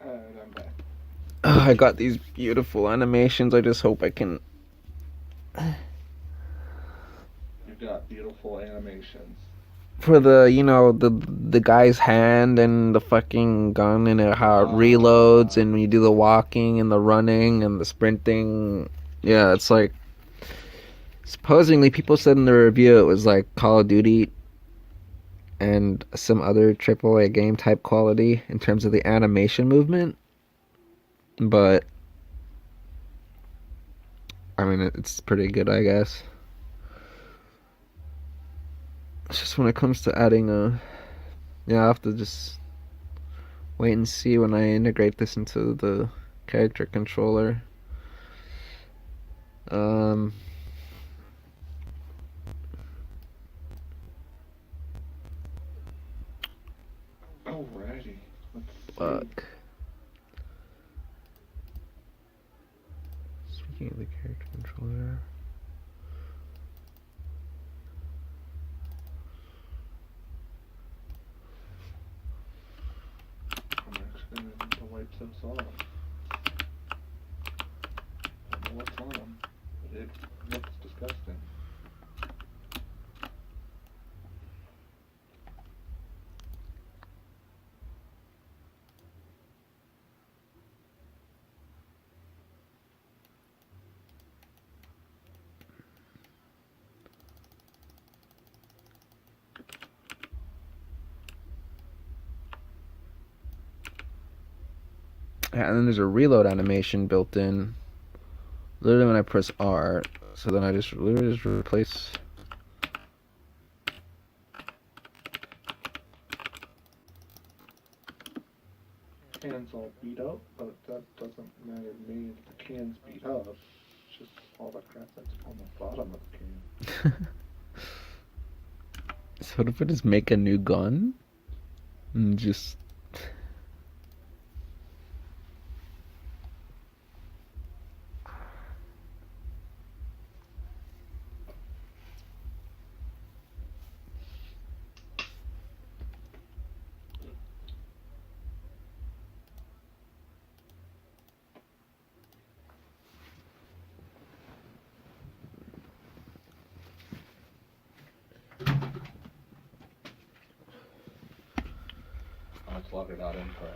Alright, I'm back. I got these beautiful animations. I just hope I can. You've got beautiful animations. For the guy's hand and the fucking gun and how it reloads and when you do the walking and the running and the sprinting. Yeah, it's like supposedly people said in the review it was like Call of Duty and some other AAA game type quality in terms of the animation movement, but I mean it's pretty good, I guess. It's just when it comes to adding I have to just wait and see when I integrate this into the character controller. Um, Alrighty, let's see. fuck. Speaking of the character controller. I'm actually going to need to wipe this off. I don't know what's on them, but it looks disgusting. Yeah, and then there's a reload animation built in. Literally when I press R, so then I just literally just replace. Can's all beat up, but that doesn't matter to me if the can's beat up. It's just all the crap that's on the bottom of the can. So what if I just make a new gun and just Let's log it out input.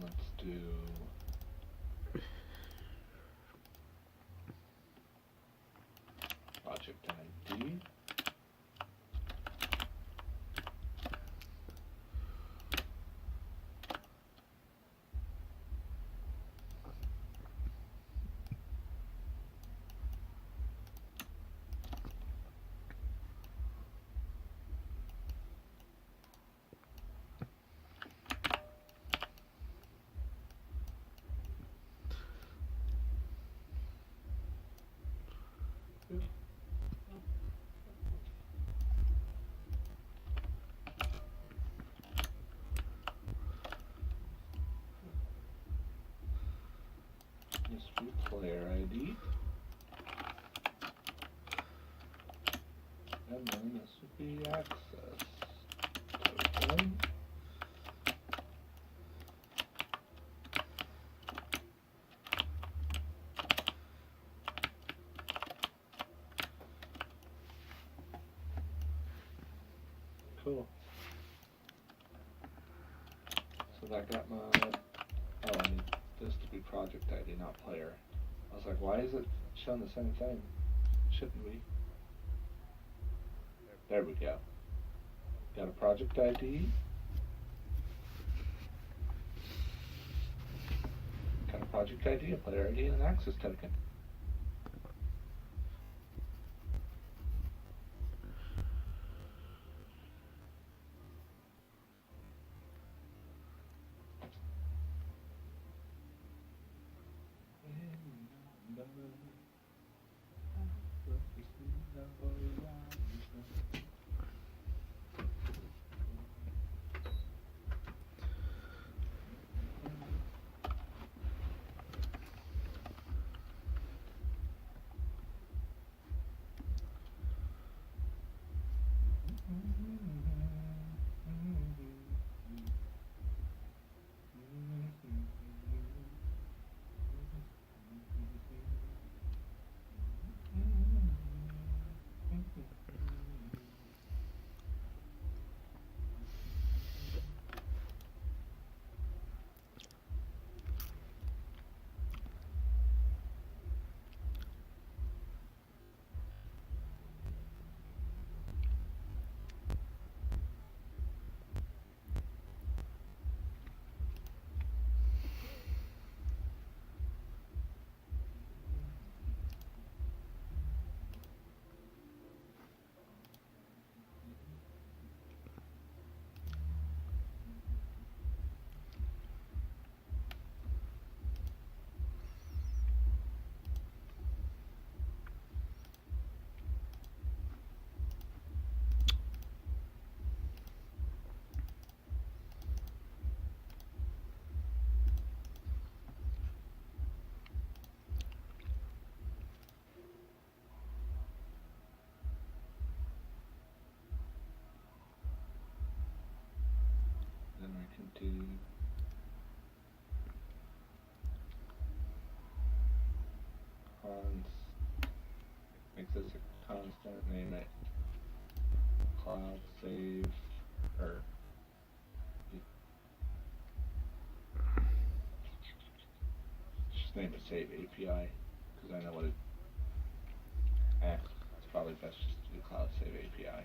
Let's do project ID. This will be player ID. And then this would be access token. Cool. So that got my, oh, I need this to be project ID, not player. I was like, why is it showing the same thing? Shouldn't we? There we go. Got a project ID. Got a project ID, a player ID, and an access token. Then I can do make this a constant, name it cloud save, or just name it save API, because I know what it acts. It's probably best just to do cloud save API.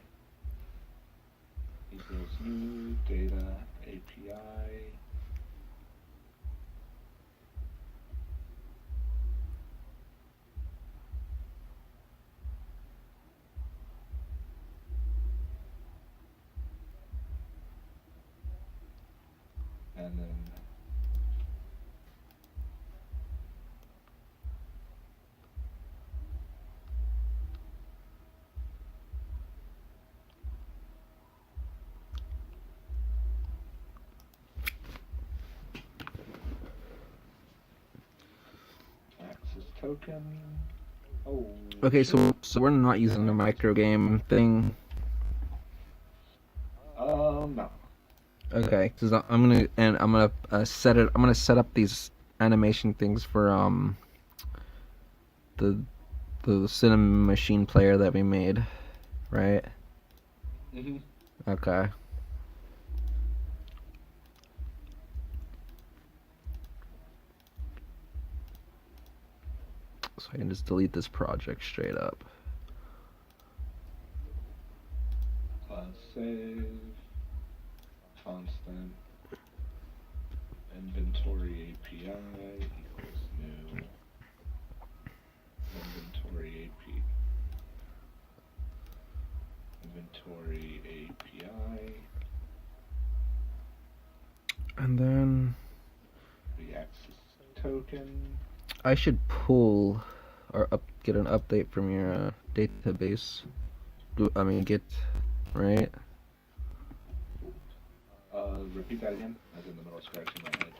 Equals new data API. And then access token. Oh. Okay, so we're not using the micro game thing. No. Okay, because I'm gonna set it. I'm gonna set up these animation things for the cinema machine player that we made, right? Mhm. Okay. So I can just delete this project straight up. Save constant inventory API equals new inventory API. And then The access token. I should pull or get an update from your database. Git, right? Repeat that again. I was in the middle of scratching my head.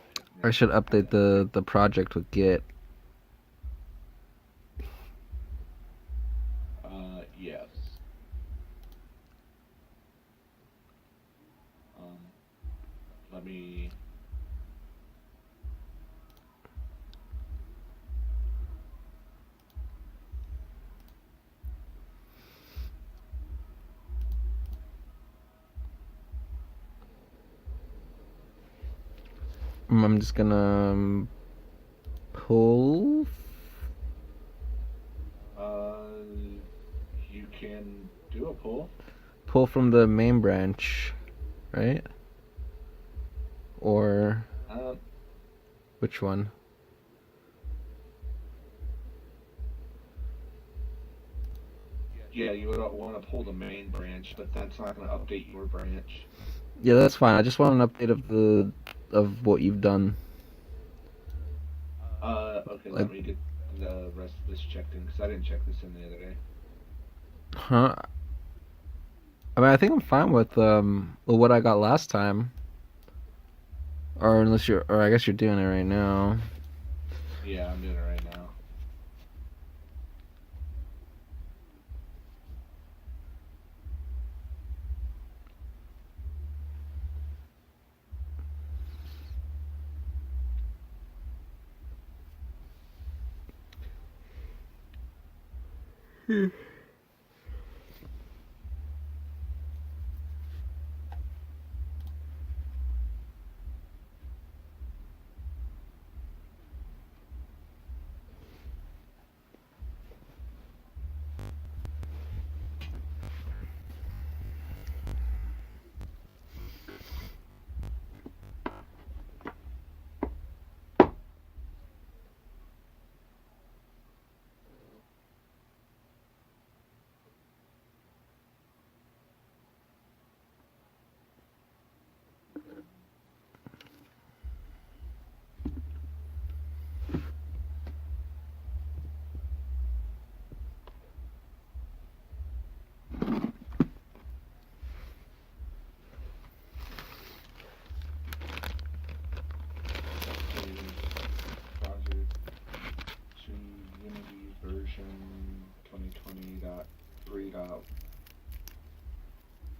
I should update the project with Git. Yes. Let me. I'm just gonna pull. You can do a pull. Pull from the main branch, right? Or which one? Yeah, you would want to pull the main branch, but that's not going to update your branch. Yeah, that's fine. I just want an update of what you've done. Okay, let me get the rest of this checked in, because I didn't check this in the other day. Huh? I mean, I think I'm fine with what I got last time. Or I guess you're doing it right now. Yeah, I'm doing it right now. Project to Unity version 2020.3.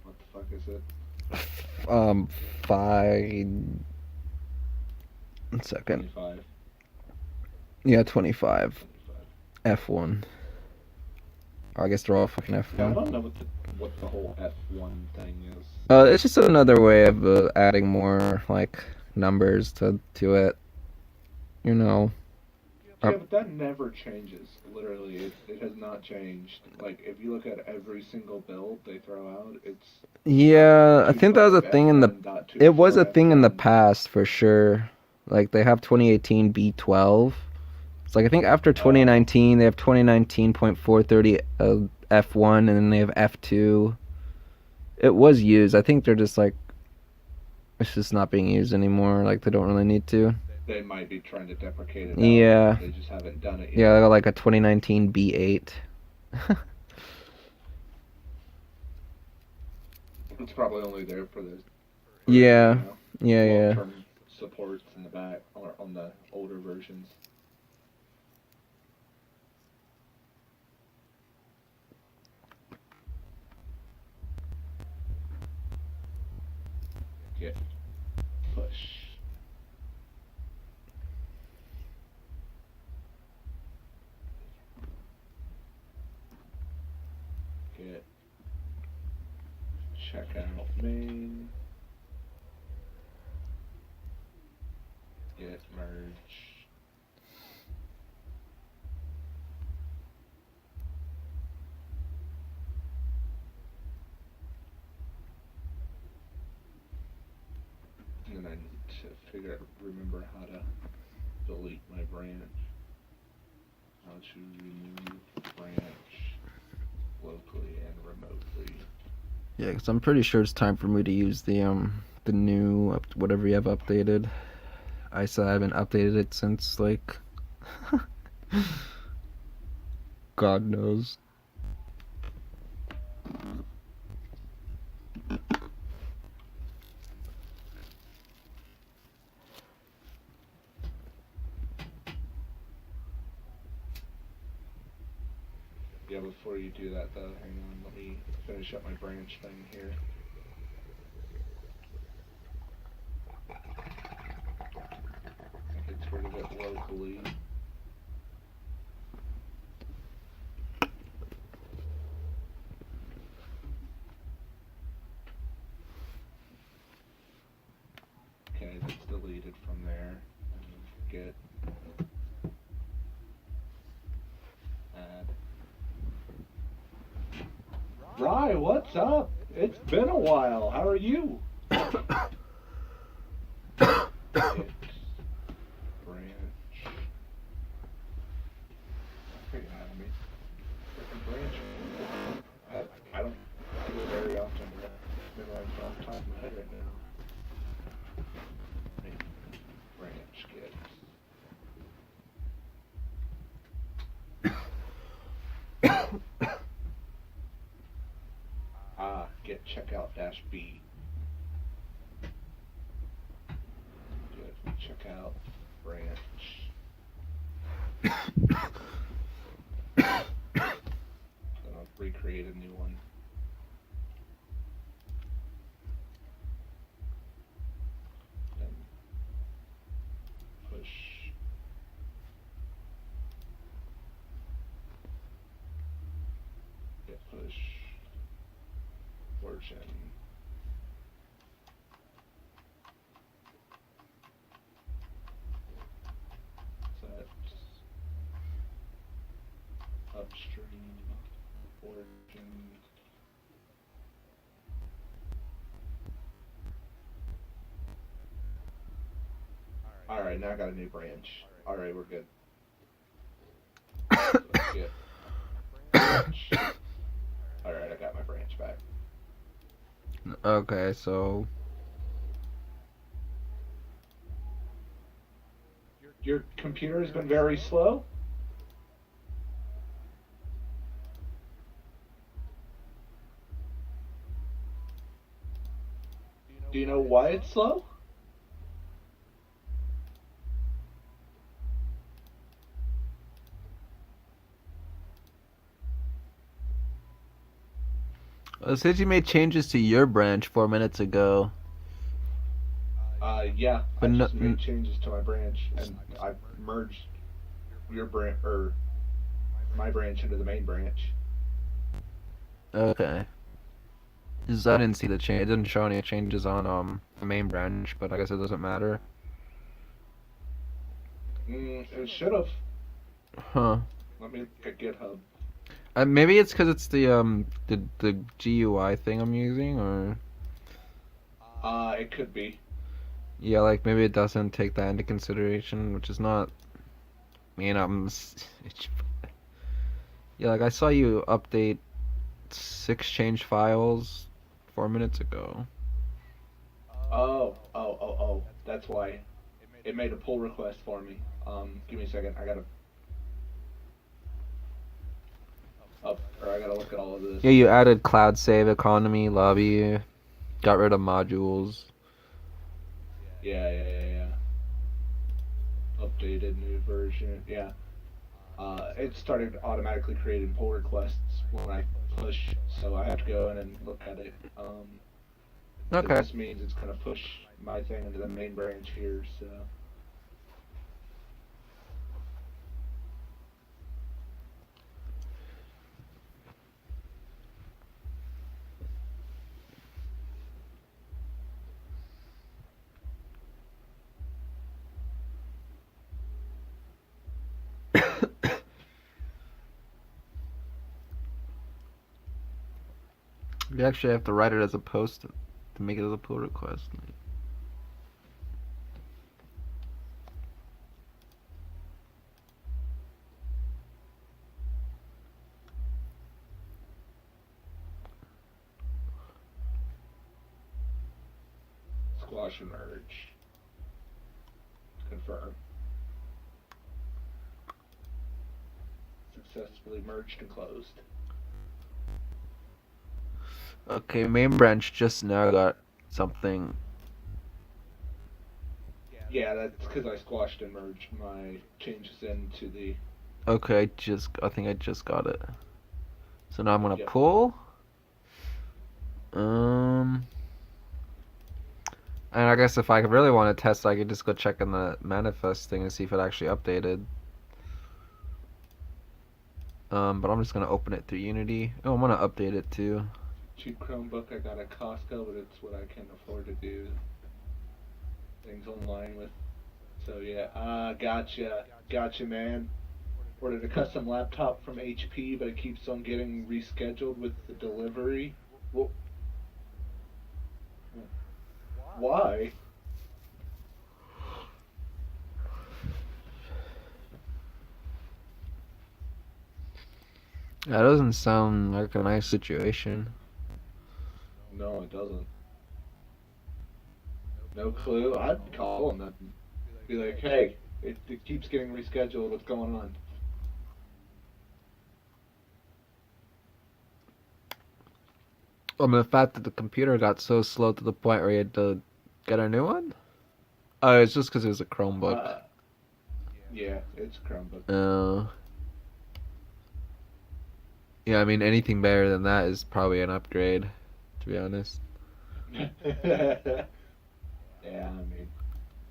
What the fuck is it? 1 second. 25. Yeah, 25. 25. F1. I guess they're all fucking Yeah, I F1. don't know what the whole F1 thing is. It's just another way of adding more like numbers to it. You know. Yeah, but that never changes. Literally, it has not changed. Like, if you look at every single build they throw out, it's Yeah, I think that was a thing in the. It was a thing in the 25F1.24F1. past for sure. Like they have 2018 B12. It's like I think after 2019 they have 2019.430 F1 and then they have F2. It was used. I think they're just like it's just not being used anymore. Like they don't really need to. They might be trying to deprecate it. Yeah. They just haven't done it yet. Yeah, they got like a 2019 B8. It's probably only there for the Yeah. Yeah. long-term supports in the back or on the older versions. Get push. Get check out main. Get merge. And then I need to remember how to delete my branch. How to remove branch locally and remotely. Yeah, because I'm pretty sure it's time for me to use the new whatever you have updated. I said I haven't updated it since like God knows. Yeah, before you do that though, hang on, let me finish up my branch thing here. It gets rid of it locally. Okay, that's deleted from there. Get add. Rye, what's up? It's been a while. How are you? Get branch. Freaking out of me. Freaking branch. I don't do it very often. Memorize it off the top of my head right now. Branch get. Get checkout dash B. Good. Checkout branch. Then I'll recreate a new one. Then push. version. Set upstream origin. Alright, now I got a new branch. Alright, we're good. So let's get branch. Alright, I got my branch back. Okay, so Your computer has been very slow? Do you know why it's slow? it says you made changes to your branch 4 minutes ago. Yeah, But I no, just made changes to my branch, and I merged your branch, or my branch into the main branch. okay. 'Cause I didn't see the change. It didn't show any changes on the main branch, but I guess it doesn't matter. It should have. Huh. Let me look at GitHub. Maybe it's because it's the GUI thing I'm using, or It could be. yeah, like maybe it doesn't take that into consideration, which is not. I mean, yeah, like I saw you update 6 change files 4 minutes ago. Oh. That's why. It made a pull request for me. Give me a second. I gotta look at all of this. Yeah, you added cloud save, economy, lobby, got rid of modules. Yeah. Updated new version. Yeah. It started automatically creating pull requests when I push, so I have to go in and look at it. Okay. This means it's gonna push my thing into the main branch here, so. You actually have to write it as a post to make it as a pull request. Squash and merge. Confirm. Successfully merged and closed. Okay, main branch just now got something. Yeah, that's because I squashed and merged my changes into the. Okay, I think I just got it. So now I'm gonna Yep. pull. And I guess if I really want to test, I could just go check in the manifest thing and see if it actually updated. But I'm just gonna open it through Unity. Oh, I'm gonna update it too. Cheap Chromebook I got at Costco, but it's what I can afford to do things online with. So yeah, gotcha, man. Ordered a custom laptop from HP, but it keeps on getting rescheduled with the delivery. Well, why? That doesn't sound like a nice situation. No, it doesn't. No clue. I'd call them and be like, hey, it keeps getting rescheduled. What's going on? I mean, the fact that the computer got so slow to the point where you had to get a new one? Oh, it's just because it was a Chromebook. Yeah, it's a Chromebook. Yeah, I mean, anything better than that is probably an upgrade, to be honest. Yeah, I mean.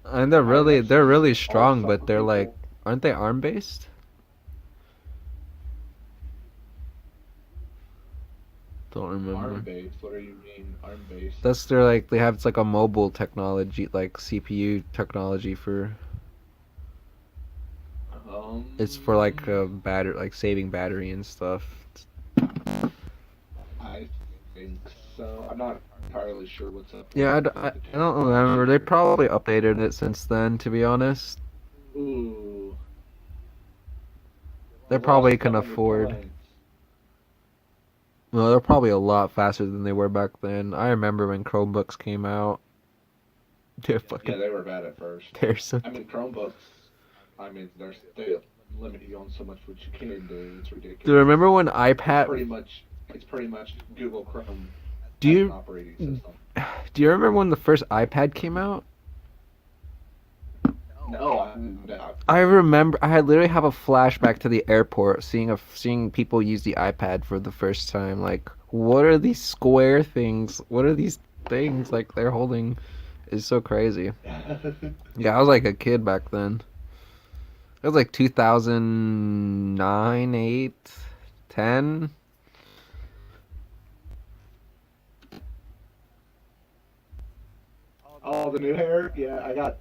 And they're really All strong, some but they're like, people- aren't they ARM based? Don't remember. ARM-based. What do you mean ARM-based? That's their like they have it's like a mobile technology like CPU technology for it's for like battery like saving battery and stuff. I think so. I'm not entirely sure what's up with Yeah, the I don't remember. They technology. probably updated it since then, to be honest. Ooh, They a lot of probably can stuff on your afford. points. Well, they're probably a lot faster than they were back then. I remember when Chromebooks came out. They're Yeah, fucking. they were bad at first. They're so. I mean, Chromebooks. I mean, they limit you on so much what you can do. It's Do you ridiculous. remember when It's iPad? pretty much it's pretty much Google Chrome Do as an you operating system. do you remember when the first iPad came out? No, I'm not. I remember I had literally have a flashback to the airport seeing people use the iPad for the first time. Like, what are these square things? What are these things like they're holding? It's so crazy. Yeah, I was like a kid back then. It was like 2009, 8, 10. Oh, the new hair? Yeah,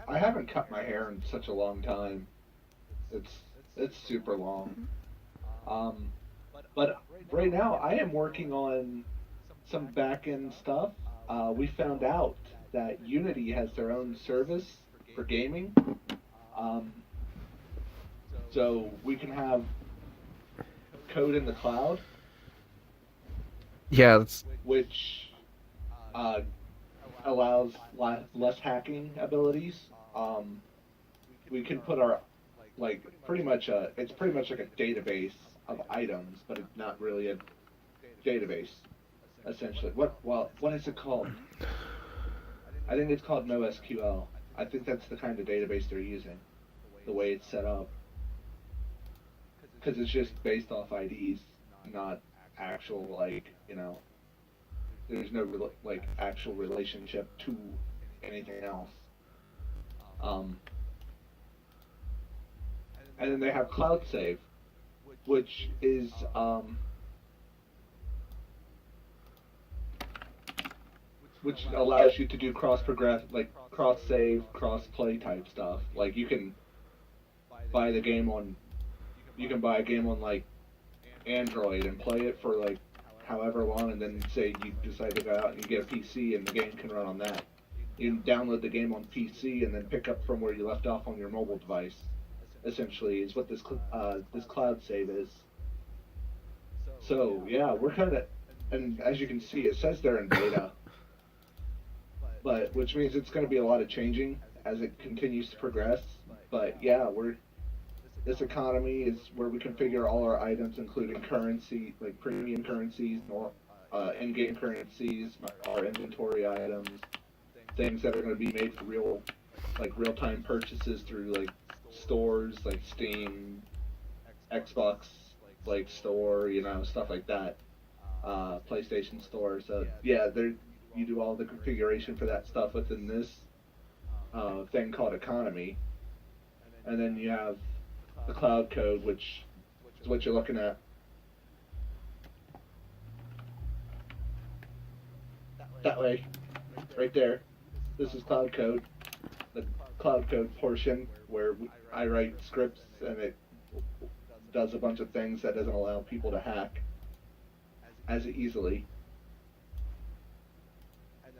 I haven't cut my hair in such a long time. It's it's super long. Um, but right now I am working on some back end stuff. We found out that Unity has their own service for gaming. Um, so we can have code in the cloud, Yeah, it's which uh, allows less hacking abilities. Um, we can put our like pretty much it's pretty much like a database of items, but it's not really a database essentially. What is it called? I think it's called NoSQL. I think that's the kind of database they're using, the way it's set up, because it's just based off IDs, not actual there's no like actual relationship to anything else. Um, and then they have cloud save, which is which allows you to do cross progress like cross save, cross play type stuff. Like buy the game on you can buy a game on like Android and play it for like however long, and then say you decide to go out and you get a PC and the game can run on that. You can download the game on PC and then pick up from where you left off on your mobile device. Essentially, is what this cloud save is. So yeah, we're kind of, and as you can see, it says they're in beta, but which means it's going to be a lot of changing as it continues to progress. But yeah, we're this economy is where we configure all our items, including currency, like premium currencies, in-game currencies, our inventory items, things that are going to be made for real-time purchases through like stores like Steam, Xbox, like store, stuff like that, PlayStation Store. So yeah, there you do all the configuration for that stuff within this thing called economy, and then you have the cloud code, which is what you're looking at. That way, right there. This is cloud code. The cloud code portion where I write scripts and it does a bunch of things that doesn't allow people to hack as easily.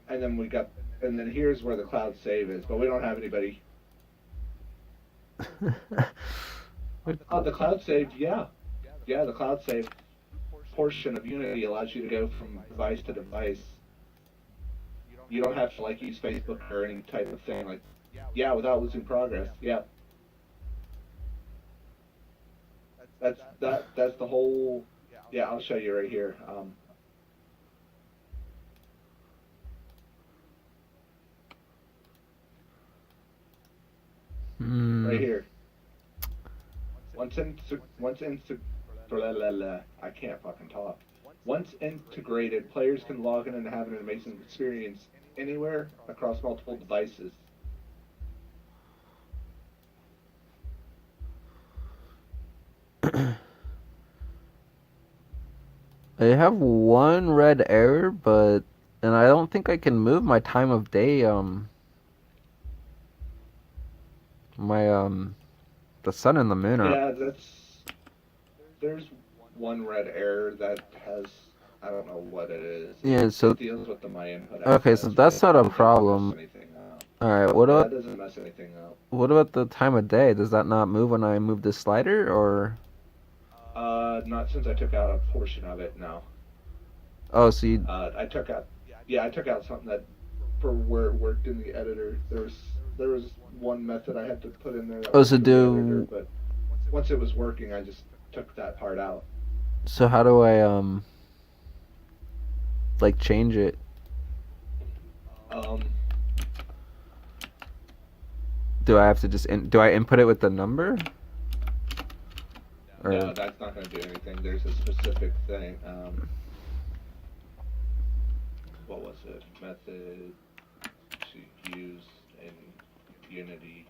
And then here's where the cloud save is, but we don't have anybody. The cloud save, yeah, the cloud save portion of Unity allows you to go from device to device. You don't have to like use Facebook or any type of thing like, yeah, without losing progress. Yeah, that's the whole. Yeah, I'll show you right here. Right here. Blah, blah, blah. I can't fucking talk. Once integrated, players can log in and have an amazing experience anywhere across multiple devices. I have one red error, but and I don't think I can move my time of day. My the sun and the moon are. Yeah, there's one red error that has, I don't know what it is. Yeah. It So deals with the my input okay, so access, but that's not a it doesn't mess problem. anything up. All right. What Yeah, about it doesn't mess anything up. the time of day? Does that not move when I move the slider or? Not since I took out a portion of it. No. Oh, so you. I took out, yeah, I took out something that for where it worked in the editor. There was one method I had to put in there that Oh, worked so in the editor, do. but once it was working, I just took that part out. So how do I like change it? Um, Do I have to just do I input it with the number? Or no, that's not going to do anything. There's a specific thing. What was it? Method to use in Unity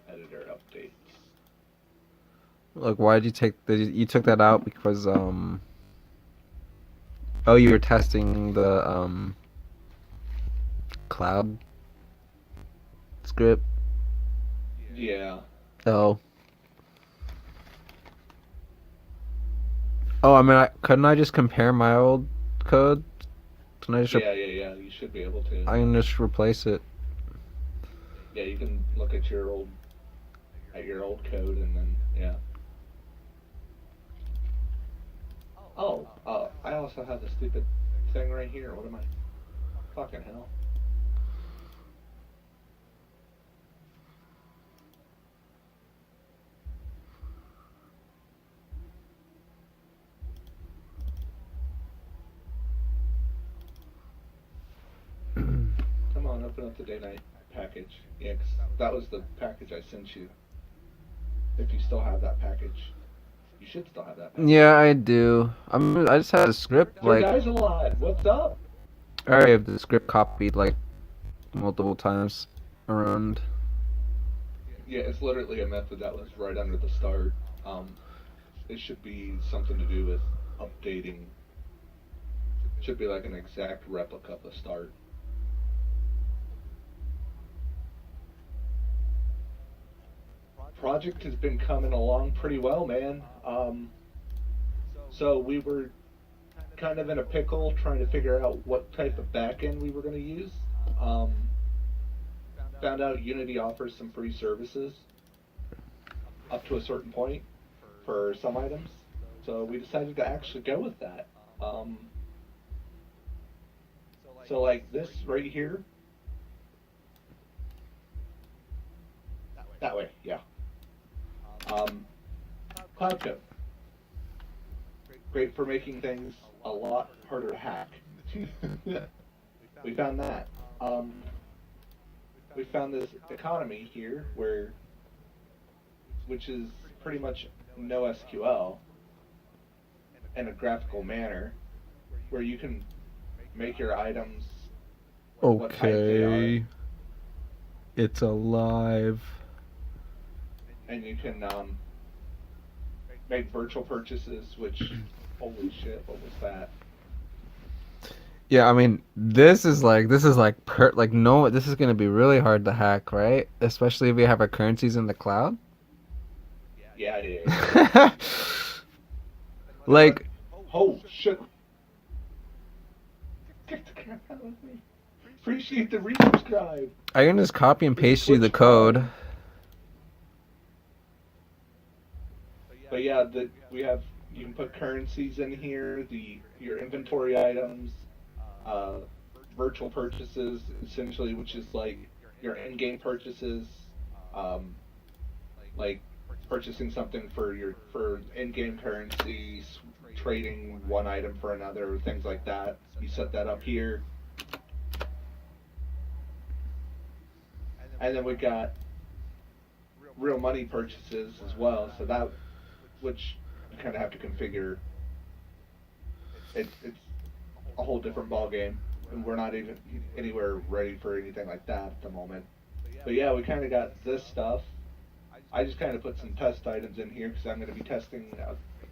editor updates. like why did you you took that out because oh, you were testing the cloud script. Yeah. Oh. Oh, I mean, couldn't I just compare my old code? Can I just Yeah. You should be able to. I can just replace it. Yeah, you can look at your old code and then yeah. Oh, I also have the stupid thing right here. What am I? Fucking hell. Come on, open up the day night package. Yeah, 'cause that was the package I sent you. If you still have that package, you should still have that package. Yeah, I do. I just had the script Your like guy's alive. What's up? I already have the script copied like multiple times around. Yeah, it's literally a method that was right under the start. It should be something to do with updating. Should be like an exact replica of the start. Project has been coming along pretty well, man. So we were kind of in a pickle trying to figure out what type of backend we were going to use. Um, Found out Unity offers some free services up to a certain point for some items. So we decided to actually go with that. So like this right here, that way, yeah. Um, Cloud Code, great for making things a lot harder to hack. We found that. We found this economy here which is pretty much no SQL in a graphical manner, where you can make your items what type they are, Okay. It's alive. and you can make virtual purchases. Which, holy shit, what was that? Yeah, I mean, this is like like no, this is gonna be really hard to hack, right? Especially if you have our currencies in the cloud. Yeah. And what? Like, Oh shit! Get the crap out of me! Appreciate the resubscribe. I can just copy and paste you the Which code. one? But yeah, we have, you can put currencies in here, your inventory items, uh, virtual purchases, essentially, which is like your in-game purchases, um, like purchasing something for in-game currency, trading one item for another, things like that. You set that up here, and then we got real money purchases as well. So that, which you kind of have to configure. It's a whole different ball game, and we're not even anywhere ready for anything like that at the moment. But yeah, we kind of got this stuff. I just kind of put some test items in here because I'm going to be testing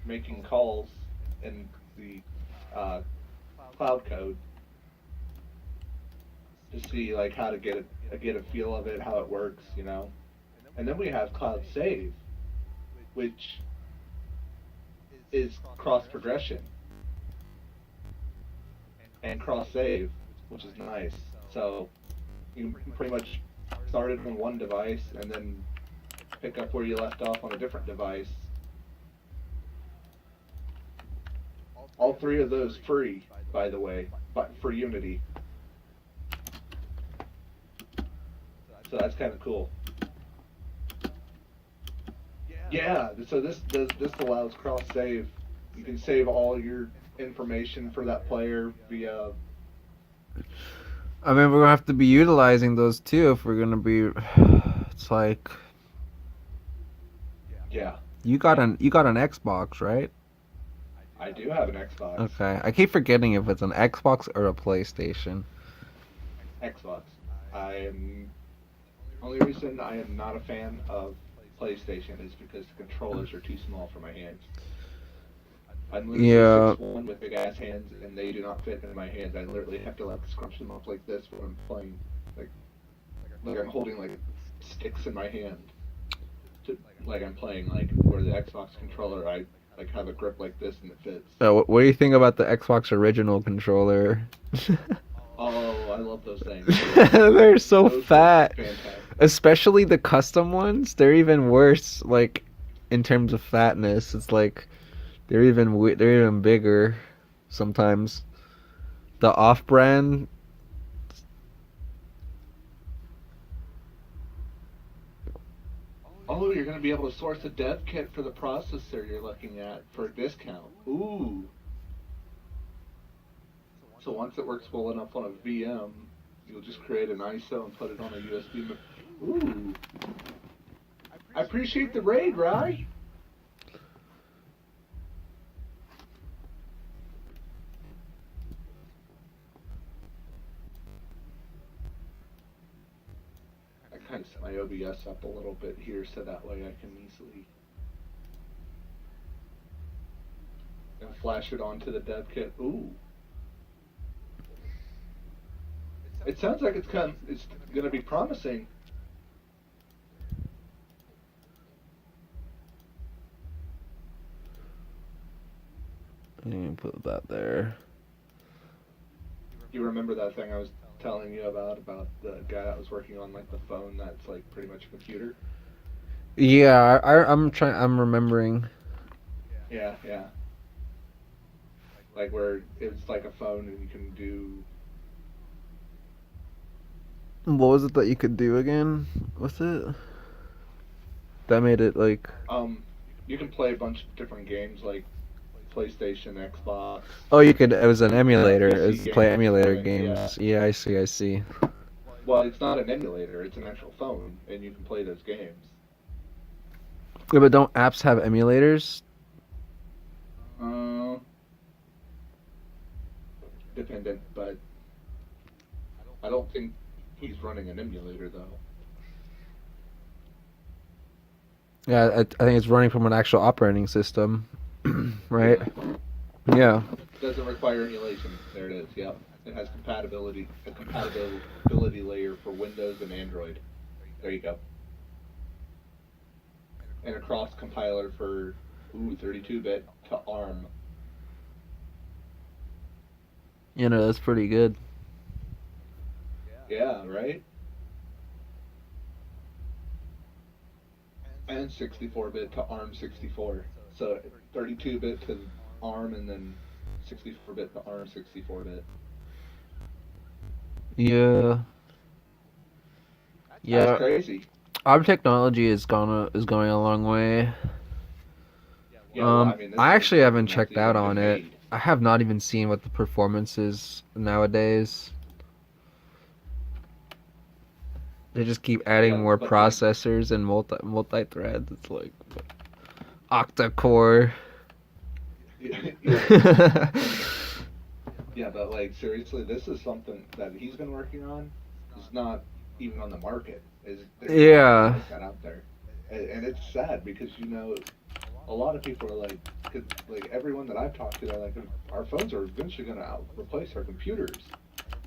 making calls and the uh, cloud code to see like how to get a feel of it, how it works, you know. And then we have cloud save, which is cross progression and cross save, which is nice. So you pretty much started on one device and then pick up where you left off on a different device. All three of those free, by the way, but for Unity. So that's kind of cool. Yeah, so this allows cross save. You can save all your information for that player via. I mean, we're gonna have to be utilizing those too if we're gonna be. It's like. Yeah. You got an Xbox, right? I do have an Xbox. Okay, I keep forgetting if it's an Xbox or a PlayStation. Xbox. Only reason I am not a fan of PlayStation is because the controllers are too small for my hands. I'm literally 6'1" with big ass hands, and they do not fit in my hands. I literally have to like scrunch them up like this when I'm playing, like I'm holding like sticks in my hand, like I'm playing. Like where the Xbox controller, I like have a grip like this and it fits. What do you think about the Xbox original controller? Oh, I love those things. They're so those fat. Fantastic. Especially the custom ones. They're even worse. Like in terms of fatness, it's like they're even bigger. Sometimes the off-brand. Oh, you're going to be able to source a dev kit for the processor you're looking at for a discount. Ooh. So once it works well enough on a VM, you'll just create an ISO and put it on a USB. Ooh. I appreciate the raid, Rye. I kind of set my OBS up a little bit here so that way I can easily flash it onto the dev kit. Ooh. It sounds like it's going to be promising. You put that there. You remember that thing I was telling you about the guy that was working on like the phone that's like pretty much a computer? Yeah, I'm remembering. Yeah. Like where it's like a phone and you can do. What was it that you could do again with it? That made it like. You can play a bunch of different games like PlayStation, Xbox. Oh, you could. It was an emulator. It was PC play games, emulator yeah. games. Yeah, I see. Well, it's not an emulator; it's an actual phone, and you can play those games. Yeah, but don't apps have emulators? Dependent, but I don't think he's running an emulator though. Yeah, I think it's running from an actual operating system, right? Yeah. It doesn't require emulation. There it is. Yep. It has a compatibility layer for Windows and Android. There you go. And a cross compiler for 32-bit to ARM. You know, that's pretty good. Yeah, right? And 64-bit to ARM64. So 32-bit to ARM and then 64-bit to ARM 64-bit. Yeah. That's crazy. ARM technology is going a long way. Yeah, well, I mean, I actually haven't that's checked out even on been it. made. I have not even seen what the performance is nowadays. They just keep adding more but processors and multi-threads. It's like octa-core. Yeah, but like seriously, this is something that he's been working on. It's not even on the market. There's Yeah. nothing like that out there, and it's sad because a lot of people are like, 'cause, like everyone that I've talked to, they're like, our phones are eventually going to replace our computers,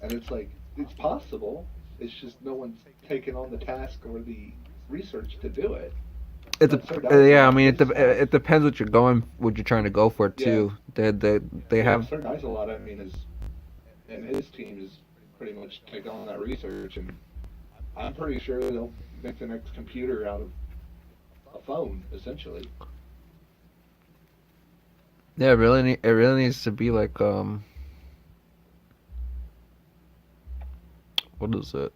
and it's like it's possible. It's just no one's taken on the task or the research to do it. But Yeah, I mean it depends what you're trying to go for Yeah, too. They yeah. have Sir Dice a lot. I mean, is and his team is pretty much taking on that research, and I'm pretty sure they'll make the next computer out of a phone, essentially. yeah, it really needs to be like what is it?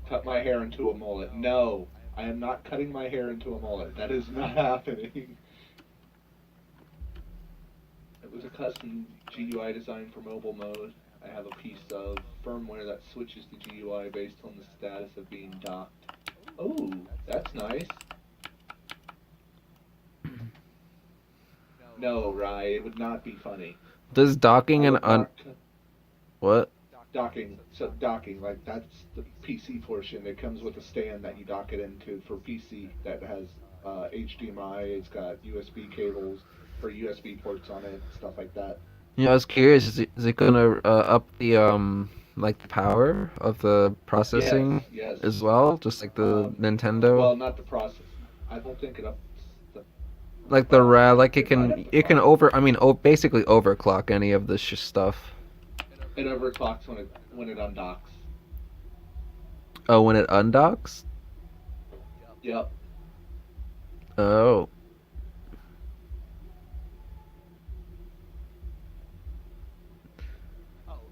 Cut my hair into a mullet. No, I am not cutting my hair into a mullet. That is not happening. It was a custom GUI design for mobile mode. I have a piece of firmware that switches the GUI based on the status of being docked. Oh, that's nice. No, Rye, it would not be funny. Does docking I and would dock what? docking. So docking, like that's the PC portion. It comes with a stand that you dock it into for PC that has HDMI. It's got USB cables or USB ports on it, stuff like that. Yeah, I was curious. Is it gonna up the like the power of the Yes, processing yes. as well, just like the Nintendo? Well, not the process. I don't think it ups the Like the process. like It might up the it can process. over I mean basically overclock any of this stuff. It overclocks when it undocks. Oh, when it undocks? Yep. Oh.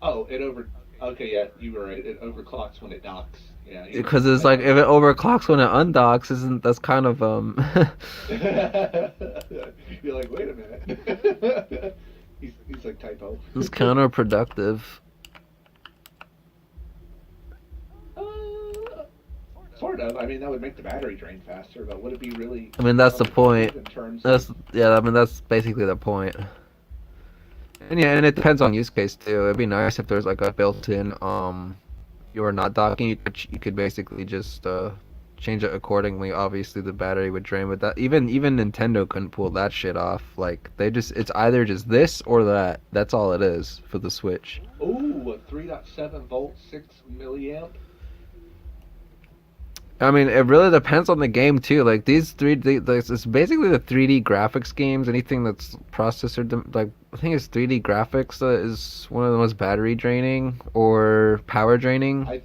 Oh, it over. Okay, yeah, you were right. It overclocks when it docks. Yeah, you're right. Because it's I like thought if it overclocks when it undocks, isn't that's kind of you're like, wait a minute. He's like typo. it's counterproductive. Sort of. I mean, that would make the battery drain faster, but would it be really I mean that's the point. counterproductive in terms That's of? yeah, I mean that's basically the point. And yeah, and it depends on use case too. It'd be nice if there's like a built-in you're not docking, you could basically just change it accordingly. Obviously, the battery would drain, but that even Nintendo couldn't pull that shit off. Like it's either just this or that. That's all it is for the Switch. Ooh, a 3.7 volt, 6 milliamp. I mean, it really depends on the game too. Like these it's basically the 3D graphics games. Anything that's like I think it's 3D graphics that is one of the most battery draining or power draining I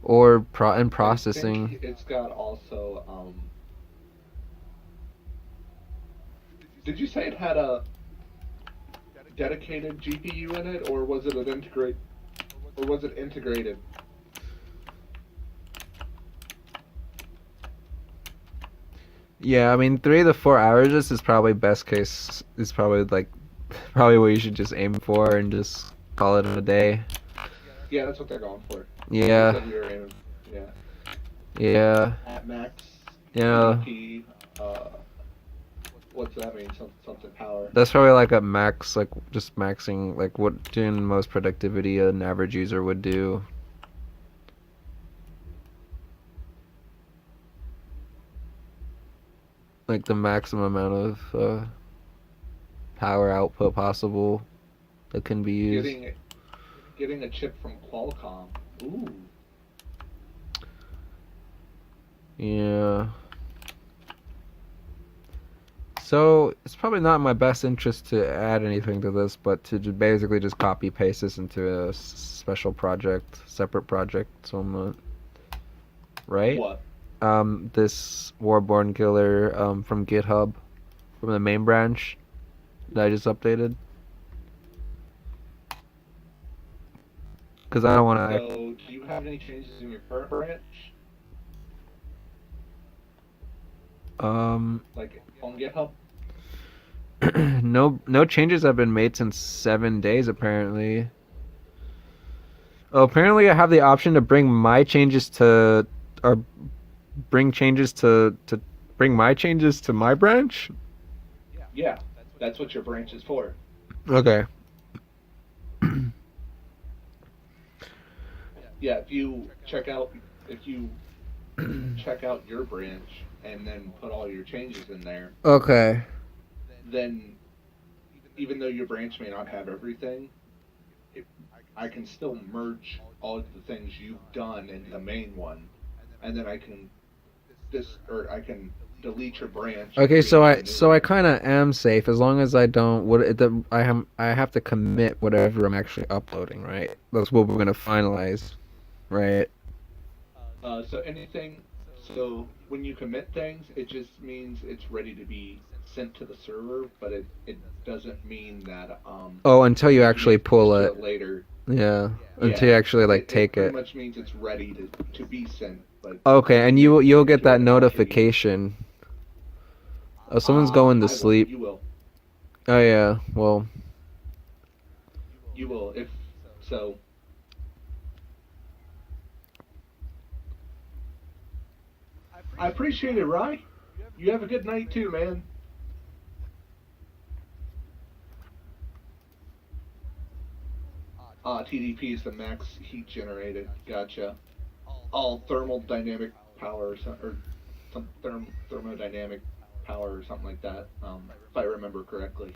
or and I processing. think it's got also. Did you say it had a dedicated GPU in it, or was it an integrate, or was it integrated? Yeah, I mean 3 to 4 hours is probably best case. Is probably like probably what you should just aim for and just call it a day. Yeah, that's what they're going for. You Yeah, said you were aiming. Yeah, yeah, at max yeah. EDP. What's that mean? Something power. That's probably like a max, like just maxing, like what doing most productivity an average user would do. Like the maximum amount of power output possible that can be used. Getting a chip from Qualcomm. Ooh. Yeah. So it's probably not in my best interest to add anything to this, but to basically just copy paste this into a special project, separate project. So I'm not right. What? This Warborn killer from GitHub, from the main branch that I just updated. Because I don't want to. So, do you have any changes in your current branch? Like on GitHub? No changes have been made since 7 days apparently. Oh, apparently I have the option to bring my changes to or bring changes to bring my changes to my branch. Yeah, that's what your branch is for. Okay. Yeah, if you check out your branch and then put all your changes in there, Okay. then even though your branch may not have everything, it, I can still merge all of the things you've done into the main one, and then I can I can delete your branch and Okay, create a new so I one. kind of am safe as long as I don't I have to commit whatever I'm actually uploading, right? That's what we're gonna finalize, right? So anything, so when you commit things, it just means it's ready to be sent to the server, but it doesn't mean that Oh, until you you can actually get pull used to it. it later. Yeah, until you Yeah, actually like it take pretty it. much means it's ready to be sent, but Okay, you and may you'll think get you that haven't actually. notification. Oh, someone's going to I won't. sleep. You will. Oh yeah, well, You will. If so, I appreciate it, Rye. You have a good night too, man. TDP is the max heat generated. Gotcha. All thermal dynamic power or some thermodynamic power or something like that. If I remember correctly.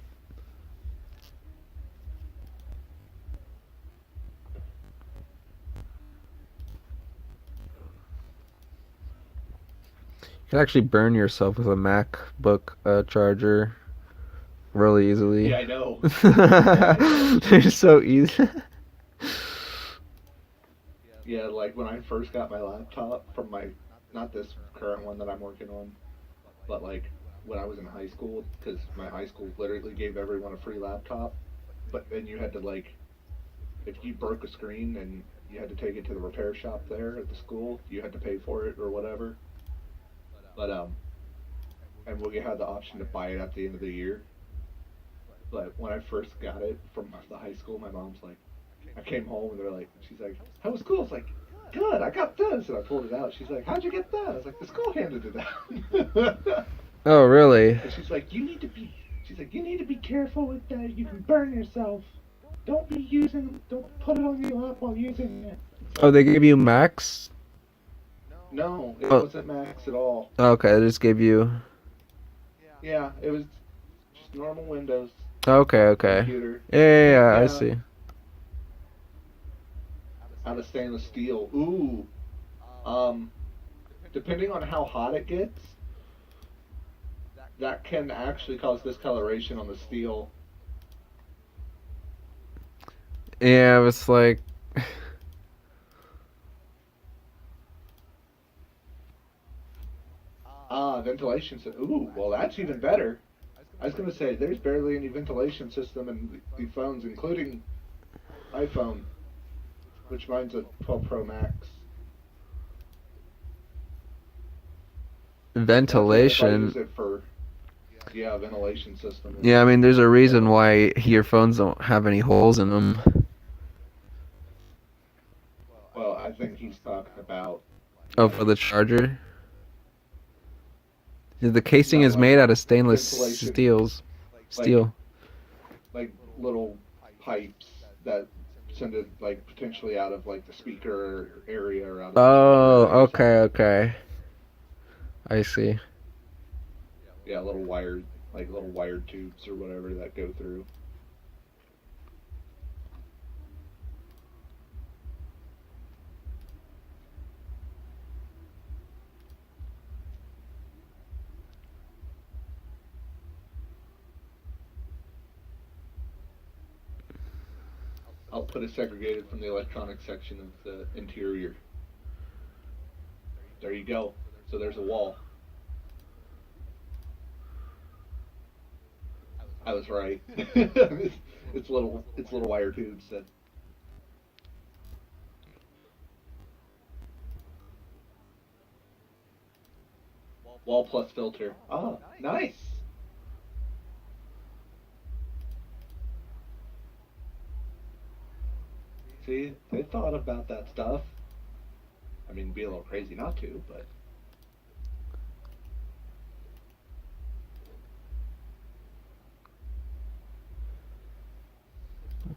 you can actually burn yourself with a MacBook charger really easily. Yeah, I know. Yeah, I know. They're so easy. Yeah, like when I first got my laptop from my, not this current one that I'm working on, but like when I was in high school, because my high school literally gave everyone a free laptop, but then you had to like, if you broke a screen and you had to take it to the repair shop there at the school, you had to pay for it or whatever. But and we had the option to buy it at the end of the year. But when I first got it from the high school, my mom's like, I came home and they're like, she's like, how was school? It's like, good, I got this. And I pulled it out. She's like, how'd you get that? I was like, the school handed it out. Oh, really? And she's like, she's like, you need to be careful with that. You can burn yourself. Don't put it on your lap while using it. It's Oh, like, they gave you Max? no, it Oh, wasn't Max at all. okay, they just gave you. Yeah, it was just normal Windows Okay, okay. computer. Yeah, yeah, yeah, I Yeah, see. out of stainless steel. Ooh, um, depending on how hot it gets, that can actually cause discoloration on the steel. Yeah, it's like. Ventilation. Ooh, well, that's even better. I was gonna say there's barely any ventilation system in the phones, including iPhone, which mine's a 12 Pro Max. That's if I use Ventilation. it for ventilation system. Yeah, I mean, there's a Yeah, reason why your phones don't have any holes in them. well, I think he's talking about Oh, for the like charger? The casing no is like made out of stainless ventilation, like steel. little pipes that send it like potentially out of like the speaker area or out of the charger Oh, area or okay, something. okay. I see. Yeah, little wired tubes or whatever that go through. I'll put it segregated from the electronic section of the interior. There you go. So there's a wall. I was right. It's little wire tubes that. Wall plus filter. Ah, nice. See, they thought about that stuff. I mean, be a little crazy not to, but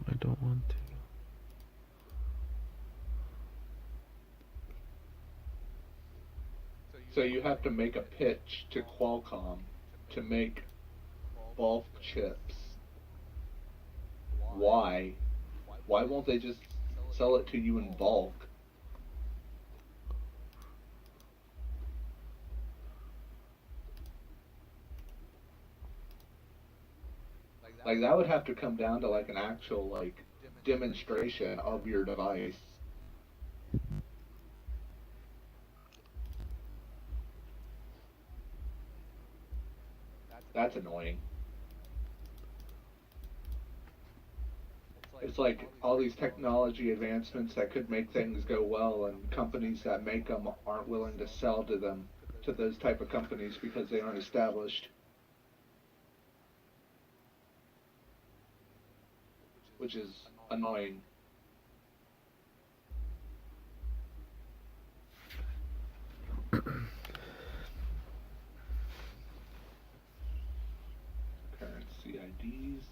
I don't want to. so you have to make a pitch to Qualcomm to make bulk chips. Why? Why won't they just sell it to you in bulk? Like that would have to come down to like an actual like demonstration of your device. That's annoying. It's like all these technology advancements that could make things go well, and companies that make them aren't willing to sell to them, to those type of companies because they aren't established, which is annoying. Currency IDs.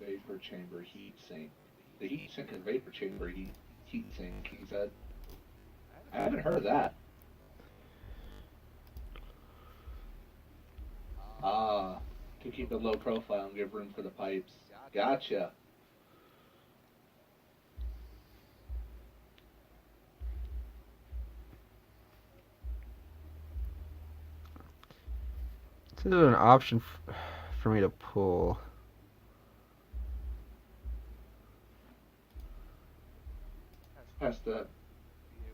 Vapor chamber heat sink. The heat sink and vapor chamber heat sink, he said. I haven't heard of that. Ah, to keep it low profile and give room for the pipes. Gotcha. So there's an option for me to pull. Has to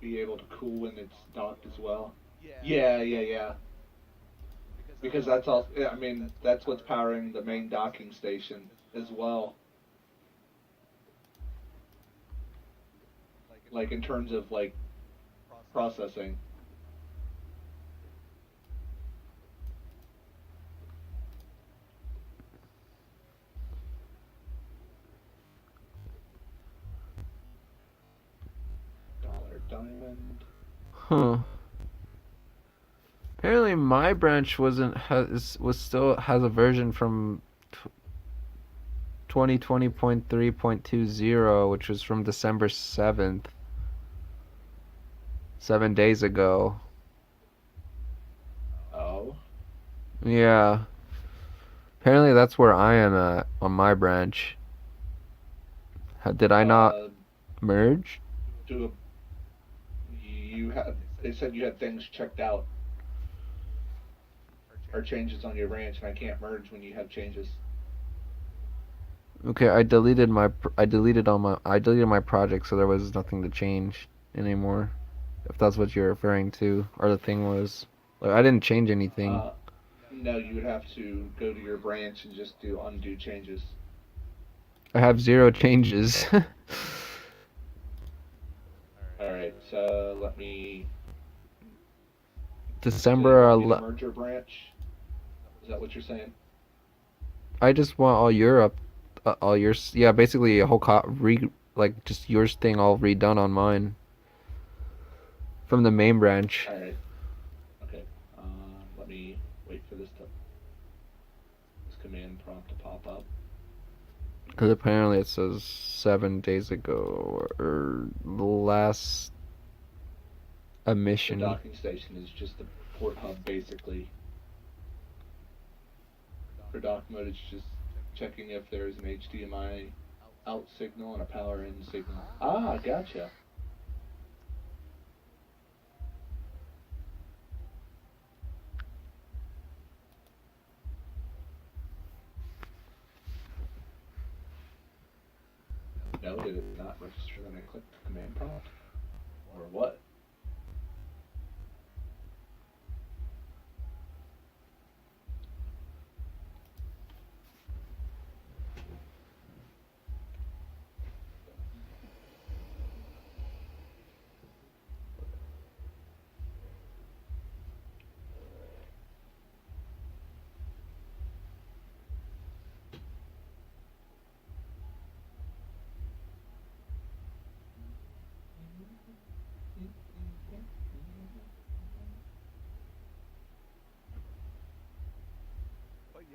be able to cool when it's docked as well. Yeah. Because that's all. I mean, that's what's powering the main docking station as well. Like in terms of like processing. Dollar diamond. Huh. Apparently, my branch was still has a version from 2020.3.20, which was from December 7th, 7 days ago. Oh. Yeah. Apparently, that's where I am at on my branch. Did I not merge? Do a, you had. They said you had things checked out or changes on your branch, and I can't merge when you have changes. Okay, I deleted my project, so there was nothing to change anymore. If that's what you're referring to, or the thing was, like, I didn't change anything. No, you would have to go to your branch and just do undo changes. I have 0 changes. All right, so let me. So you December want me to 11. merge your branch? Is that what you're saying? I just want all yours. Yeah, basically a whole like just yours thing all redone on mine from the main branch. All right. Okay. Let me wait for this command prompt to pop up. Because apparently it says 7 days ago or the last The emission. docking station is just the port hub, basically. For dock mode, it's just checking if there's an HDMI out signal and a power in signal. Ah, gotcha. No, did it not register when I clicked the command prompt? Or what?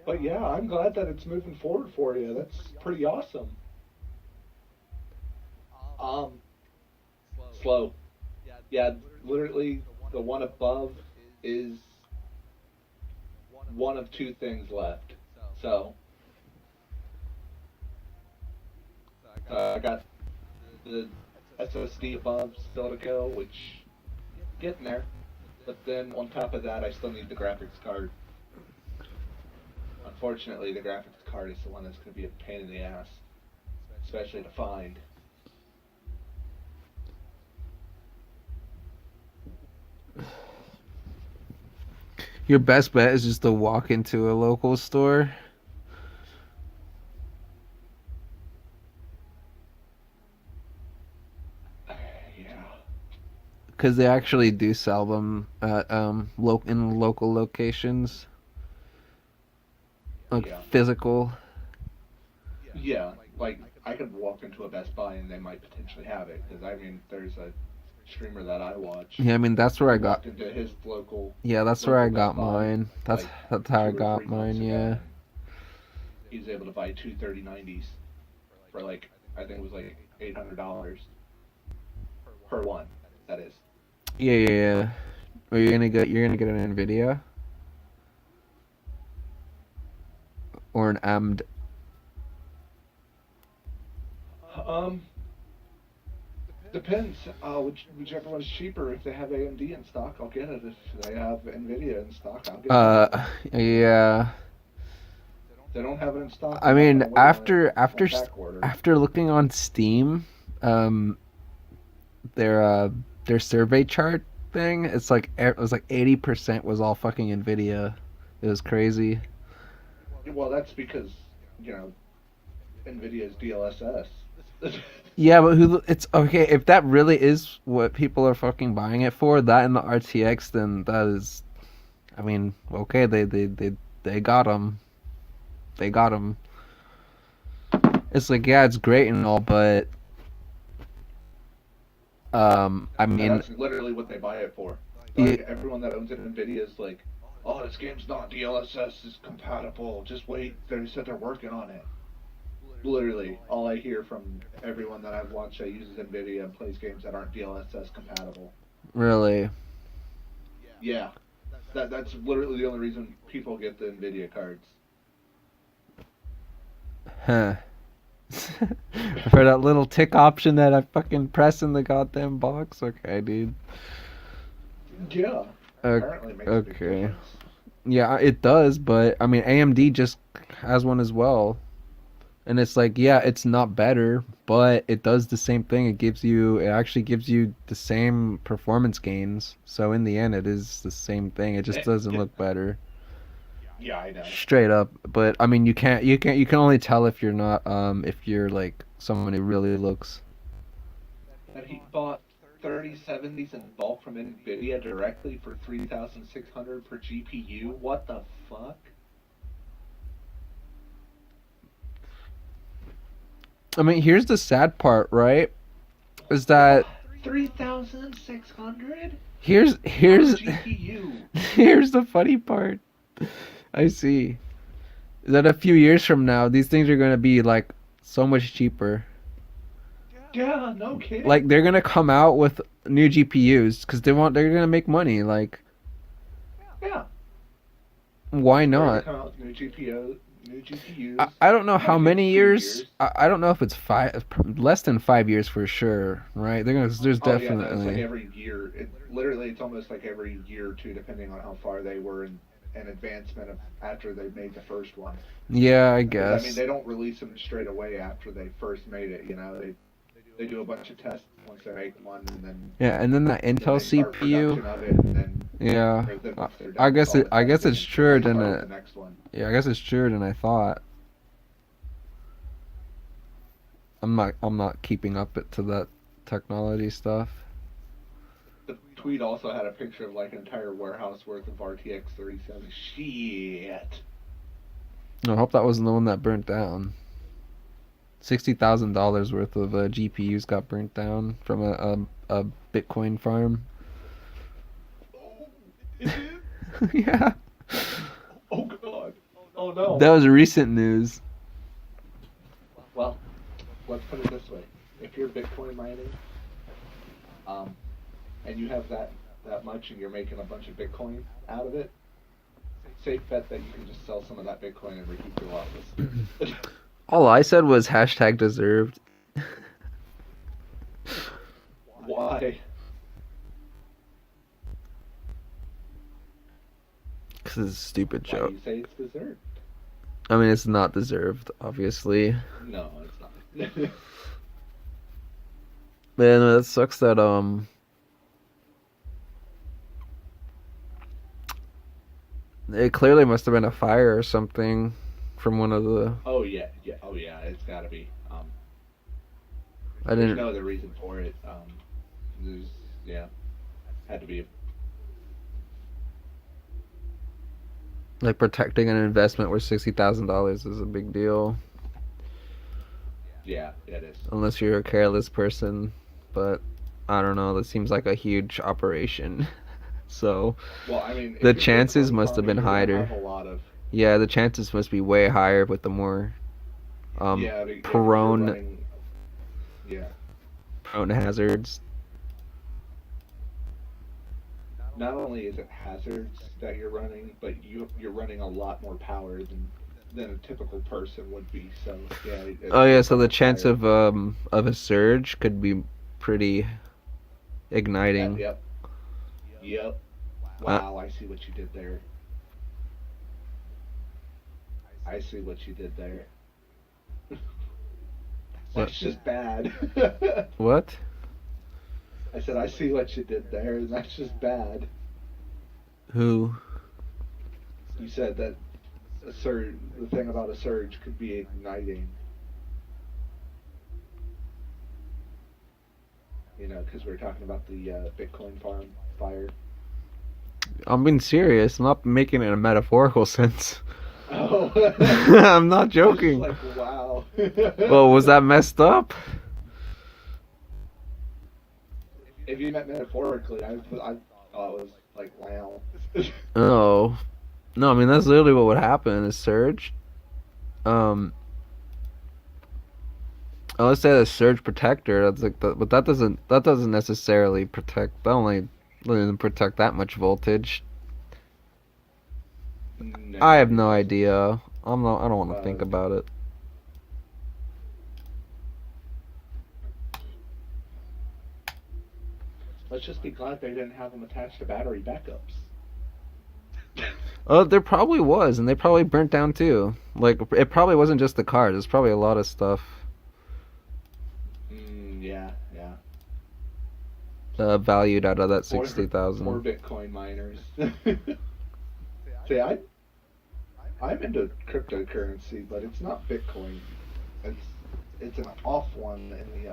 But yeah, I'm glad that it's moving forward for you. That's pretty awesome. Um, slow. Yeah, literally the one above is one of two things left. So, I got the SSD above still to go, which getting there. But then on top of that, I still need the graphics card. Unfortunately, the graphics card is the one that's going to be a pain in the ass, especially to find. Your best bet is just to walk into a local store. Yeah. Because they actually do sell them at in local locations, like Yeah. physical. Yeah. Like, I could walk into a Best Buy and they might potentially have it. Because, I mean, there's a streamer that I watch Yeah, I mean that's where I who got. walked into his local Yeah, that's where I local Best got Buy mine. That's like that's how I two or got three months mine. ago, Yeah. and he was able to buy two 3090s for like, I think it was like $800 per one. That is. Yeah, yeah, yeah. Are you gonna get? You're gonna get an Nvidia or an AMD? Um, Depends. Whichever one's cheaper. If they have AMD in stock, I'll get it. If they have Nvidia in stock, I'll get that one. Yeah. If they don't have it in stock, I I'm not mean, gonna wait on it on back order. after looking on Steam, um, their uh their survey chart thing, it was like 80% was all fucking Nvidia. It was crazy. Well, that's because you know Nvidia's DLSS. Yeah, but it's okay if that really is what people are fucking buying it for. That and the RTX, then that is, I mean, okay, they got them. They got them. It's like, yeah, it's great and all, but I And mean, that's literally what they buy it for. yeah, Like everyone that owns an Nvidia is like, "Oh, this game's not DLSS is compatible. Just wait. They said they're working on it." Literally, all I hear from everyone that I've watched that uses Nvidia and plays games that aren't DLSS compatible. really, Yeah, that's literally the only reason people get the Nvidia cards. huh? For that little tick option that I fucking press in the goddamn box. Okay, dude. Yeah, Uh, apparently it makes a big okay. difference. Yeah, it does, but I mean, AMD just has one as well. And it's like, yeah, it's not better, but it does the same thing. It actually gives you the same performance gains. So in the end, it is the same thing. It just doesn't look better. Yeah, I know. Straight up. But I mean, you can only tell if you're not, if you're like someone who really looks. That he bought 3070s in bulk from Nvidia directly for 3,600 per GPU. What the fuck? I mean, here's the sad part, right? Is that 3,600 here's per here's GPU. here's the funny part. I see. That a few years from now, these things are gonna be like so much cheaper. Yeah, no kidding. Like they're gonna come out with new GPUs because they're gonna make money. Like Yeah. why They're gonna not? come out with new GPUs. I don't know Might how give many it a few years. I don't know if it's less than 5 years for sure, right? There's Oh yeah, no, it's like definitely. every year. It's almost like every year or two, depending on how far they were in an advancement of after they made the first one. Yeah, I Because I mean, guess. they don't release them straight away after they first made it. They do a bunch of tests once they make one, and Yeah, and then that then Intel they start CPU. production of it, and then Yeah, or then once they're I done with guess all the I guess testing, it's then truer they than start with a. the next one. Yeah, I guess it's truer than I thought. I'm not keeping up it to that technology stuff. The tweet also had a picture of like an entire warehouse worth of RTX 3070. Shit. I hope that wasn't the one that burnt down. $60,000 worth of GPUs got burnt down from a Bitcoin farm. Oh, it did? Yeah. Oh god. Oh no. That was recent news. Well, let's put it this way: if you're Bitcoin mining, and you have that much, and you're making a bunch of Bitcoin out of it, safe bet that you can just sell some of that Bitcoin and recoup your losses. All I said was hashtag deserved. Why? Because it's a stupid Why do joke. you say it's deserved? I mean, it's not deserved, obviously. No, it's not. Man, it sucks that it clearly must have been a fire or something from one of the. Oh yeah. Oh yeah, it's got to be. I There's didn't. no other reason for it. There's yeah, had to be. Like protecting an investment where $60,000 is a big deal, Yeah, it is. unless you're a careless person. But I don't know. That seems like a huge operation. So Well, I mean, the if you're chances Bitcoin must have been farming, you're gonna higher. have a lot of Yeah, the chances must be way higher with the more yeah. If you're prone running, yeah. prone hazards. Not only is it hazards that you're running, but you're running a lot more power than a typical person would be. So yeah. Oh yeah, so the almost chance higher. of a surge could be pretty igniting. Yep. Yep. Uh, Wow, I see what you did there. I see what you did there. what? That's just bad. What? I said, I see what you did there, and that's just bad. Who? You said that a surge, the thing about a surge could be igniting. You know, because we were talking about the Bitcoin farm fire. I'm being serious. I'm not making it in a metaphorical sense. Oh, I'm not I was just joking. like, wow. Well, was that messed up? If you meant metaphorically, I thought it was like, wow. Oh. No, I mean that's literally what would happen, a surge. Um Unless they had a surge protector, that's like but that doesn't necessarily protect that only doesn't protect that much voltage. I No, have it no doesn't. idea. I don't want to think Uh, about it. let's just be glad they didn't have them attached to battery backups. Oh, there probably was, and they probably burnt down too. Like it probably wasn't just the cars. There's probably a lot of stuff Yeah, yeah. valued out of that Poor, poor 60,000. Bitcoin miners. See, I'm into cryptocurrency, but it's not Bitcoin. It's it's an off one in the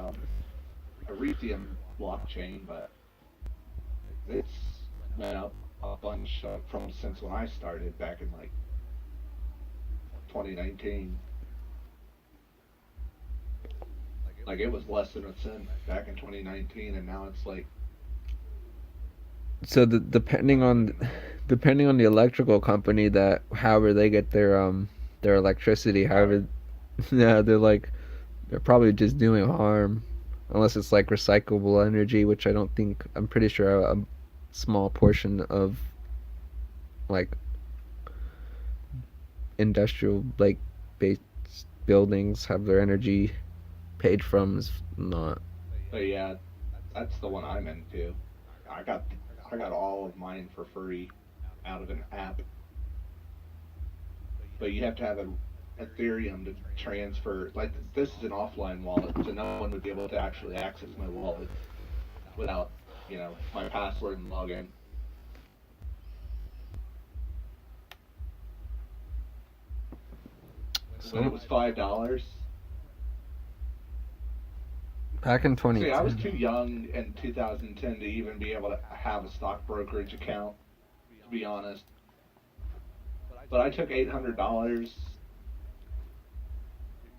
Ethereum blockchain, but it's went up a bunch from since when I started back in like 2019. Like it was less than a cent back in 2019, and now it's like So I depending on the electrical company that however they get their electricity, power. however yeah, they're probably just doing harm unless it's like recyclable energy, which I'm pretty sure a small portion of like industrial like based buildings have their energy paid from is not. But yeah, that's the one I'm into. I got I got all of mine for free out of an app, but you have to have an Ethereum to transfer. Like this is an offline wallet, so no one would be able to actually access my wallet without my password and login. When it So was $5. back in See, I was 2010. too young in 2010 to even be able to have a stock brokerage account, to be honest. But I took $800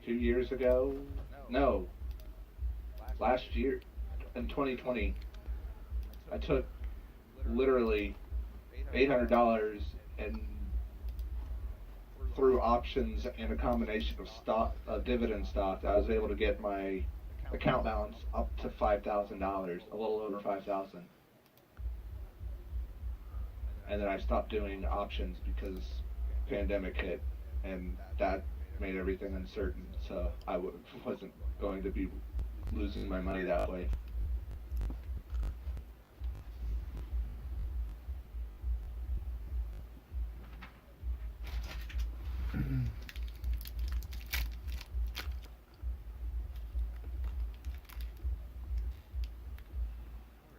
2 years ago. No, last year in 2020, I took literally $800 and through options and a combination of dividend stock, I was able to get my account balance up to $5,000, a little over 5,000. And then I stopped doing options because pandemic hit, and that made everything uncertain. So I wasn't going to be losing my money that way.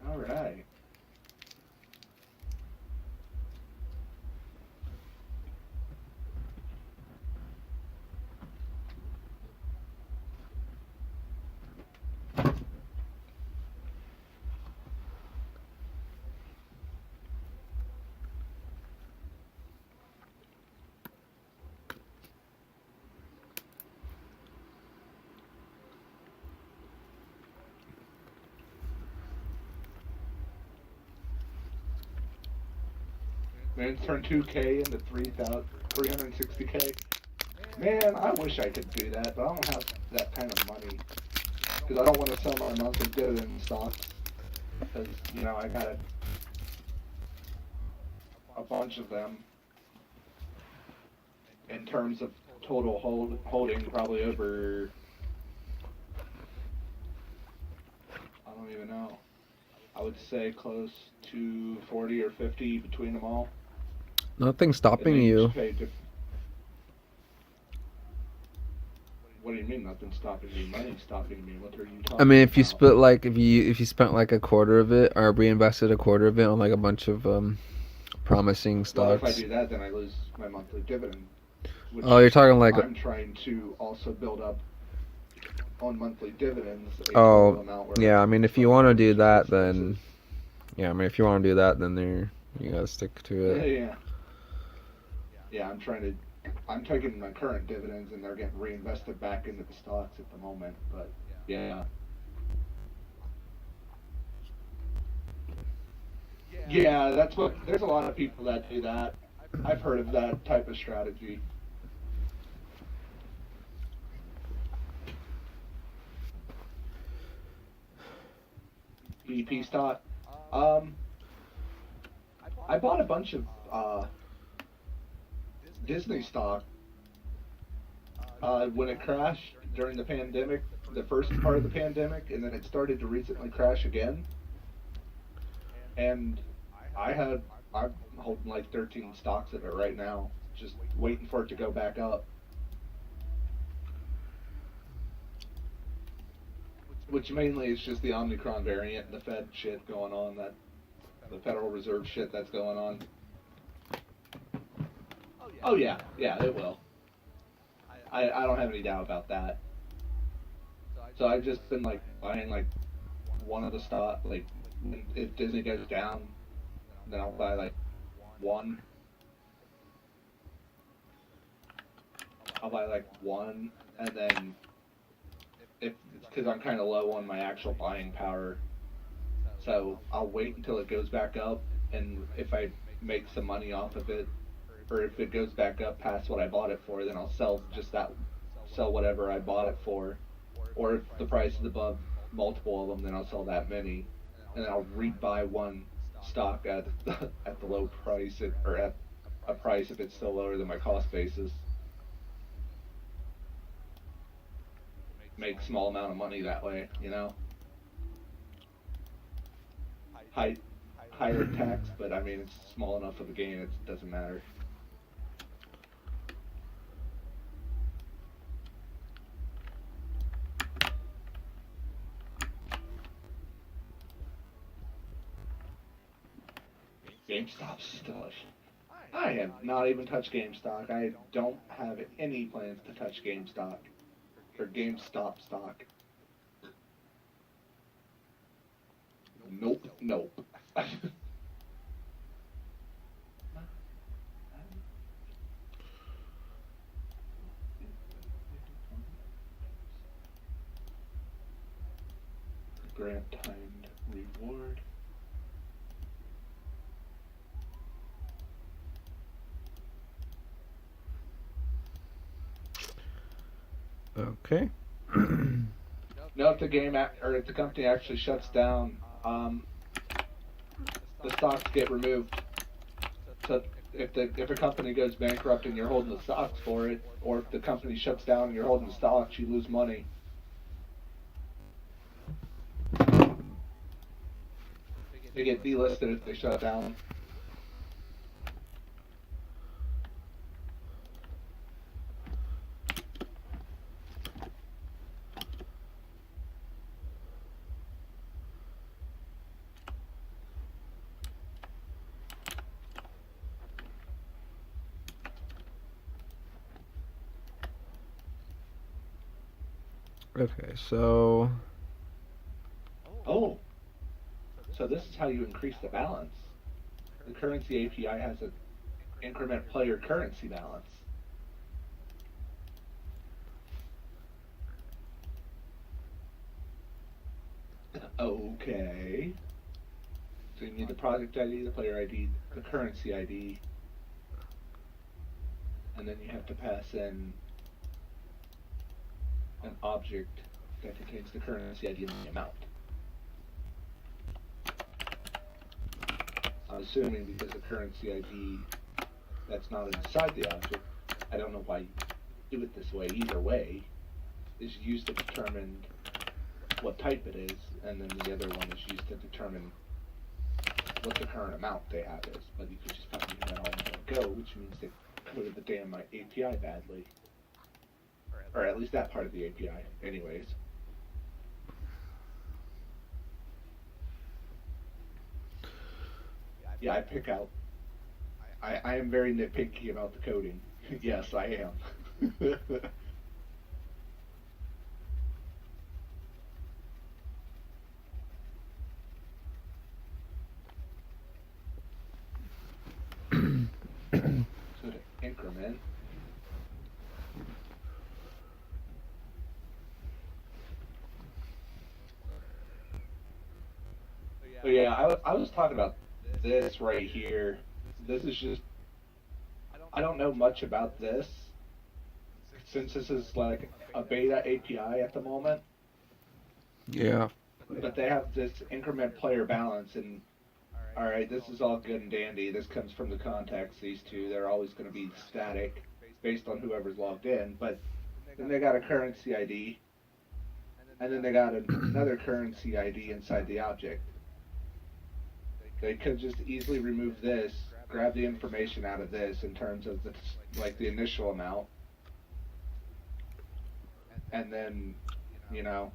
All right. Man, turn 2K into 360K. Man, I wish I could do that, but I don't have that kind of money. Because I don't want to sell my monthly dividend stocks. Because, you know, I got a bunch of them. In terms of total holding, probably over, I don't even know. I would say close to 40 or 50 between them all. Nothing's stopping you. What do you mean nothing's stopping me? Money's stopping me. What are you talking I mean, if you about? split like if you spent like a quarter of it or reinvested a quarter of it on like a bunch of promising stocks. Well, if I do that, then I lose my monthly dividend. Oh, you're talking like I'm trying to also build up on monthly dividends. Oh, yeah. I mean, if you want to do that, then yeah. I mean, if you want to do that, then you gotta stick to it. Yeah. I'm taking my current dividends and they're getting reinvested back into the stocks at the moment. But yeah. Yeah, there's a lot of people that do that. I've heard of that type of strategy. EP stock. I bought a bunch of Disney stock when it crashed during the pandemic, the first part of the pandemic, and then it started to recently crash again. And I'm holding like 13 stocks of it right now, just waiting for it to go back up. Which mainly is just the Omicron variant and the Fed shit going on, the Federal Reserve shit that's going on. Oh yeah, it will. I don't have any doubt about that. So I've just been like buying like one of the stock, like if Disney goes down, then I'll buy like one. I'll buy like one, and then if it's because I'm kind of low on my actual buying power, so I'll wait until it goes back up, and if I make some money off of it, or if it goes back up past what I bought it for, then I'll sell whatever I bought it for, or if the price is above multiple of them, then I'll sell that many, and then I'll rebuy one stock at the low price, or at a price if it's still lower than my cost basis. Make small amount of money that way, you know. Higher tax, but I mean it's small enough of a gain, it doesn't matter. GameStop's still. I have not even touched GameStop. I don't have any plans to touch GameStop or GameStop stock. Nope. Grant timed reward. Okay. No, if the or if the company actually shuts down, the stocks get removed. So if a company goes bankrupt and you're holding the stocks for it, or if the company shuts down and you're holding the stocks, you lose money. They get delisted if they shut down. Okay, so Oh, so this is how you increase the balance. The currency API has an increment player currency balance. Okay. So you need the project ID, the player ID, the currency ID, and then you have to pass in an object that contains the currency ID and the amount. I'm assuming because the currency ID that's not inside the object, I don't know why you do it this way. Either way, is used to determine what type it is, and then the other one is used to determine what the current amount they have is. But you could just fucking do that all in one go, which means they coded the damn API badly. Or at least that part of the API, anyways. Yeah, I pick out. I am very nitpicky about the coding. Yes, I am. So to increment. But yeah, I was talking about this right here. This is just, I don't know much about this since this is like a beta API at the moment. yeah. But they have this increment player balance, and all right, this is all good and dandy. This comes from the context. These two, they're always going to be static based on whoever's logged in. But then they got a currency ID, and then they got another currency ID inside the object. They could just easily remove this, grab the information out of this in terms of the, like the initial amount, and then, you know,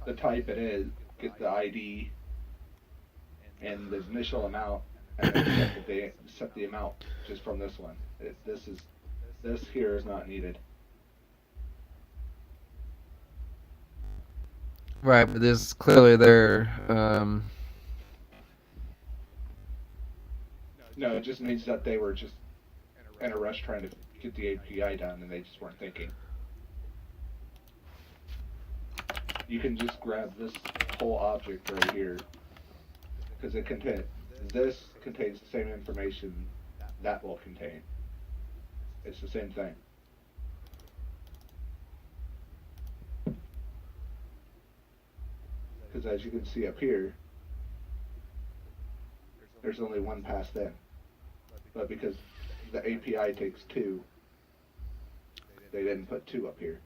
the type it is, get the ID and the initial amount, and then set the amount just from this one. This here is not needed. Right, but this is clearly their No, it just means that they were just in a rush trying to get the API done, and they just weren't thinking. You can just grab this whole object right here, because this contains the same information that will contain. It's the same thing. Because as you can see up here, there's only one passed in. But because the API takes two, they didn't put two up here.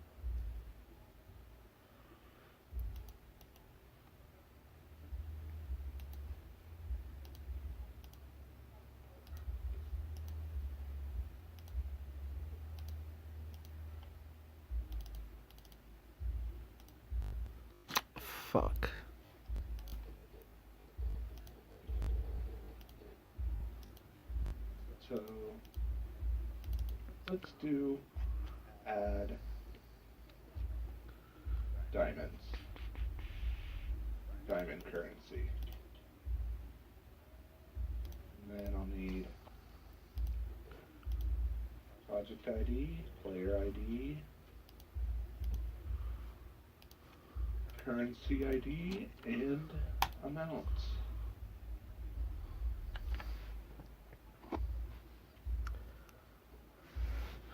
fuck. So let's do add diamonds, diamond currency. And then I'll need project ID, player ID, currency ID, and amounts.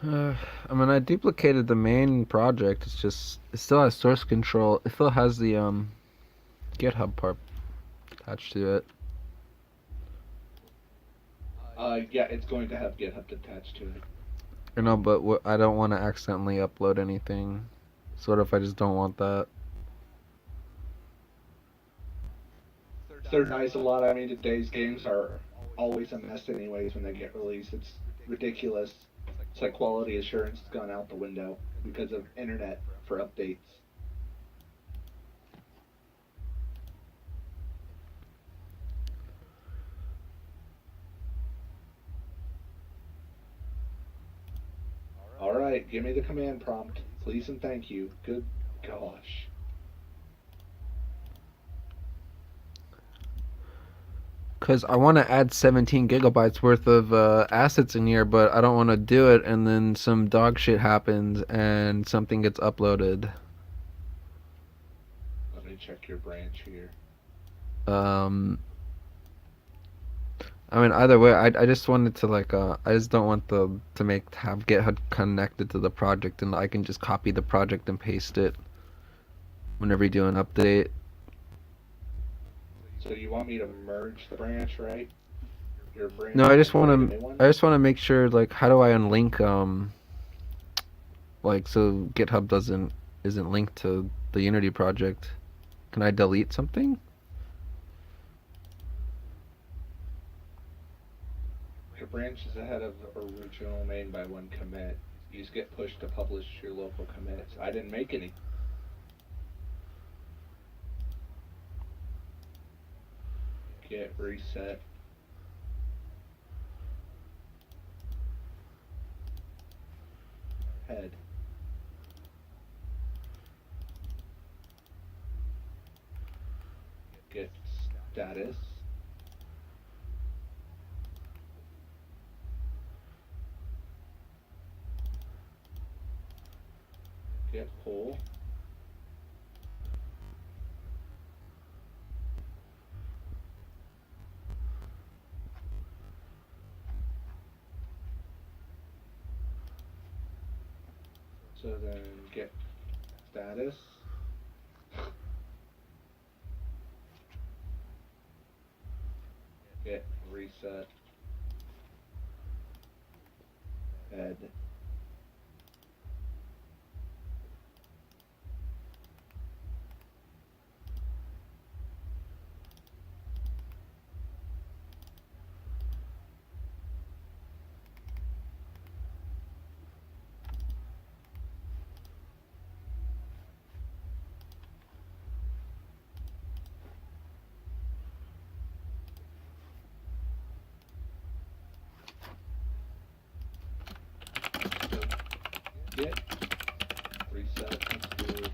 I mean, I duplicated the main project. It's just it still has source control. It still has the GitHub part attached to it. Yeah, it's going to have GitHub attached to it. You know, but I don't want to accidentally upload anything. Sort of, I just don't want that. Third Eye's a lot. I mean, today's games are always a mess, anyways, when they get released. It's ridiculous. It's like quality assurance has gone out the window because of internet for updates. All right, give me the command prompt, please and thank you. Good gosh. Because I want to add 17 gigabytes worth of assets in here, but I don't want to do it, and then some dog shit happens and something gets uploaded. Let me check your branch here. Um, I mean, either way, I just wanted to like I just don't want have GitHub connected to the project, and I can just copy the project and paste it whenever you do an update. So you want me to merge the branch, right? Your branch. No, One? I just want to make sure, like, how do I unlink like, so GitHub isn't linked to the Unity project? Can I delete something? Your branch is ahead of the original main by one commit. You just get pushed to publish your local commits. I didn't make any. Get reset. Head. Get status. Get pull. So then get status. Get reset. Head. Get reset to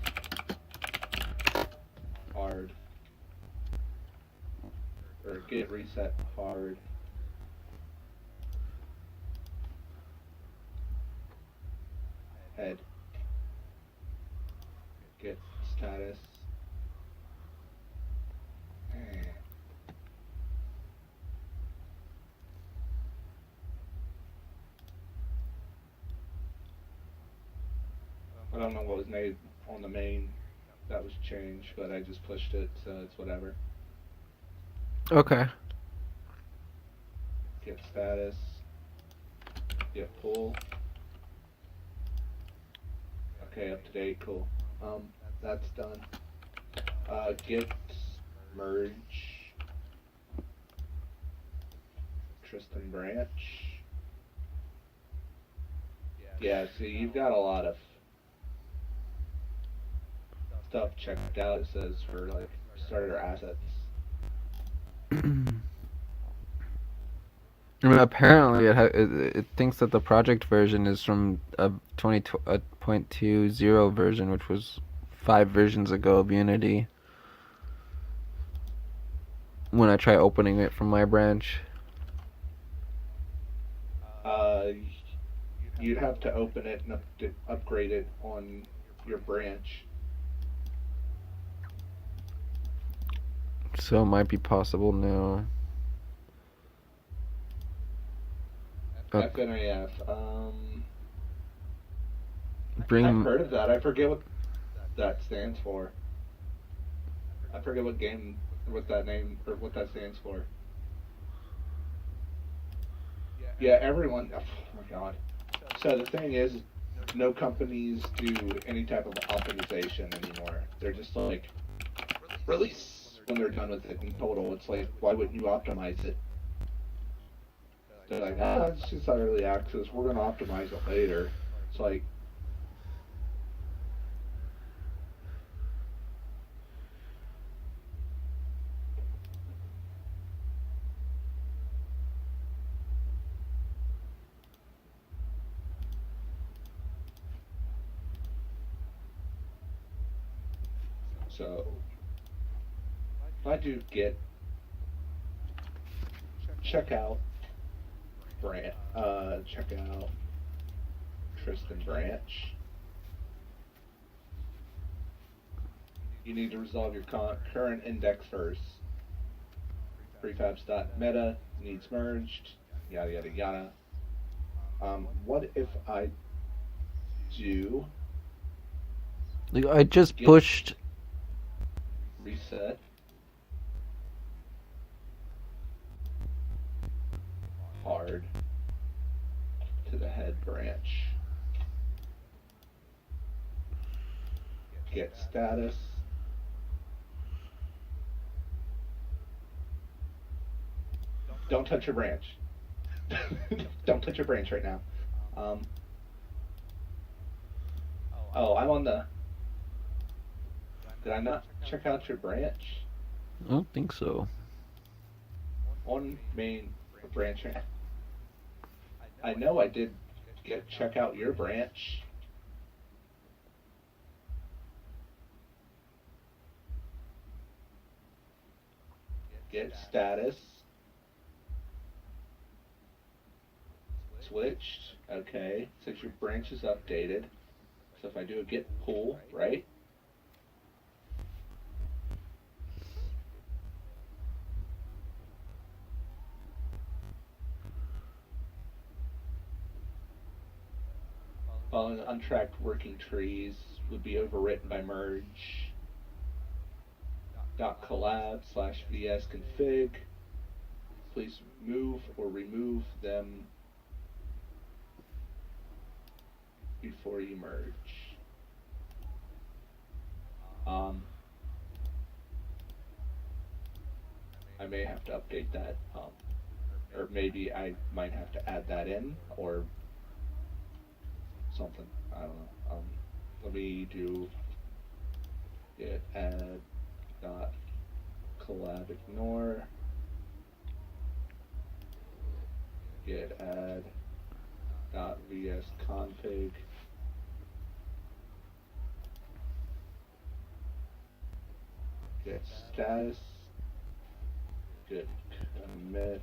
hard, or get reset hard. Head. Get status. I don't know what was made on the main that was changed, but I just pushed it, so it's whatever. Okay. Get status. Get pull. Okay, up to date, cool. That's done. Get merge. Tristan branch. Yeah, see, you've got a lot of stuff checked out. It says for like starter assets. I mean, apparently it thinks that the project version is from a 20.20 version, which was 5 versions ago of Unity. When I try opening it from my branch. You'd have to open it and upgrade it on your branch. So it might be possible now. FNAF. bring. heard of that. I forget what that stands for. I forget what game, what that name, or what that stands for. Yeah, everyone. Oh my god. So the thing is, no companies do any type of optimization anymore. They're just like release when they're done with it in total. It's like, why wouldn't you optimize it? They're like, it's just not early access. We're gonna optimize it later. It's like, so if I do get check out check out Tristan Branch. You need to resolve your current index first. Prefabs.meta needs merged. Yada yada yada. What if I do Like, I just Get- pushed. reset hard to the head branch? Get status. Don't touch your branch. Don't touch your branch right now. Oh, I'm on the. Did I not check out your branch? I don't think so. On main branch. I know I did check out your branch. Get status. Switched. Okay. Says your branch is updated. So if I do a get pull, right? Following untracked working trees would be overwritten by merge. .collab / vs config. Please move or remove them before you merge. I may have to update that, or maybe I might have to add that in, or something. I don't know. Let me do get add dot collab ignore get add dot vs config get status get commit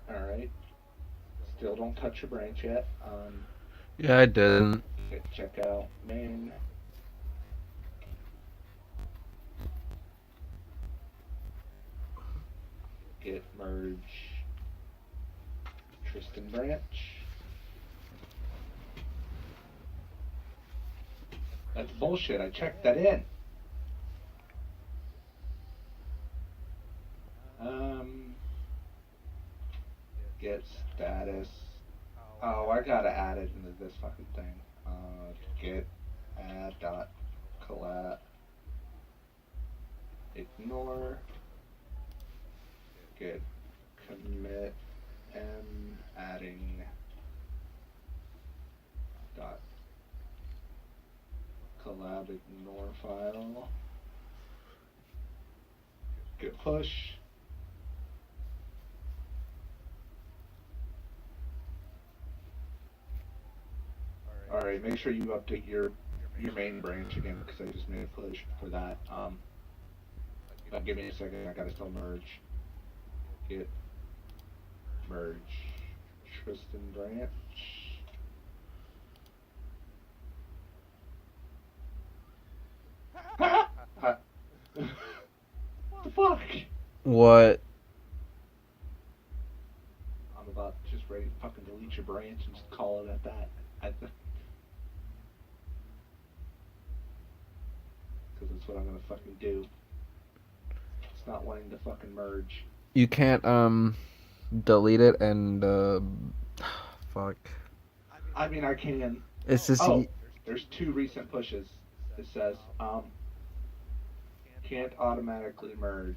Alright. Still don't touch your branch yet. Yeah, I didn't. Check out main. Get merge Tristan branch. That's bullshit. I checked that in. Get status. Oh, I gotta add it into this fucking thing. Get add dot collab ignore get commit m adding dot collab ignore file. Git push. Alright, make sure you update your main branch again, because I just made a push for that. Give me a second, I gotta still merge. Git merge Tristan branch. What the fuck? What? I'm about just ready to fucking delete your branch and just call it at that. Because that's what I'm gonna fucking do. It's not wanting to fucking merge. You can't delete it and fuck. I mean, I can. It's just There's 2 recent pushes. It says can't automatically merge.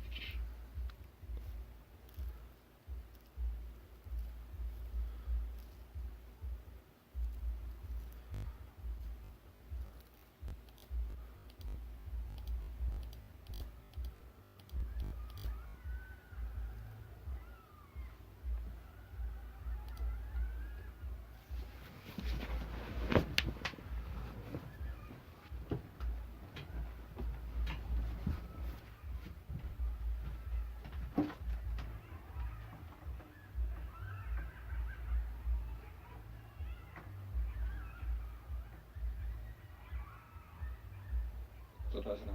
So it doesn't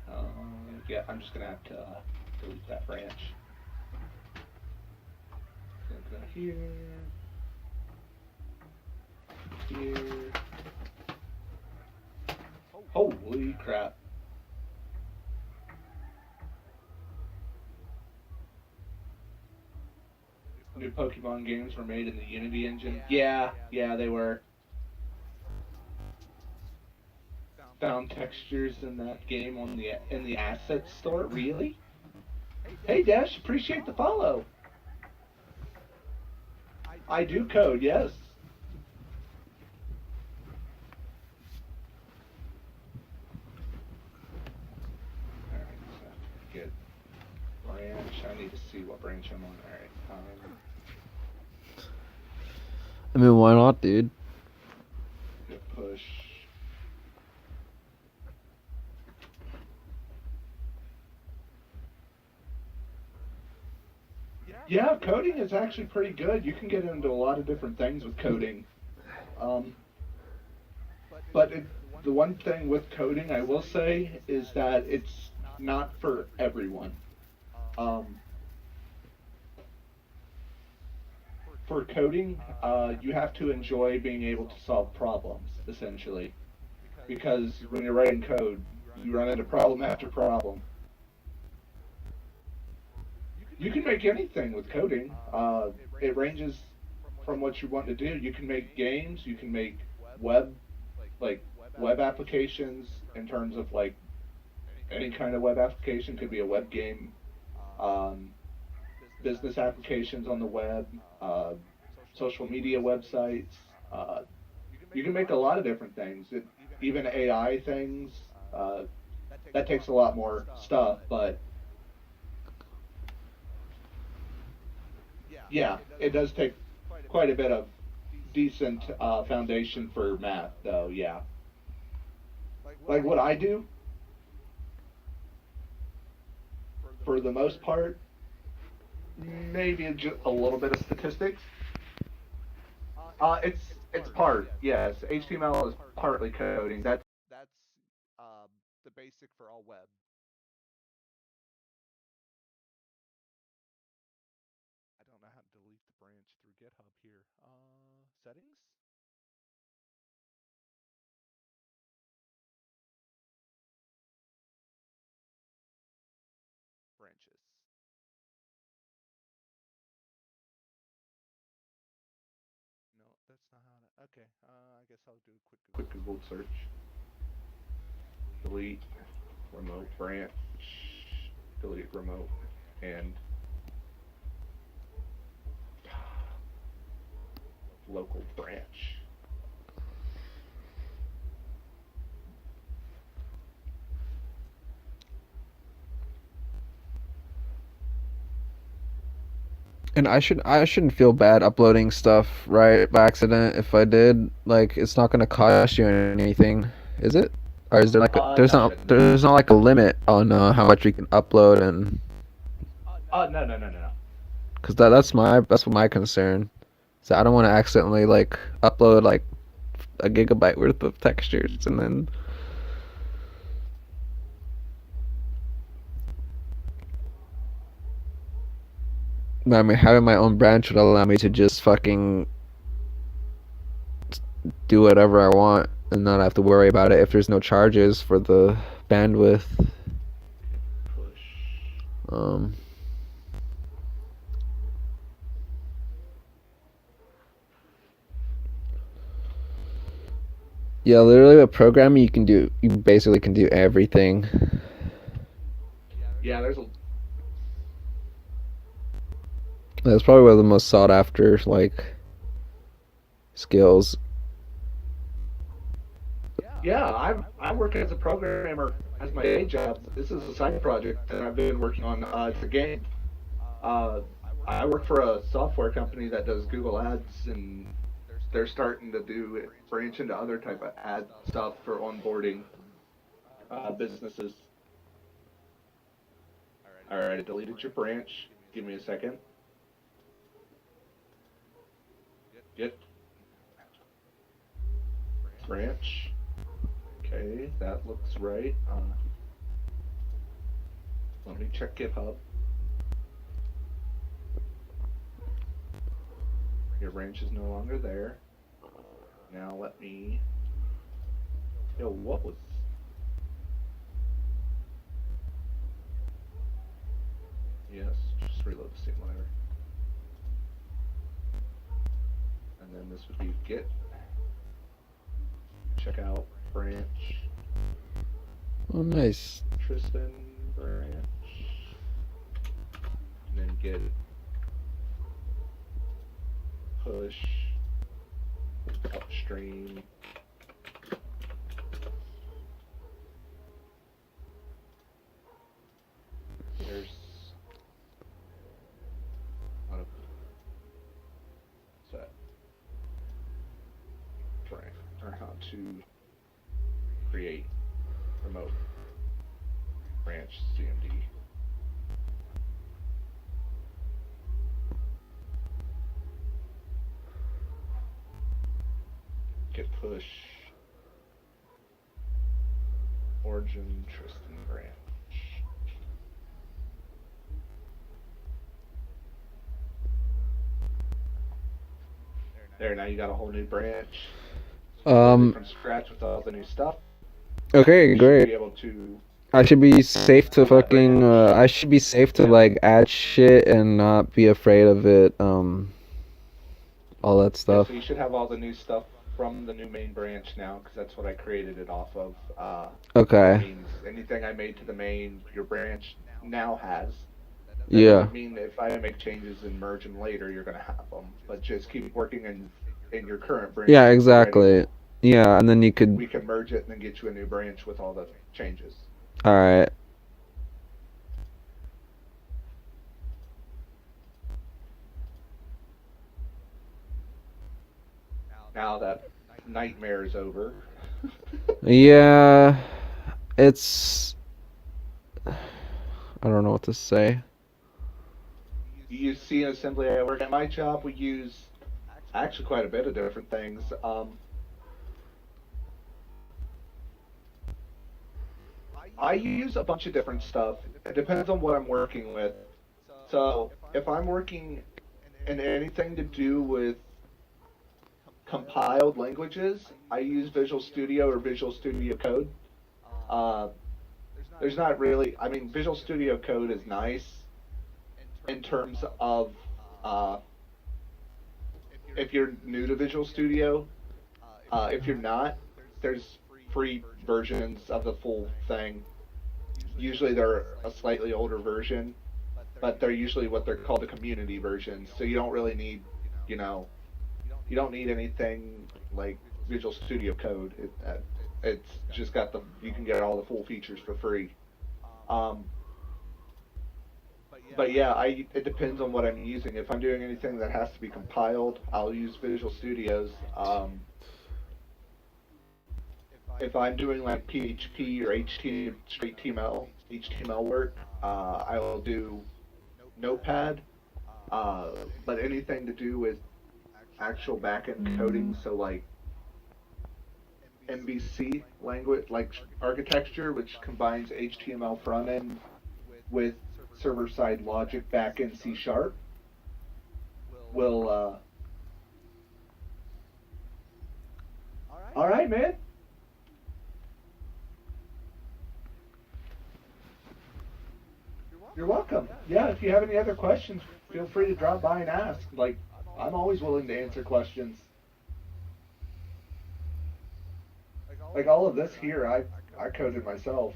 allow me. Yeah, I'm just gonna have to delete that branch. So go here, here. Holy crap! New Pokemon games were made in the Unity engine. Yeah, they were. Found textures in that game on the assets store. Really? Hey Dash, appreciate the follow. I do code, yes. Alright, so get branch. I need to see what branch I'm on. Alright. I mean, why not, dude? Git push. Yeah, coding is actually pretty good. You can get into a lot of different things with coding. But the one thing with coding I will say is that it's not for everyone. For coding, you have to enjoy being able to solve problems, essentially. Because when you're writing code, you run into problem after problem. You can make anything with coding. It ranges from what you want to do. You can make games. You can make web applications in terms of like any kind of web application. Could be a web game, business applications on the web, social media websites. You can make a lot of different things. Even AI things. That takes a lot more stuff, but yeah, it does take quite a bit of decent foundation for math, though. Yeah, like what I do, for the most part, maybe just a little bit of statistics. It's part, yes. HTML is partly coding. That's the basic for all web. I don't know how to delete the branch through GitHub here. Settings? Branches. No, that's not how to. Okay, I guess I'll do a quick Google search. Delete remote branch. Delete remote and local branch. And I shouldn't feel bad uploading stuff right by accident. If I did, like, it's not gonna cost you anything, is it? Or is there like No, it shouldn't. there's not like a limit on how much we can upload, and No. because that's my concern. So I don't want to accidentally like upload like a gigabyte worth of textures and then. I mean, having my own branch would allow me to just fucking do whatever I want and not have to worry about it if there's no charges for the bandwidth. Push. Um, yeah, literally with programming you basically can do everything. Yeah, there's a That's probably one of the most sought after like skills. yeah. I work as a programmer as my day job. This is a side project that I've been working on. It's a game. Uh, I work for a software company that does Google Ads, and they're starting to branch into other type of ad stuff for onboarding businesses. All right, I deleted your branch. Give me a second. Get branch. Okay, that looks right. Let me check GitHub. Your branch is no longer there. Now let me. Yo, what was? Yes, just reload the simulator. And then this would be git. Check out branch. Oh, nice. Tristan branch. And then git push upstream. There's not a set branch or how to create remote branch CMD. Git push origin Tristan branch. There, now you got a whole new branch. From scratch with all the new stuff. Okay, You should great. be able to. I should be safe to fucking. branch. I should be safe to like add shit and not be afraid of it. All that Yeah, stuff. so you should have all the new stuff from the new main branch now, because that's what I created it off of. That Okay. means anything I made to the main, your branch now has. That Yeah. doesn't mean that if I make changes and merge them later, you're gonna have them. But just keep working in your current branch. Yeah, Ready. exactly. Yeah, and then you could. We can merge it and then get you a new branch with all the changes. All right. Now that nightmare is over. Yeah, it's. I don't know what to say. You use C and assembly at work. At my job, we use actually quite a bit of different things. I use a bunch of different stuff. It depends on what I'm working with. So if I'm working in anything to do with compiled languages, I use Visual Studio or Visual Studio Code. Uh, there's not really, I mean, Visual Studio Code is nice in terms of uh, if you're new to Visual Studio. If you're not, there's free versions of the full thing. Usually they're a slightly older version, but they're usually what they're called the community versions. So you don't really need, you know, You don't need anything like Visual Studio Code. It's just got you can get all the full features for free. Um, but yeah, it depends on what I'm using. If I'm doing anything that has to be compiled, I'll use Visual Studios. If I'm doing like PHP or HTML work, I will do Notepad. But anything to do with actual backend coding, so like MVC language, like architecture, which combines HTML front end with server side logic backend C sharp, will. All right, man. You're welcome. Yeah, if you have any other questions, feel free to drop by and ask. Like, I'm always willing to answer questions. Like all of this here, I coded myself.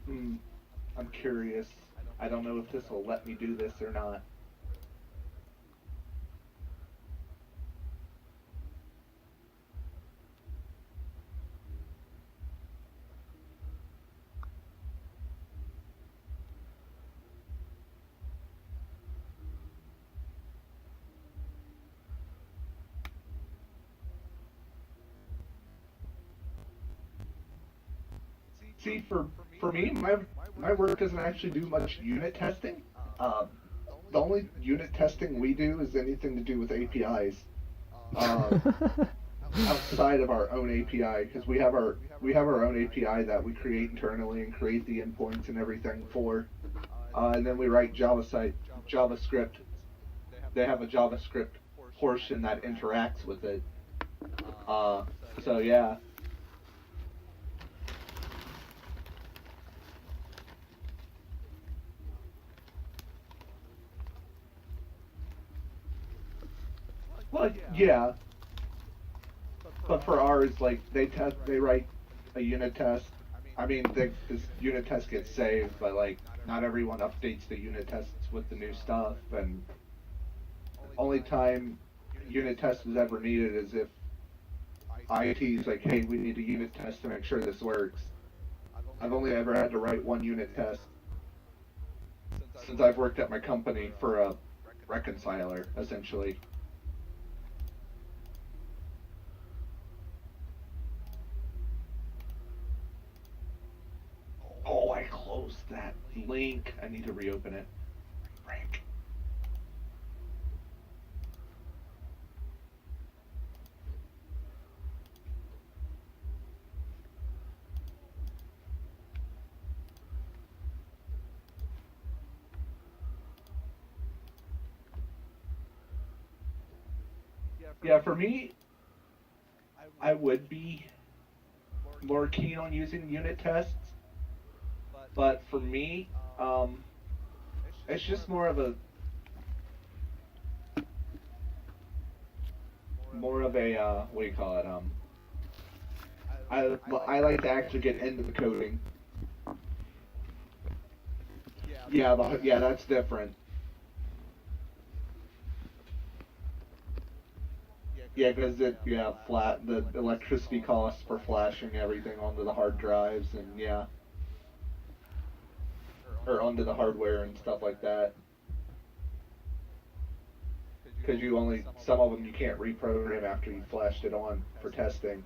Hmm, I'm curious. I don't know if this will let me do this or not. See, for me, my work doesn't actually do much unit testing. Um, the only unit testing we do is anything to do with APIs. Um, outside of our own API, because we have our own API that we create internally and create the endpoints and everything for, and then we write JavaScript. They have a JavaScript portion that interacts with it. Uh, so yeah. Well, yeah, but for ours, like they write a unit test. I mean, this unit test gets saved, but like not everyone updates the unit tests with the new stuff, and only time unit test is ever needed is if IT's like, hey, we need a unit test to make sure this works. I've only ever had to write one unit test since I've worked at my company for a reconciler, essentially. Oh, I closed that link. I need to reopen it. Frank. Yeah, for me, I would be more keen on using unit tests, but for me, um, it's just more of a what do you call it? I like to actually get into the coding. Yeah, yeah, that's different. Yeah, because the electricity costs for flashing everything onto the hard drives and yeah, or onto the hardware and stuff like that. Because some of them you can't reprogram after you flashed it on for testing.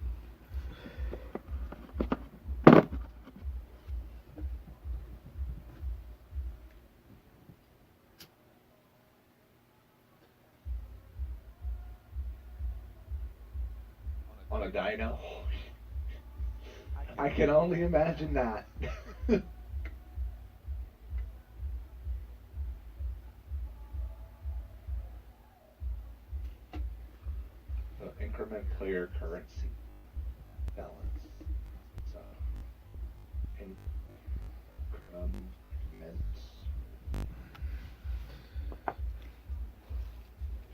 on a dyno. I can only imagine that. So increment player currency balance. So increment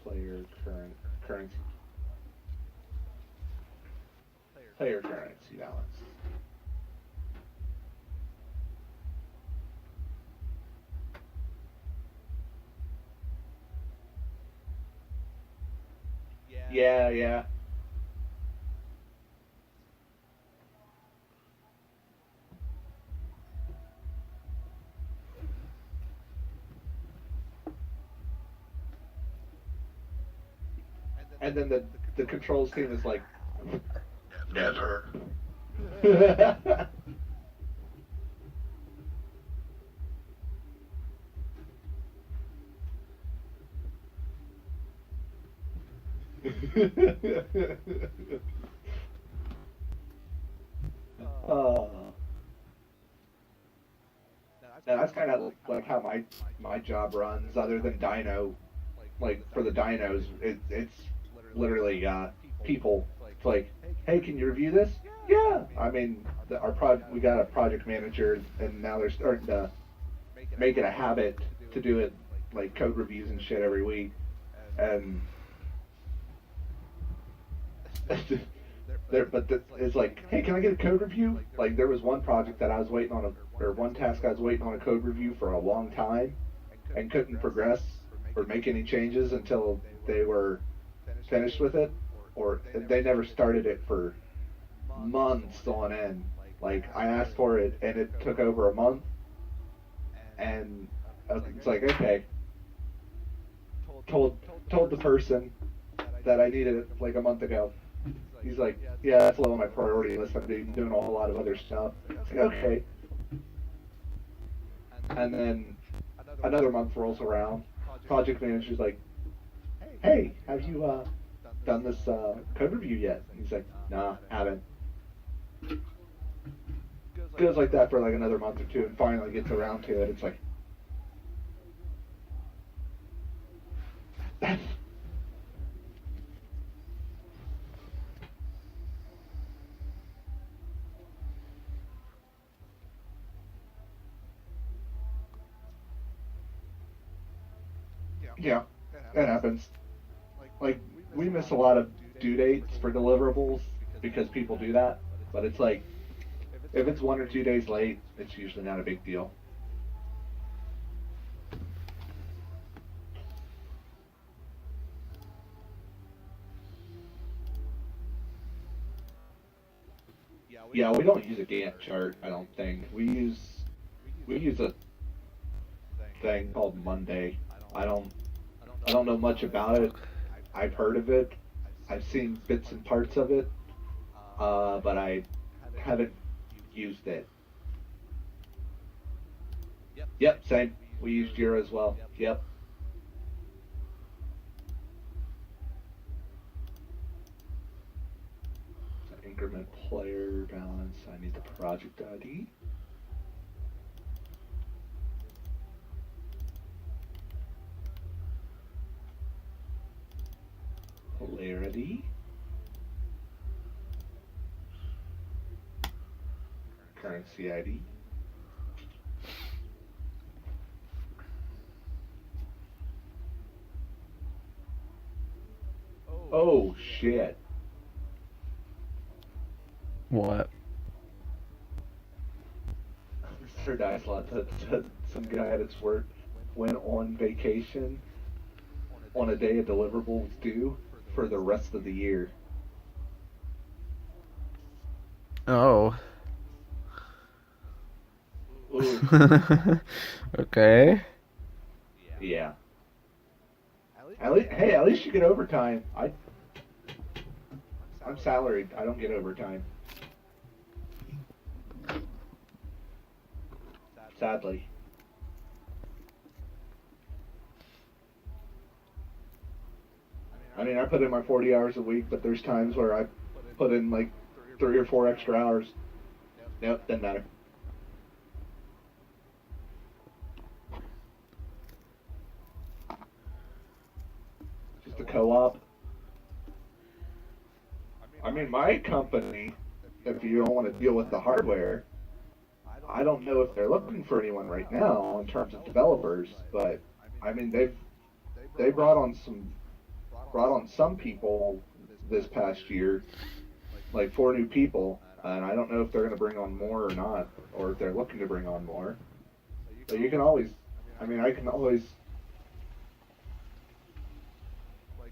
player currency player currency balance. Yeah, yeah. And then the controls team is like, never. uh, now that's kind of like how my job runs. Other than dyno, like for the dynos, it's literally people. It's like, hey, can you review this? Yeah. I mean, we got a project manager, and now they're starting to make it a habit to do it, like code reviews and shit every week, and it's like, hey, can I get a code review? Like there was one project that I was waiting on or one task I was waiting on a code review for a long time, and couldn't progress or make any changes until they were finished with it, or they never started it for months on end. Like I asked for it and it took over a month, and it's like, okay, told told the person that I needed it like a month ago. He's like, yeah, that's low on my priority list. I've been doing a whole lot of other stuff. It's like, okay. And then another month rolls around. Project manager's like, hey, have you done this code review yet? And he's like, nah, haven't. Goes like that for like another month or two, and finally gets around to it. It's like, yeah, that happens. Like, we miss a lot of due dates for deliverables because people do that, but it's like, if it's 1 or 2 days late, it's usually not a big deal. Yeah, we don't use a Gantt chart, I don't think. We use a thing called Monday. I don't I don't know much about it. I've heard of it. I've seen bits and parts of it, but I haven't used it. Yep, same. We use Jira as well. Yep. So increment player balance. I need the project ID. Polarity. Currency ID. Oh shit. What? Sir Dicelot said some guy at his work went on vacation on a day a deliverable was due for the rest of the year. Oh. Ooh. Okay. Yeah. At least you get overtime. I'm salaried. I don't get overtime. Sadly. I mean, I put in my 40 hours a week, but there's times where I put in like 3 or 4 extra hours. Nope, doesn't matter. Just a co-op. I mean, my company, if you don't want to deal with the hardware, I don't know if they're looking for anyone right now in terms of developers, but I mean they brought on some people this past year, like 4 new people, and I don't know if they're going to bring on more or not, or if they're looking to bring on more. But you can always, I mean, I can always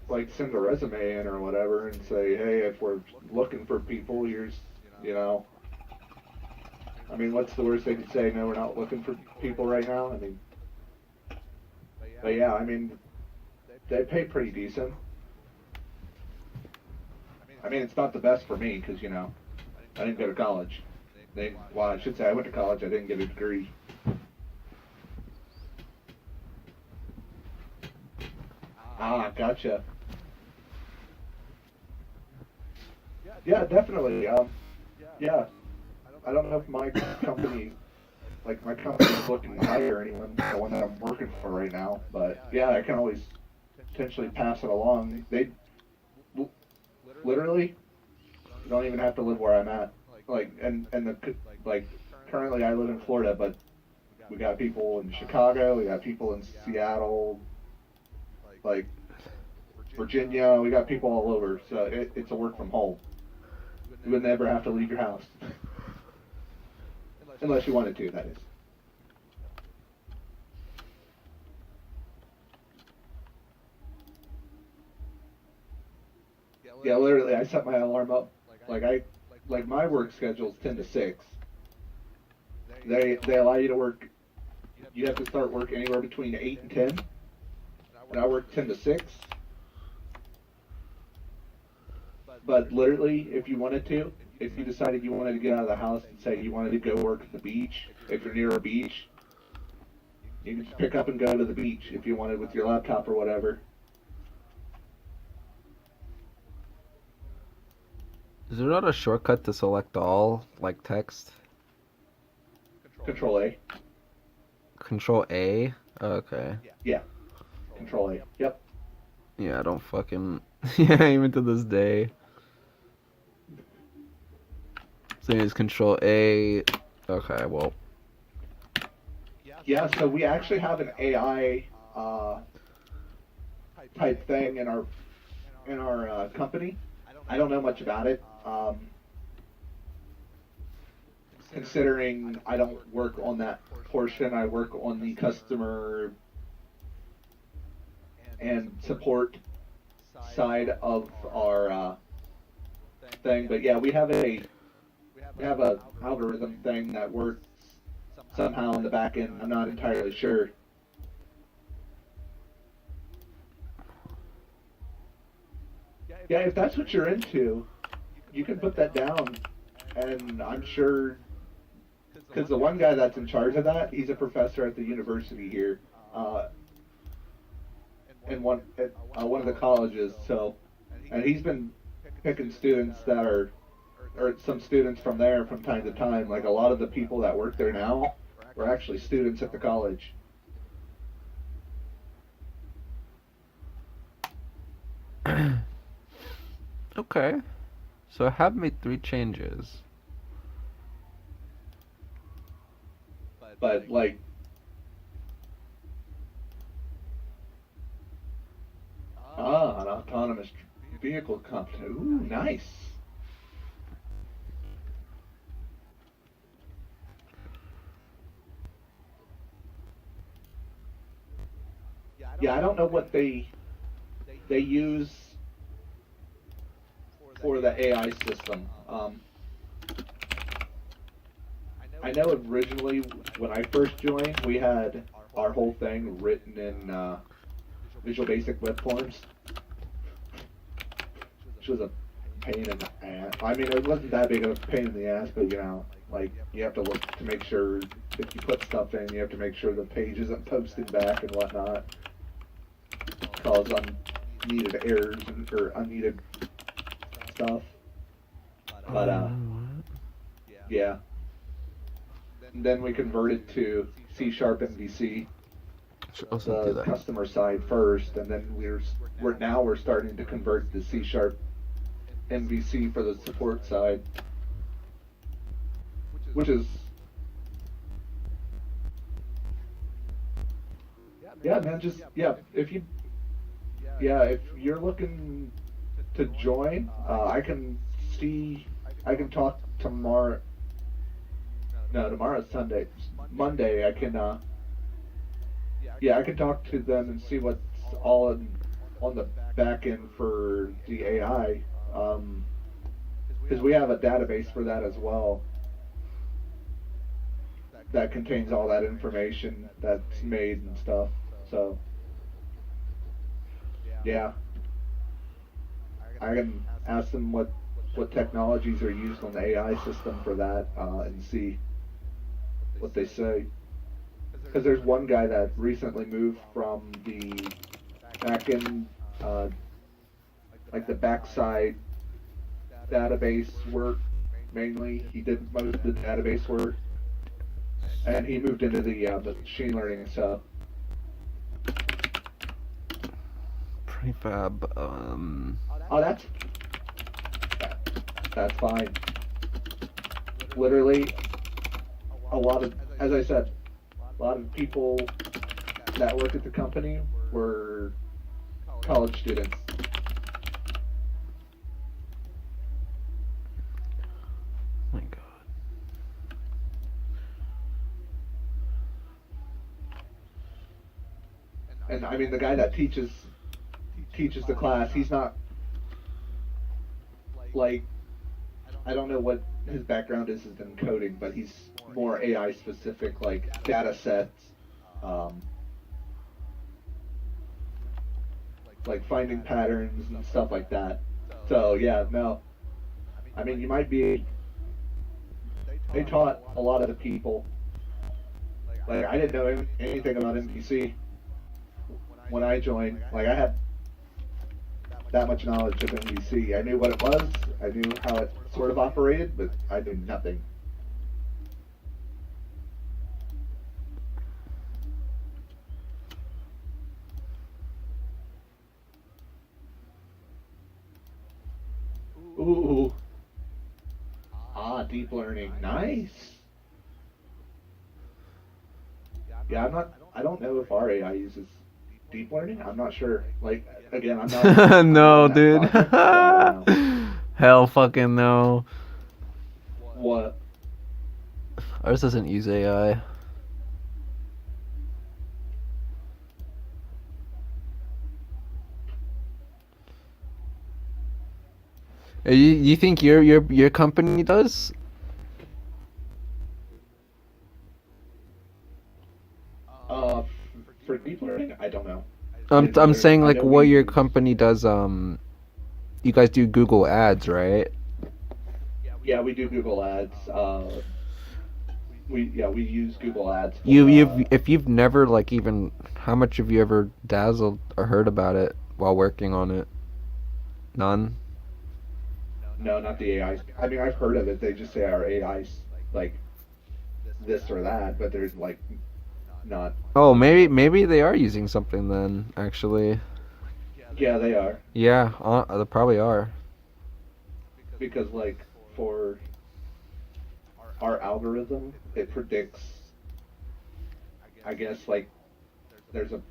like send a resume in or whatever and say, hey, if we're looking for people, here's, you know, I mean, what's the worst they could say? No, we're not looking for people right now. I mean, but yeah, I mean, they pay pretty decent. I mean, it's not the best for me because, you know, I didn't go to college. Well, I should say I went to college. I didn't get a degree. Ah, gotcha. Yeah, definitely. Yeah. I don't know if my company, like my company is looking to hire anyone, the one that I'm working for right now. But yeah, I can always potentially pass it along. They literally don't even have to live where I'm at. Like, and the like currently I live in Florida, but we got people in Chicago, we got people in Seattle, like Virginia, we got people all over. So it's a work from home. You would never have to leave your house. Unless you wanted to, that is. Yeah, literally, I set my alarm up. Like my work schedule's 10 to 6. They allow you to work. You have to start work anywhere between 8 and 10, and I work 10 to 6. But literally, if you wanted to, if you decided you wanted to get out of the house and say you wanted to go work at the beach, if you're near a beach, you can just pick up and go to the beach if you wanted with your laptop or whatever. Is there not a shortcut to select all, like text? Control A. Control A? Okay. Yeah, Control A. Yep. Yeah, I don't fucking... Yeah, even to this day. So it's Control A. Okay, well. Yeah, so we actually have an AI type thing in our company. I don't know much about it. Considering I don't work on that portion, I work on the customer and support side of our thing. But yeah, we have a algorithm thing that works somehow in the back end. I'm not entirely sure. Yeah, if that's what you're into, you can put that down, and I'm sure, because the one guy that's in charge of that, he's a professor at the university here, in one of the colleges. So, and he's been picking students that are, or some students from there from time to time. Like a lot of the people that work there now were actually students at the college. Okay. So I have made 3 changes. But like, an autonomous vehicle company. Ooh, nice. Yeah, I don't know what they use for the AI system. I know originally when I first joined, we had our whole thing written in Visual Basic Web Forms, which was a pain in the ass. I mean, it wasn't that big of a pain in the ass, but you know, like you have to look to make sure if you put stuff in, you have to make sure the page isn't posted back and whatnot, cause unneeded errors or unneeded stuff. But what? yeah. And then we converted to C Sharp MVC, Should also do the that. customer side first, and then we're starting to convert to C Sharp MVC for the support side, which is yeah, man. Just if you're looking to join, I can talk tomorrow. No, tomorrow's Sunday. Monday, I can I can talk to them and see what's all on the back end for the AI. Um, because we have a database for that as well that contains all that information that's made and stuff. So yeah, I can ask them what technologies are used on the AI system for that and see what they say. Because there's one guy that recently moved from the back end, uh, like the backside database work mainly. He did most of the database work, and he moved into the machine learning stuff. Prefab. Oh, that's fine. Literally, a lot of, as I said, a lot of people that work at the company were college students. My God. And I mean, the guy that teaches the class, he's not like, I don't know what his background is in coding, but he's more AI specific, like data sets, um, like finding patterns and stuff like that. So yeah, no, I mean, you might be. They taught a lot of the people. Like I didn't know anything about MPC when I joined. Like I had that much knowledge of MVC. I knew what it was. I knew how it sort of operated, but I knew nothing. Ooh, deep learning, nice. Yeah, I'm not. I don't know if our AI uses deep learning. I'm not sure. Like again, I'm not No, on that dude. project, so I don't know. Hell fucking no. What? Ours doesn't use AI. You think your company does? For deep learning, I don't know. I'm saying I like know what we your use. company does. You guys do Google Ads, right? Yeah, we do Google Ads. We use Google Ads You for you've if you've never like even how much have you ever dazzled or heard about it while working on it? None. no, not the AI. I mean, I've heard of it. They just say our AI's like this or that, but there's like not Oh, much. maybe they are using something then. Actually, Yeah, they are yeah, they probably are. because like for our algorithm, it predicts. I guess like there's a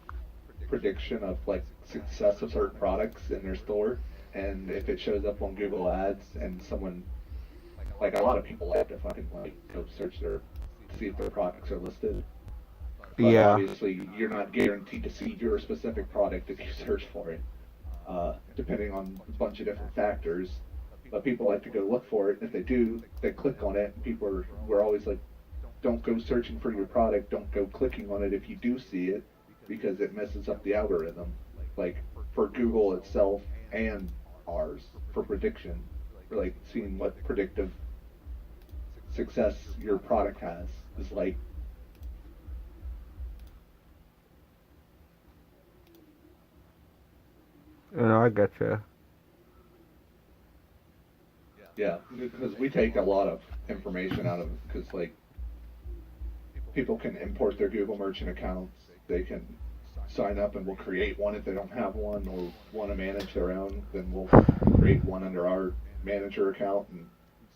prediction of like success of certain products in their store, and if it shows up on Google Ads and someone like a lot of people like to fucking like go search their see if their products are listed, but Yeah. obviously you're not guaranteed to see your specific product if you search for it, depending on a bunch of different factors. But people like to go look for it. If they do, they click on it. And people we're always like, don't go searching for your product. Don't go clicking on it if you do see it, because it messes up the algorithm. Like for Google itself and ours for prediction, for like seeing what predictive success your product has is like. No, I gotcha. Yeah, because we take a lot of information out of it. Because like people can import their Google Merchant accounts, they can sign up, and we'll create one if they don't have one or want to manage their own. Then we'll create one under our manager account, and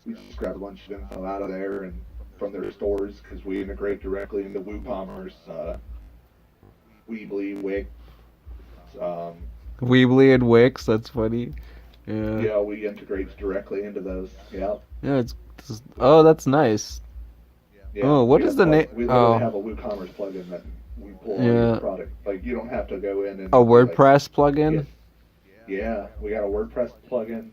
we just grab a bunch of info out of there and from their stores because we integrate directly into WooCommerce, Weebly, Wix. Um, Weebly and Wix, that's funny. Yeah. yeah, we integrate directly into those. Yeah, Yeah, oh, that's nice. yeah. Oh, what is the name? We literally Oh, have a WooCommerce plugin that we pull all your yeah. product. Like you don't have to go in A and be like, WordPress yeah, plugin? yeah. We got a WordPress plugin,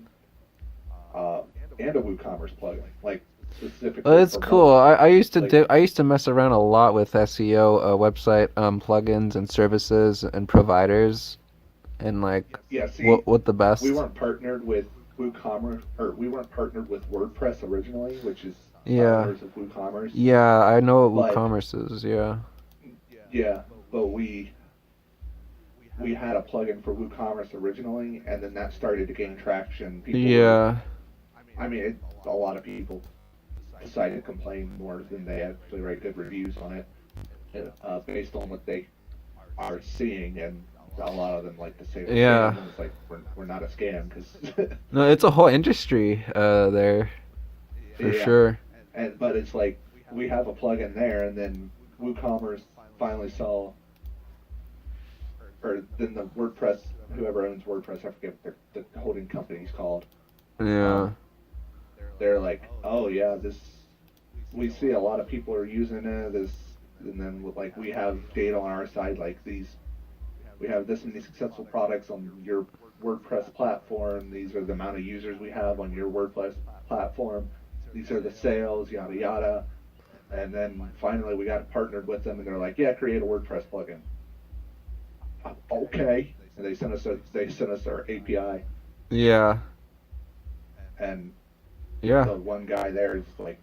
uh, and a WooCommerce plugin, like Oh, specifically it's for cool. mobile. I used to Like, I used to mess around a lot with SEO, website plugins and services and providers and like yeah. See, what the we best. weren't partnered with WooCommerce, or we weren't partnered with WordPress originally, which is Yeah. owners of WooCommerce. Yeah, I know what But WooCommerce is. Yeah. yeah, but we had a plugin for WooCommerce originally, and then that started to gain traction. People were, Yeah. I mean, a lot of people decided to complain more than they actually write good reviews on it, based on what they are seeing, and a lot of them like to say we're Yeah. scam, and it's like we're not a scam because No, it's a whole industry there for yeah, sure. and but it's like we have a plugin there, and then WooCommerce finally saw, or then the WordPress, whoever owns WordPress, I forget what the holding company's called. Yeah. Um, they're like, oh yeah, this, we see a lot of people are using it. This, and then like we have data on our side, like these, we have this many successful products on your WordPress platform. These are the amount of users we have on your WordPress platform. These are the sales, yada yada. And then finally we got partnered with them, and they're like, yeah, create a WordPress plugin. Okay. And they sent us our API, Yeah. and Yeah. the one guy there is like,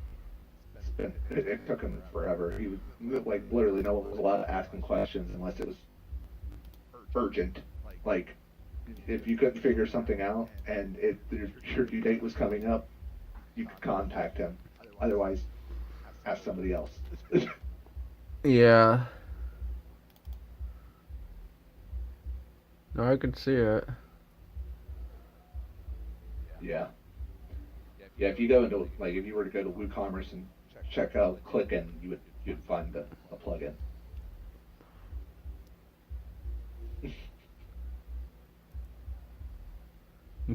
it took him forever. He was like, literally no one was allowed to ask him questions unless it was urgent. Like if you couldn't figure something out and if your due date was coming up, you could contact him. Otherwise, ask somebody else. Yeah. No, I could see it. Yeah, yeah. If you go into, like, if you were to go to WooCommerce and check out Clickin, you'd find a plugin.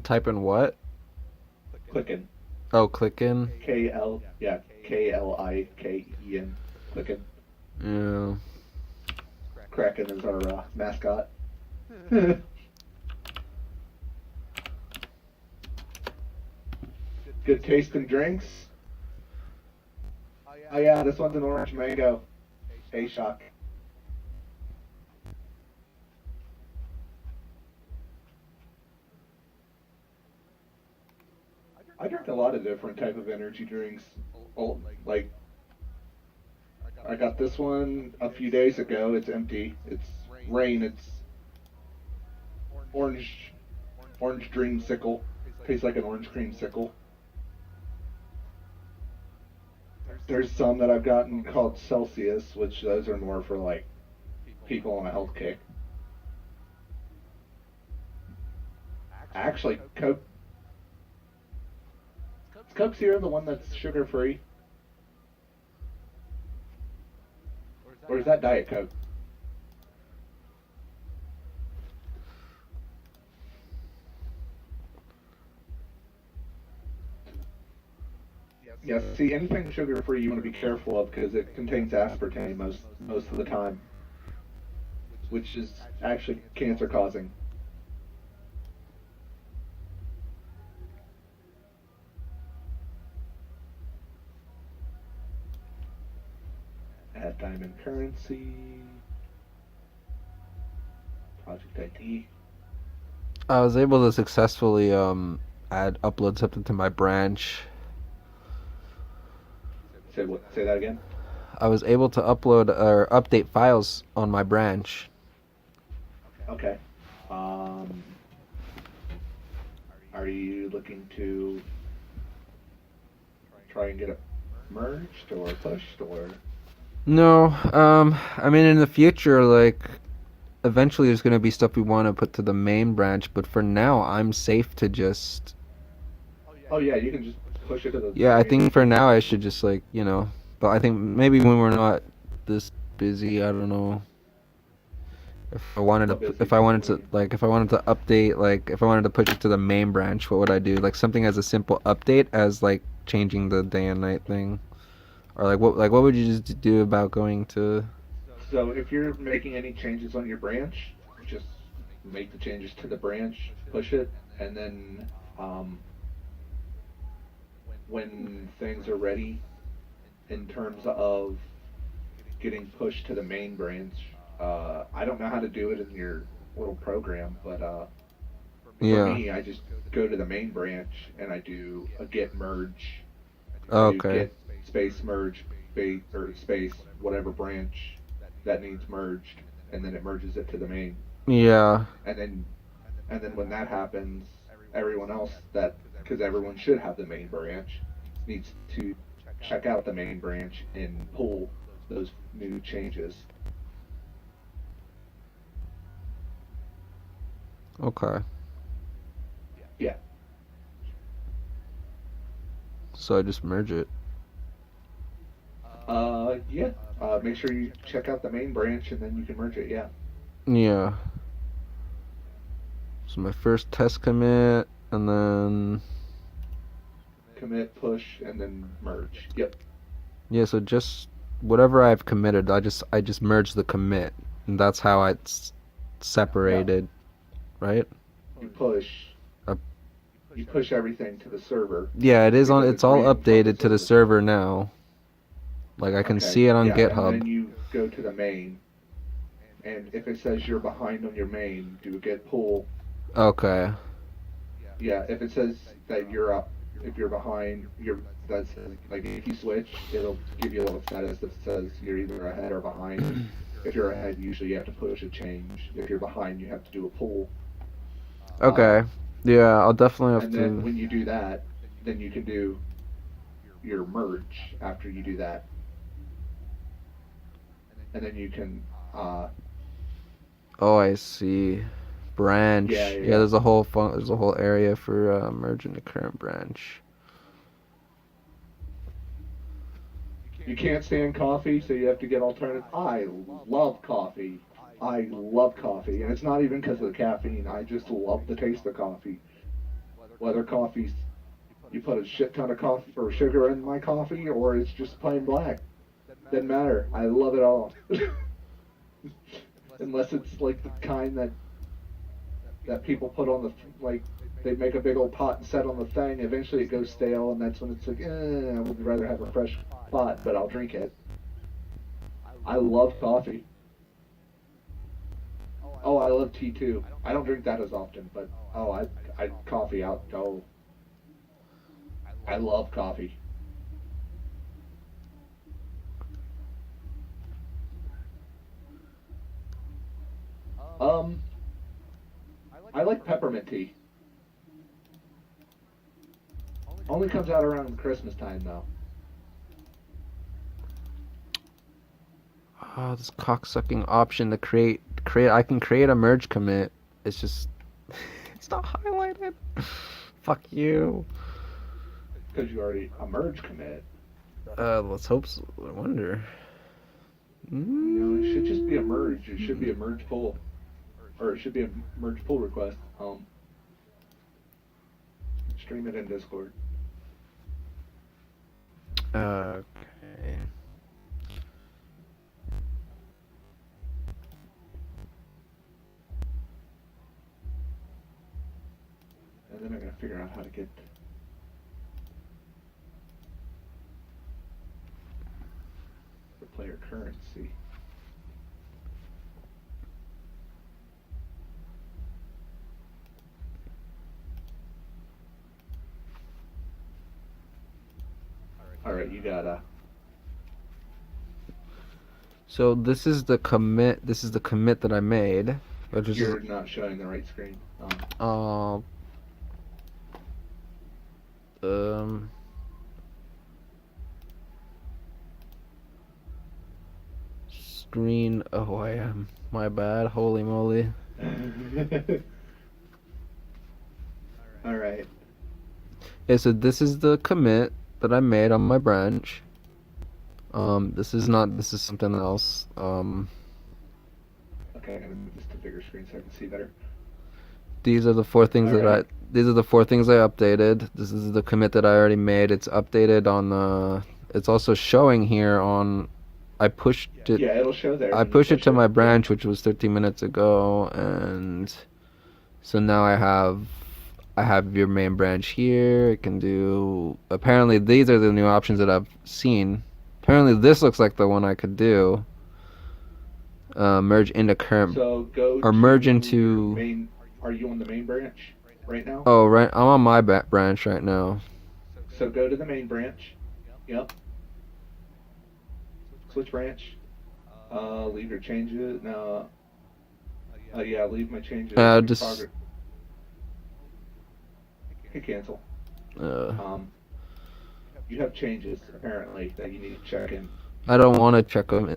Type in what? Clickin. Oh, click in. Klien. Clickin. Yeah. Kraken is our mascot. Good tasting drinks. Oh yeah, this one's an orange mango. A-Shock. I drink a lot of different type of energy drinks. Oh, like I got this one a few days ago. It's empty. It's rain. It's orange, orange dreamsicle. Tastes like an orange creamsicle. There's some that I've gotten called Celsius, which those are more for like people on a health kick. Actually, Coke Zero, the one that's sugar free, or is that Diet Coke? Yeah, see, anything sugar free you want to be careful of because it contains aspartame most of the time, which is actually cancer causing. Add diamond currency, project ID. I was able to successfully upload something to my branch. Say what? Say that again. I was able to upload or update files on my branch. Okay. Um, are you looking to try and get it merged or pushed or? No, I mean in the future, like eventually there's gonna be stuff we want to put to the main branch, but for now I'm safe to just. Oh yeah, you can just push it to the Yeah, I main. think for now I should just like but I think maybe when we're not this busy, I don't know. How busy? If I wanted What do to you mean? like if I wanted to update, like if I wanted to push it to the main branch, what would I do? Like something as a simple update as like changing the day and night thing, or like what would you just do about going to? So if you're making any changes on your branch, just make the changes to the branch, push it, and then um, when things are ready in terms of getting pushed to the main branch, I don't know how to do it in your little program, but for Yeah. me, I just go to the main branch and I do a get merge. I do Okay. get space merge space or space whatever branch that needs merged, and then it merges it to the main. Yeah. And then when that happens, everyone else that because everyone should have the main branch needs to check out the main branch and pull those new changes. Okay. Yeah. So I just merge it. Yeah. Make sure you check out the main branch and then you can merge it. Yeah. Yeah. So my first test commit, and then Commit, push, and then merge. Yep. yeah. So just whatever I've committed, I just merge the commit, and that's how it's No. separated, right? You push. Uh, You push everything to the server yeah, it is on. because It's it's all reading from the updated to the server. server now. Like I can Okay. see it on Yeah, and GitHub. then you go to the main, and if it says you're behind on your main, do a get pull. Okay. Yeah, if it says that you're up, if you're behind, that's like if you switch, it'll give you a little status that says you're either ahead or behind. If you're ahead, usually you have to push a change. If you're behind, you have to do a pull. Okay. Um, Yeah, I'll definitely have and then to. when you do that, then you can do your merge after you do that, and then you can, Oh, I see. yeah, Branch. yeah, Yeah, yeah. there's a whole area for merging the current branch. You can't stand coffee, so you have to get alternative. I love coffee. I love coffee, and it's not even because of the caffeine. I just love the taste of coffee. Whether coffee's you put a shit ton of coffee or sugar in my coffee, or it's just plain black. Doesn't matter. I love it all. Unless it's like the kind that people put on the like they make a big old pot and set on the thing. Eventually, it goes stale, and that's when it's like, I would rather have a fresh pot, but I'll drink it. I love coffee. Oh, I love tea too. I don't drink that as often, but oh, I coffee out. Oh, I love coffee. Um, I like peppermint tea. Only comes out around Christmas time though. Oh, this cocksucking option to create. I can create a merge commit. It's just it's not highlighted. Fuck you. Because you already a merge commit. Let's hope so. I wonder. It should just be a merge. It should be Mm. a merge pull, or it should be a merge pull request. Stream it in Discord. Okay. And then I gotta figure out how to get the player currency. All right, you gotta. So this is the commit. This is the commit that I made, which is You're not showing the right screen. um screen. Oh, I am. My bad. Holy moly. All right. Okay, so this is the commit that I made on my branch. This is not. This is something else. Okay, I'm gonna move this to bigger screen so I can see better. These are the four things that Alright. These are the four things I updated. This is the commit that I already made. It's updated on the. It's also showing here on. I pushed it. Yeah, it'll show there. I When you pushed it push to my Yeah. branch, which was 13 minutes ago, and so now I have your main branch here. It can do. Apparently, these are the new options that I've seen. Apparently, this looks like the one I could do. Merge into current So go or to merge your into. main. Are you on the main branch right now? Oh, right. I'm on my branch right now. So go to the main branch. Yep. Switch branch. Leave your changes. No. Yeah, leave my changes. Just. Progress. Hit cancel. Uh, You have changes apparently that you need to check in. I don't want to check them in.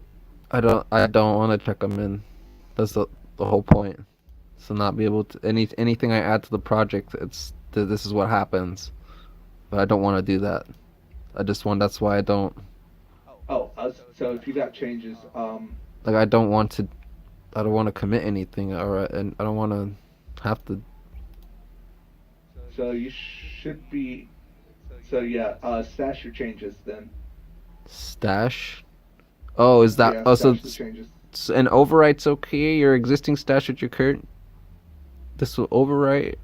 I don't want to check them in. That's the whole point. So not be able to anything I add to the project. This is what happens. But I don't want to do that. I just want. That's why I don't. Oh, so if you got changes, Like I don't want to. I don't want to commit anything. And I don't want to have to. so you should be. So yeah, stash your changes then. Stash. Oh, is that? Yeah, Oh, so stash the changes. an overwrite's okay. Your existing stash at your current. This will overwrite.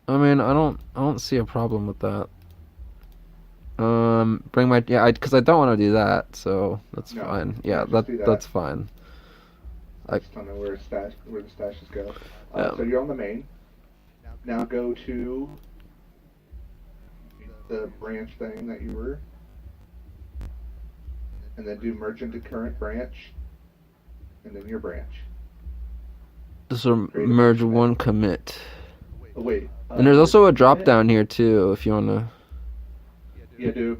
I mean, I don't see a problem with that. Bring my because I don't want to do that, so that's No, fine. yeah, Yeah, just do that. that's fine. I just don't know where the stashes go. Yeah. So you're on the main. Now go to the branch thing that you were, and then do merge into current branch, and then your branch. Just sort of Create a merge commit. one commit. Oh wait. And there's also a drop commit? down here too, if you wanna. Yeah, do.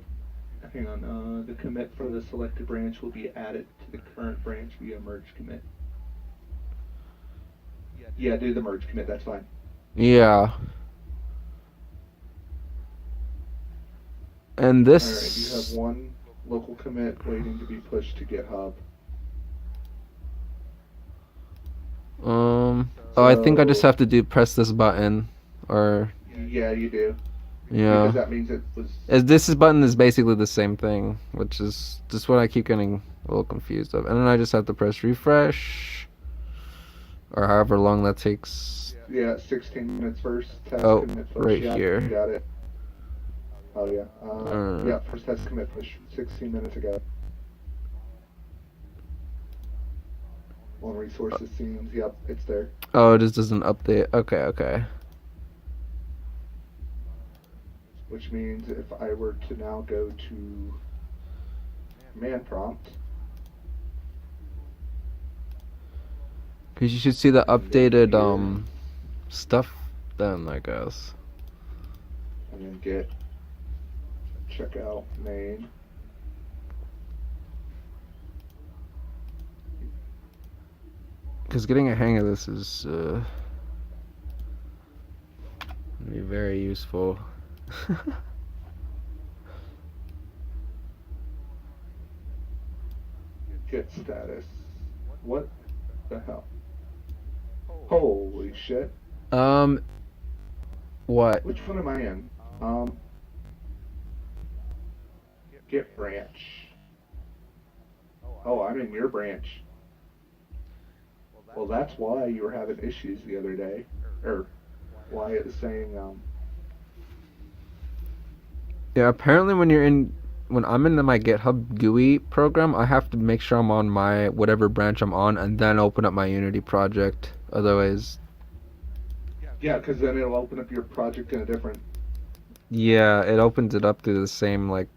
Hang on. The commit for the selected branch will be added to the current branch via merge commit. Yeah, do the merge commit. That's fine. Yeah. And Alright, you this. have one local commit waiting to be pushed to GitHub. Oh, I think I just So- have to press this button, or Yeah, you do. yeah. Because that means it was. This button is basically the same thing, which is just what I keep getting a little confused of. And then I just have to press refresh, or however long that takes. Yeah, 16 minutes first. Test Oh, commit push. right Yeah, here. you got it. Oh yeah. Uh. Yeah, first test commit push 16 minutes ago. On resources scenes. Yep, it's there. Oh, it just doesn't update. Okay. Which means if I were to now go to command prompt. Because you should see the updated Here. stuff then, I guess. And then get checkout main. Because getting a hang of this is be very useful. Get status. What the hell? Holy shit. What? Which one am I in? Get branch. Oh, I'm in your branch. Well, that's why you were having issues the other day. Or why it was saying, Yeah, apparently when I'm in my GitHub GUI program, I have to make sure I'm on my whatever branch I'm on and then open up my Unity project. Otherwise, yeah, because then it'll open up your project in a different. yeah, it opens it up to the same like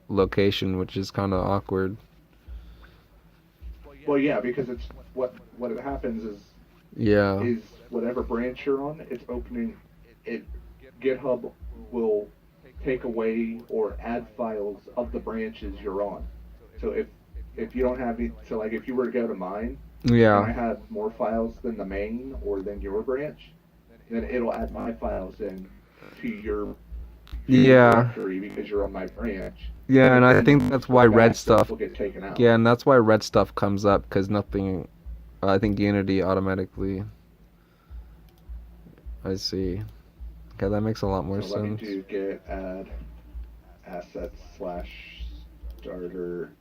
location, which is kind of awkward. Well, yeah, because it's what it happens is Yeah. whatever branch you're on, it's opening. GitHub will take away or add files of the branches you're on. So if you don't have any, so like if you were to go to mine and I Yeah. have more files than the main or than your branch, then it'll add my files in to your Yeah. directory because you're on my branch. Yeah, But and I then think when you that's why switch red back, those stuff. will get taken out. Yeah, and that's why red stuff comes up because nothing. I think Unity automatically. I see. Okay, that makes a lot more So let me sense. do get add assets slash starter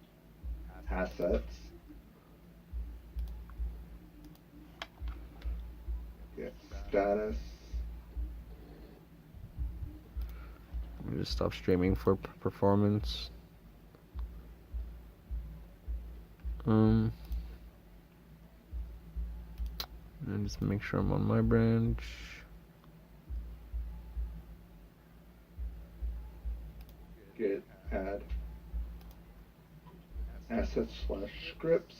assets. Get status. Let me just stop streaming for performance. Um, and just make sure I'm on my branch. Get add assets slash scripts.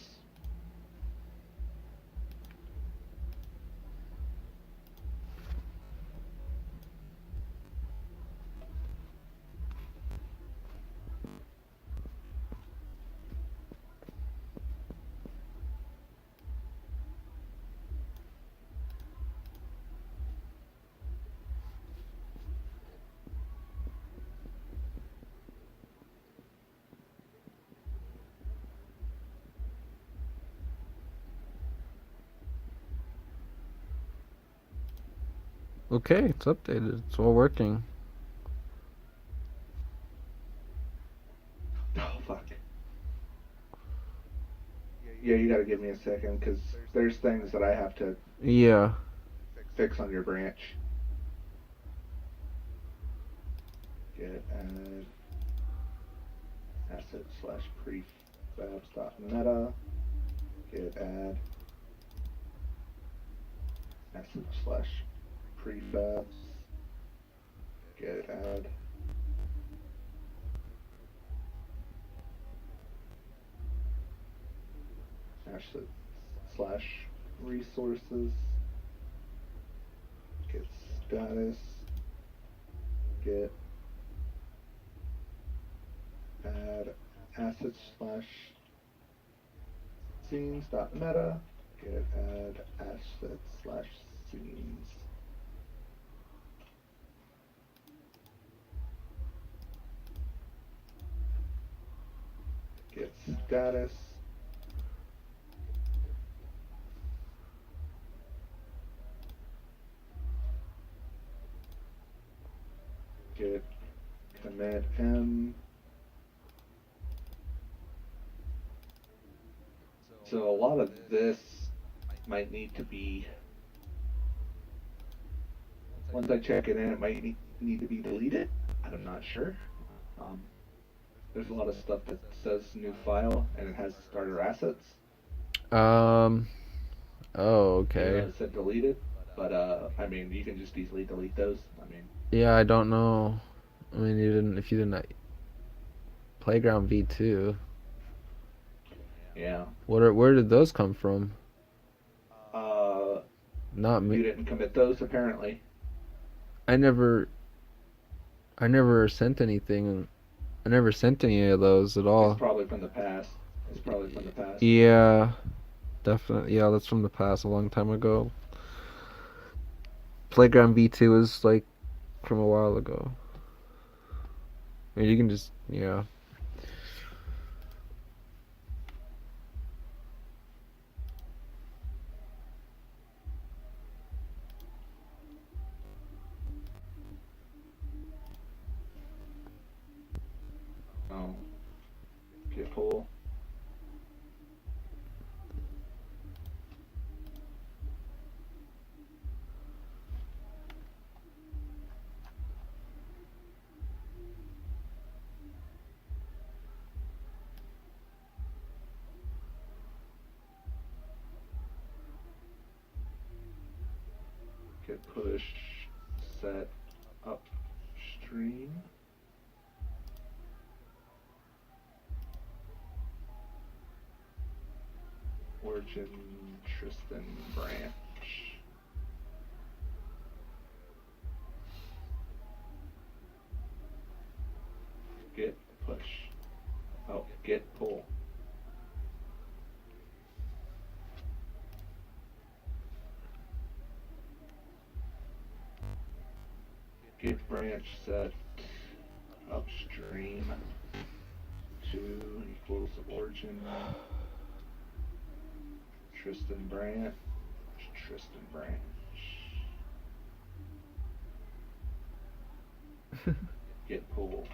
Okay, it's updated. It's all working. Oh fuck. Yeah, you gotta give me a second because there's things that I have to Yeah. fix on your branch. Get add asset slash prefabs dot meta. Get add asset slash prefabs. Get add asset slash resources. Get status. Get add asset slash scenes dot meta. Get add asset slash scenes. Get status. Get commit M. So a lot of this might need to be, once I check it in, it might need to be deleted. I'm not sure. Um, there's a lot of stuff that says new file and it has starter assets, Um. Oh, even though okay. it said deleted. But I mean, you can just easily delete those. I mean, Yeah, I don't know. I mean, you didn't. If you didn't Playground V2. yeah. Where did those come from? Uh, Not me. you didn't commit those apparently. I never. I never sent anything. I never sent any of those at It's all. probably from the past. It's probably from the past. Yeah, definitely. Yeah, that's from the past, a long time ago. Playground V2 is like from a while ago. I mean, you can just, yeah. Oh, get pull. Get push. Set upstream. Origin Tristan branch. branch set upstream 2 equals origin Tristan branch. Get pool.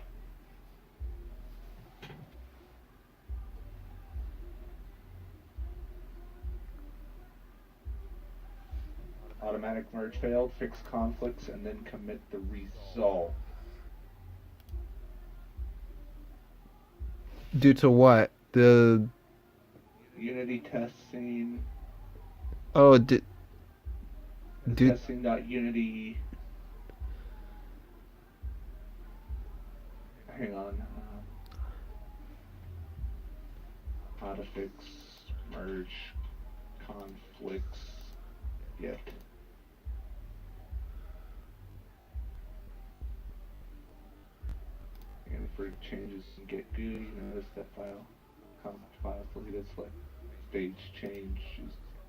Automatic merge failed, fix conflicts, and then commit the result. Due to what? The Unity test scene. oh, testing.unity. Hang on. How to fix merge conflicts. Get. And for changes in get GUI, you notice that file, conflict files deleted, select stage change,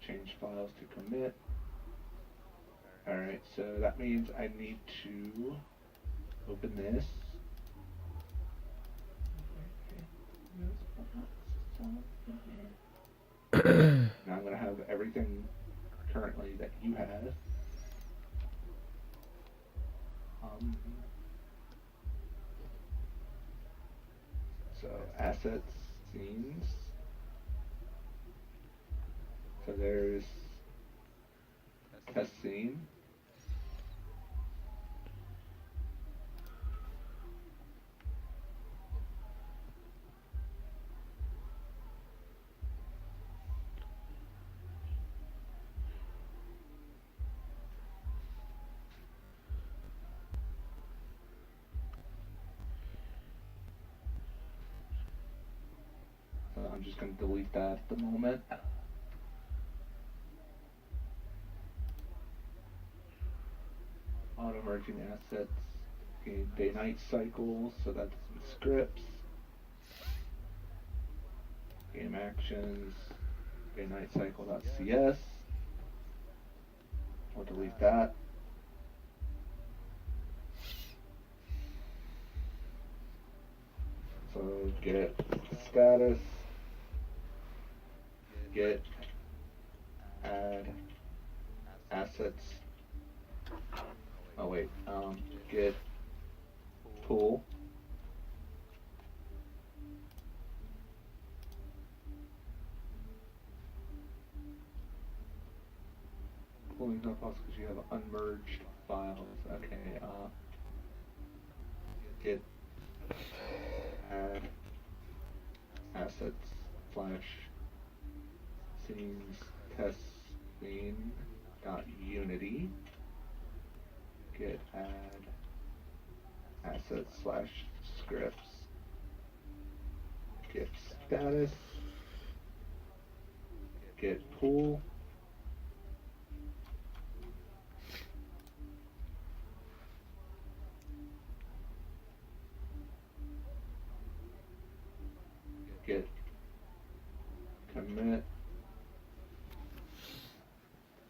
change files to commit. Alright, so that means I need to open this. Now I'm going to have everything currently that you have. So assets, scenes. So there's test scene. I'm just going to delete that at the moment. Auto merging assets, day night cycle, so that's in scripts. Game actions, day night cycle.cs. We'll delete that. So get status, get add assets. Oh wait, get pool. Pulling up also because you have unmerged files. Okay, get add assets slash scenes test scene dot unity. Get add assets slash scripts. Get status. Get pool. Get commit.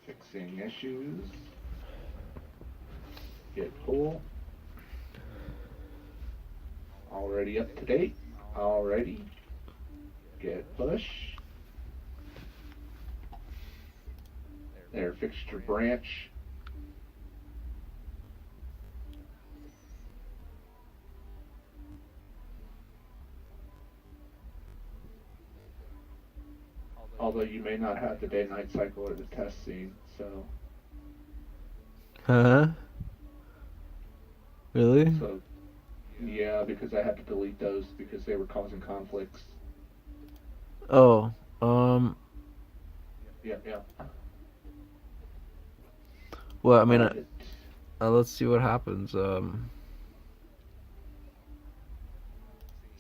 Fixing issues. Get pool. Already up to date. Already. Get push. There, fixture branch. Although you may not have the day-night cycle or the test scene, so. Huh? Really? So, yeah, because I had to delete those because they were causing conflicts. Oh, Yeah. well, I mean, let's see what happens.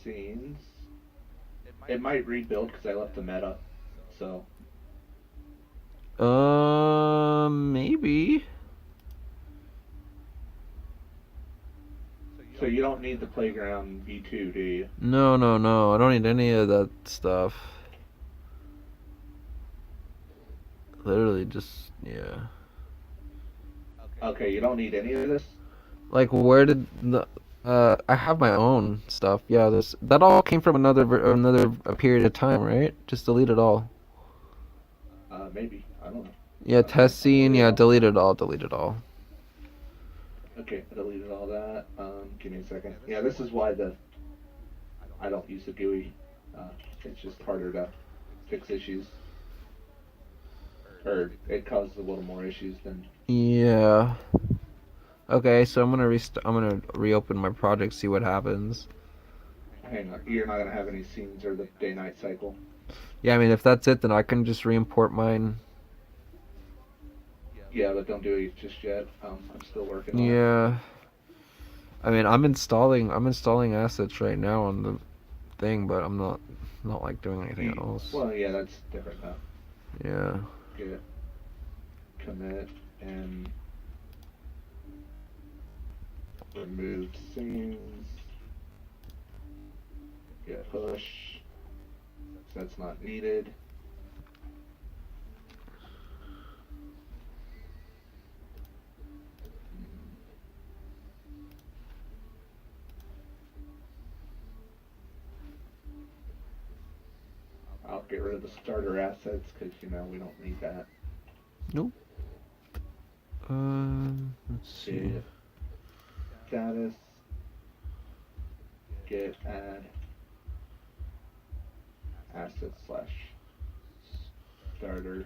Scenes. It might rebuild because I left the meta, so. Maybe. So you don't need the playground V2, do you? No, I don't need any of that stuff. Literally just, yeah. Okay, you don't need any of this? Like, where did the I have my own stuff. Yeah, this that all came from another period of time, right? Just delete it all. Maybe. I don't know. Yeah, Okay, test I scene. deleted Yeah, all. delete it all. Delete it all. Okay, I deleted all that. Give me a second. Yeah, this is why I don't use the GUI. It's just harder to fix issues, or it causes a little more issues than. Yeah. Okay, so I'm gonna reopen my project, see what happens. Hang on, you're not gonna have any scenes or the day-night cycle. Yeah, I mean, if that's it, then I can just re-import mine. Yeah, but don't do it just yet. I'm still working on it. Yeah. I mean, I'm installing assets right now on the thing, but I'm not like doing anything else. Well, yeah, that's different though. Yeah. Get commit and remove scenes. Get push. So that's not needed. I'll get rid of the starter assets because we don't need that. Nope. Let's see. Get status. Get add asset slash starter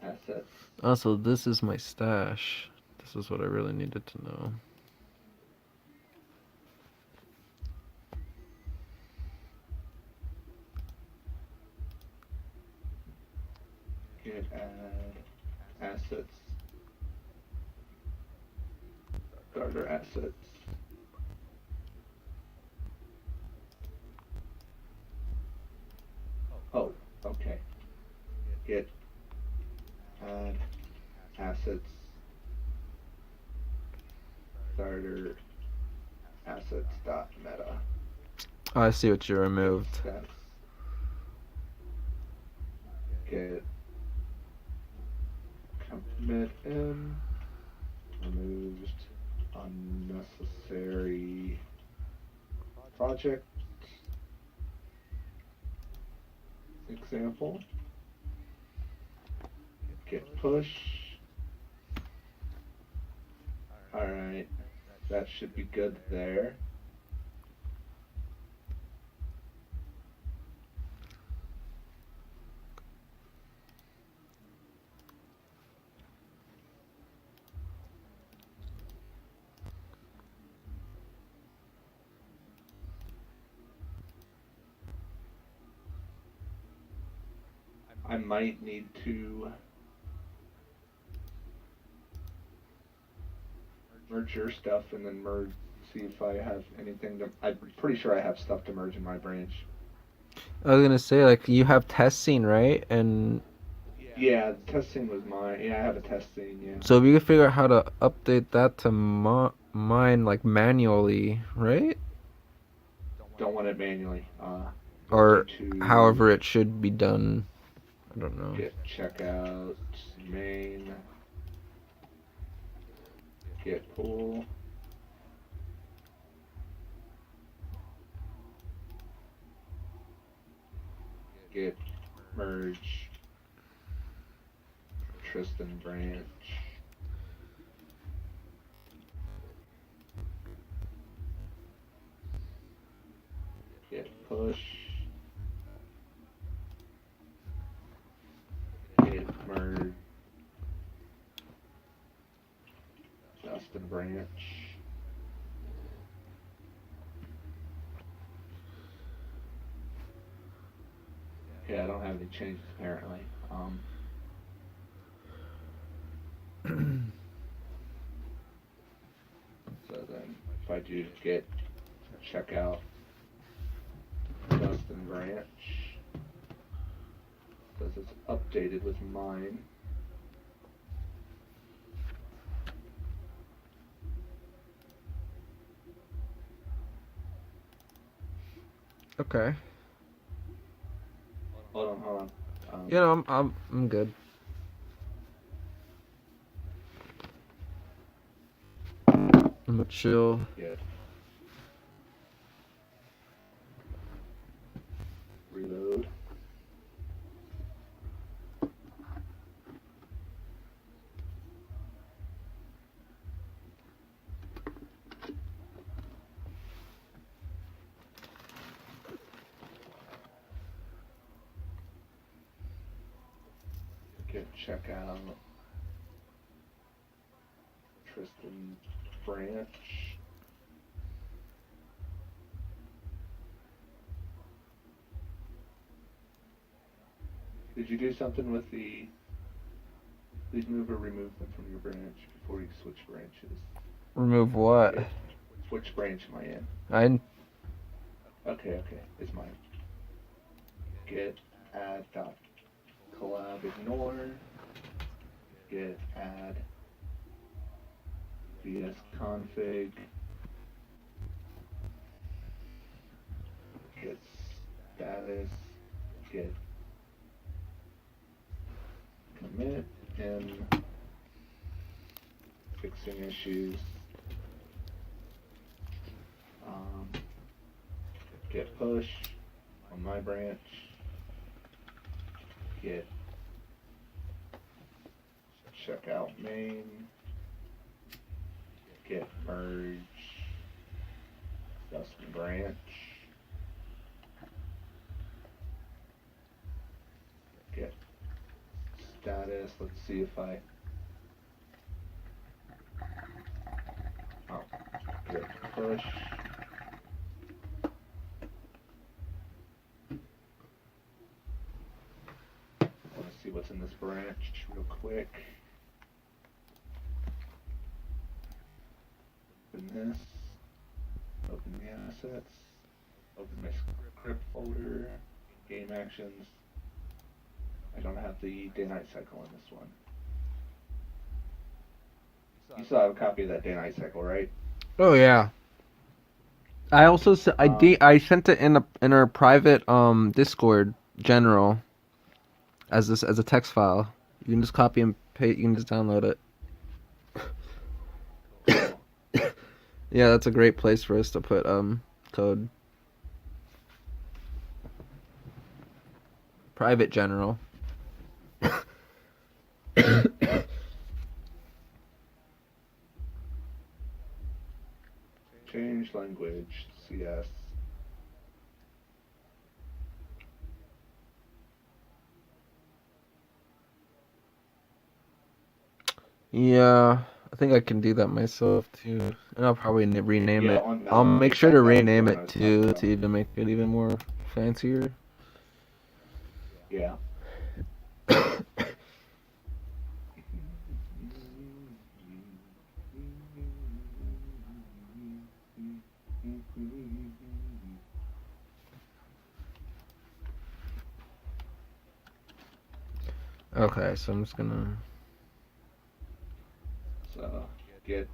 assets. Also, this is my stash. This is what I really needed to know. Get add assets. Starter assets. Oh, okay. Get add assets. Starter assets dot meta. Oh, I see what you removed. That's get commit in. Removed unnecessary project. Example. Get push. Alright, that should be good there. I might need to merge your stuff and then see if I have anything to. I'm pretty sure I have stuff to merge in my branch. I was gonna say, like, you have test scene, right? And Yeah, testing was mine. Yeah, I have a test scene. Yeah. so if you could figure out how to update that to mine, like, manually, right? Don't want it manually. Want you Or to however it should be done. I don't know. get checkout main. Get pool. Get merge Tristan branch. Get push. Get merge Justin branch. Yeah, I don't have any changes apparently. So then if I do get checkout Justin branch, says it's updated with mine. Okay. Hold on. You know, I'm good. chill. Get reload. Get check out Tristan Branch. Did you do something with the please move or remove them from your branch before you switch branches? Remove what? Which branch am I in? Okay, it's mine. Get add dot collab ignore. Get add vs config. Get status. Get commit and fixing issues. Get push on my branch. Get check out main. Get merge custom branch. Get status. Let's see if I get push. Let's see what's in this branch real quick. Open this. Open the assets. Open my script folder. Game actions. I don't have the day-night cycle in this one. You still have a copy of that day-night cycle, right? Oh yeah. I also I sent it in our private Discord general as a text file. You can just copy and paste. You can just download it. Yeah, that's a great place for us to put code. Private general. Change language, CS. Yeah, I think I can do that myself too. And I'll probably rename Yeah, it. on I'll Mac, make sure to that was rename the one I it was talking too about. to even make it even more fancier. Yeah. Okay, so I'm just gonna. So get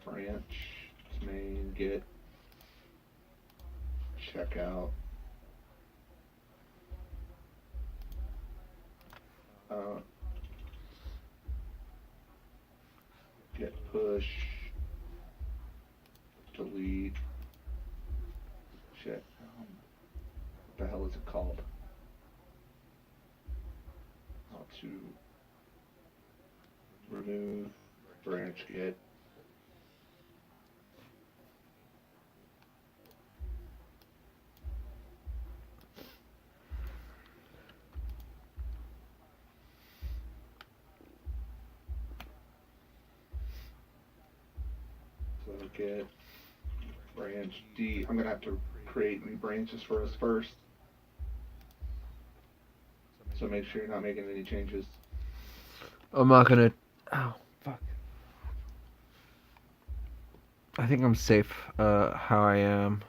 branch main, get checkout. Get push, delete, check. What the hell is it called? How to remove branch get. So get branch D. I'm gonna have to create new branches for us first. So make sure you're not making any changes. I'm not gonna. Oh fuck. I think I'm safe. How I am.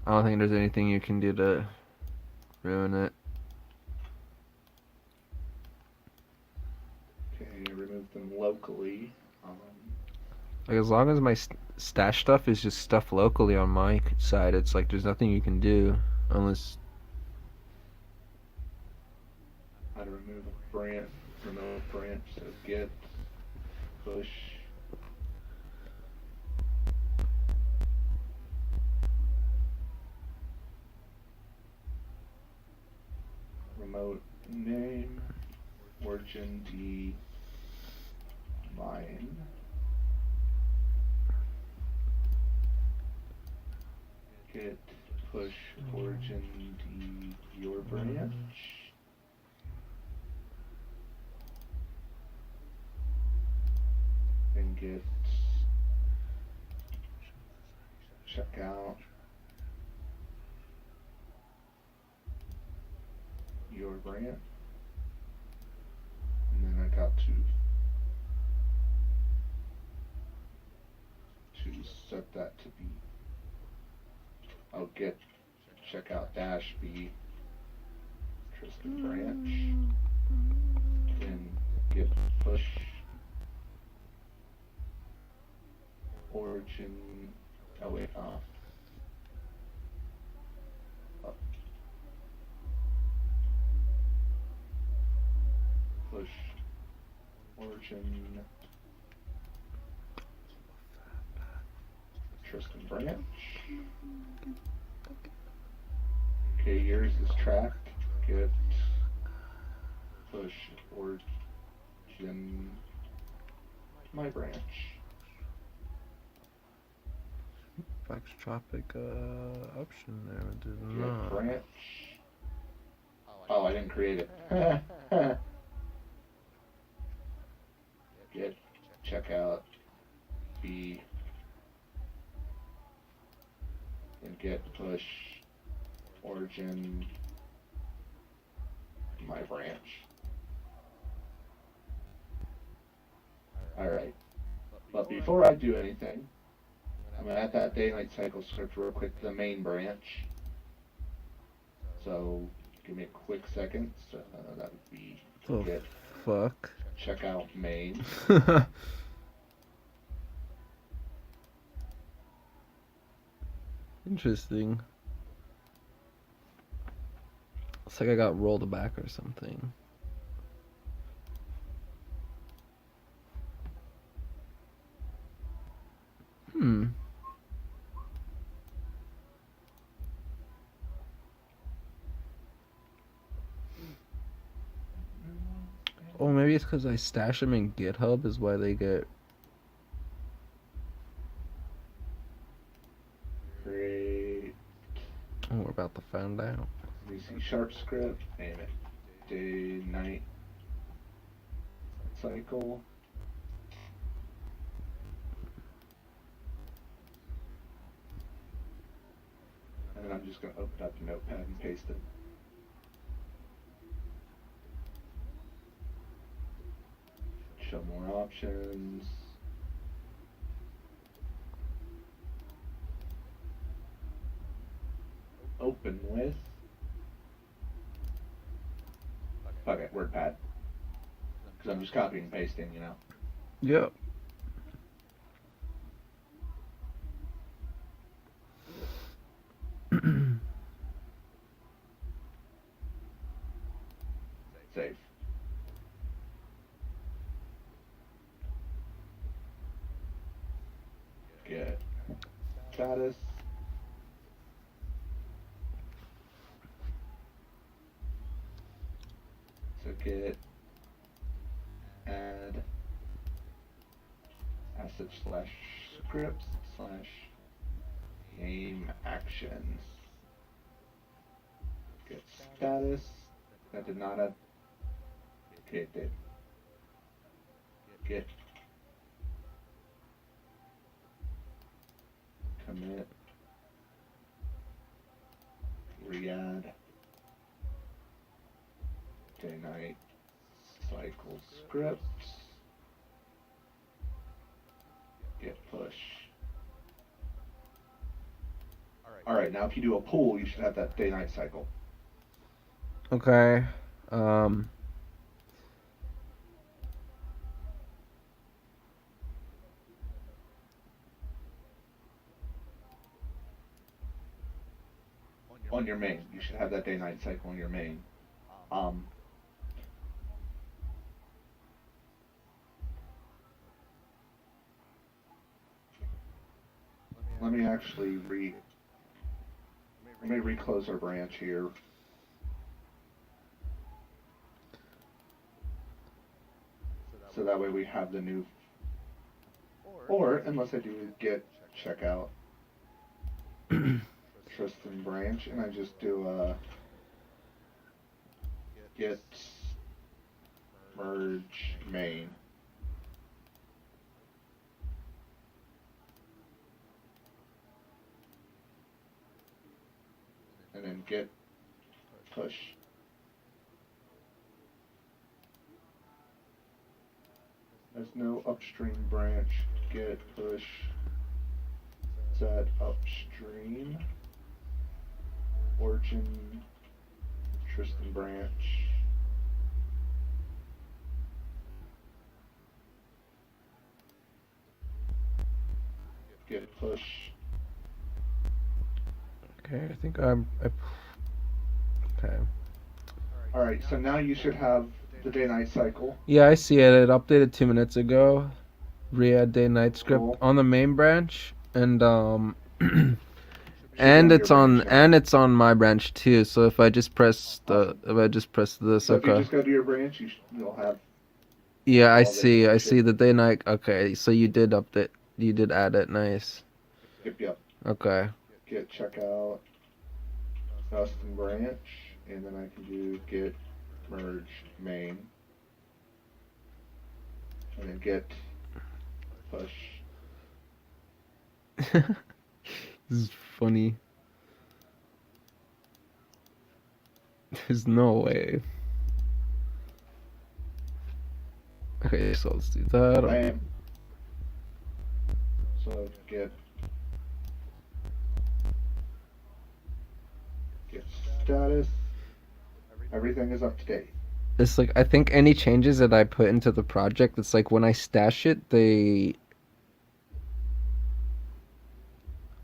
I don't think there's anything you can do to ruin it. Okay, remove them locally. Like as long as my stash stuff is just stuff locally on my side, it's like there's nothing you can do unless. How to remove a branch. remote branch, so get push remote name origin d mine get push origin d your branch and get check out your branch, and then I got to set that to be I'll get check out dash b Tristan branch and get push origin off up push origin Tristan branch. Okay, yours is tracked. Get push origin my branch. Foxtropic option there did Get not. branch. Oh, I didn't create it. Get checkout B and get push origin my branch. Alright, but before I do anything, I'm gonna add that day-night cycle script real quick to the main branch. So give me a quick second. So that would be Oh, get fuck. checkout main. Interesting. It's like I got rolled back or something. Hmm. Oh, maybe it's because I stash them in GitHub is why they get... Create Oh, we're about to find out. C# script, name it day-night cycle. And then I'm just going to open up Notepad and paste it. Show more options. Open with. Okay, WordPad. Because I'm just copying and pasting, you know. Yep. Save. Get status. So get add asset slash scripts slash game actions. Get status. That did not have. Okay, it did. Get commit re-add day-night cycle scripts get push. Alright, now if you do a pull, you should have that day-night cycle. Okay. On your main. You should have that day-night cycle on your main. let me actually let me reclose our branch here. So that way we have the new, or unless I do get checkout Tristan branch and I just do a get merge main. And then get push. There's no upstream branch. Get push. Set upstream. Origin. Tristan branch. Get push. Okay, I think okay. Alright, so now you should have the day-night cycle. Yeah, I see it. It updated 2 minutes ago. Re-add day-night script Cool. on the main branch, and Should and be on it's your on branch now. and it's on my branch too. So if I just press this, So if you okay. just go to your branch, you'll have. Yeah, I all this see. I see shit. the day-night. Okay, so you did update. You did add it. Nice. Yep. Okay. Get checkout custom branch, and then I can do get merge main, and then get push. This is funny. There's no way. Okay, so let's do that. Bam. So get status. Everything is up to date. It's like I think any changes that I put into the project, it's like when I stash it, they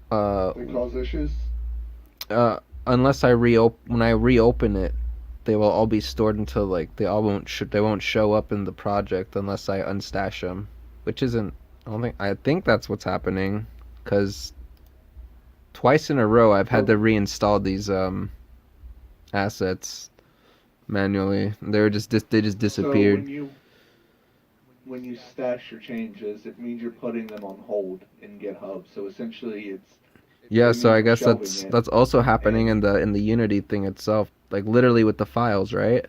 They cause issues. unless when I reopen it, they will all be stored until like they won't show up in the project unless I unstash them, which isn't. I think that's what's happening, because twice in a row I've had to reinstall these assets manually. They just disappeared. So when you stash your changes, it means you're putting them on hold in GitHub. So essentially, Yeah, it so means I you're guess shelving it. that's also happening And in the Unity thing itself, like literally with the files, right?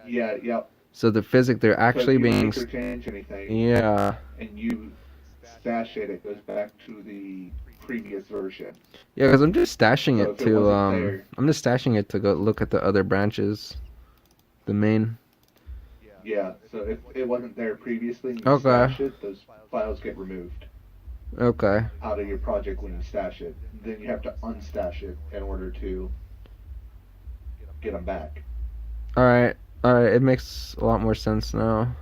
yeah, yep. So they're So if actually you being make or change anything yeah. and you stash it, it goes back to the previous version. Yeah, because I'm just stashing So it if it wasn't there, I'm just stashing it to go look at the other branches, the main. yeah. So if it wasn't there previously and you Okay. stash it, those files get removed Okay. out of your project when you stash it. Then you have to unstash it in order to get them back. All right. All right. It makes a lot more sense now.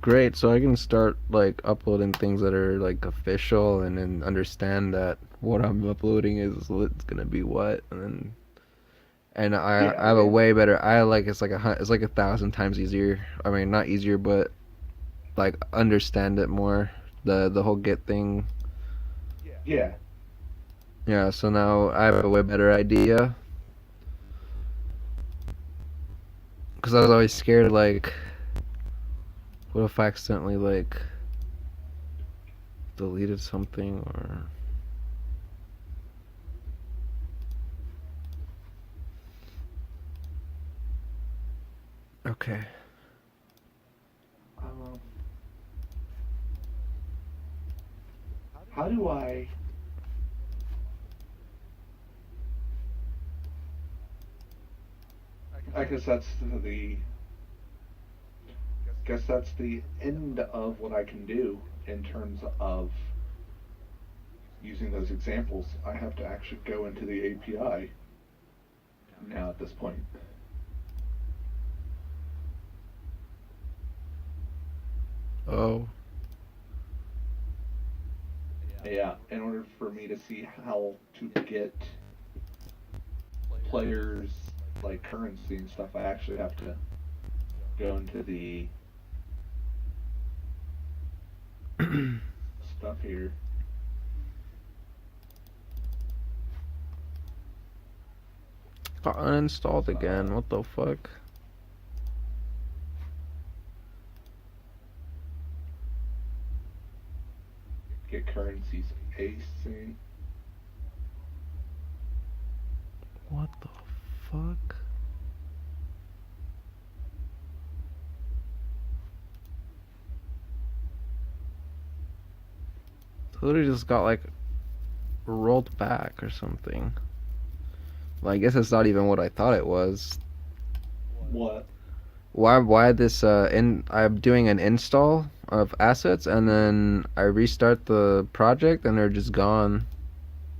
Great. So I can start like uploading things that are like official, and then understand that what I'm uploading is it's gonna be what, and then I have a way better. I like it's like it's like 1,000 times easier. I mean, not easier, but like understand it more. The whole Git thing. Yeah. Yeah. So now I have a way better idea. Because I was always scared, like, what if I accidentally like deleted something or. Okay. How do I guess that's the end of what I can do in terms of using those examples. I have to actually go into the API now at this point. Oh. Yeah, in order for me to see how to get players like currency and stuff, I actually have to go into the stuff here. Got uninstalled again. What the fuck? Get currencies pasting. What the fuck? Literally just got like rolled back or something. Well, I guess it's not even what I thought it was. What? Why this I'm doing an install of assets and then I restart the project and they're just gone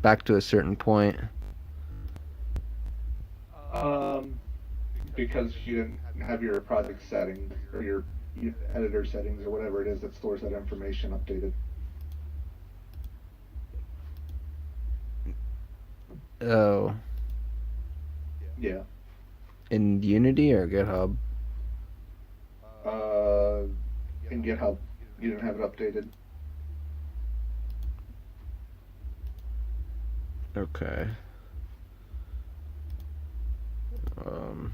back to a certain point. Because you didn't have your project settings or your editor settings or whatever it is that stores that information updated. Oh, Yeah. in Unity or GitHub? In GitHub, you didn't have it updated. Okay. Um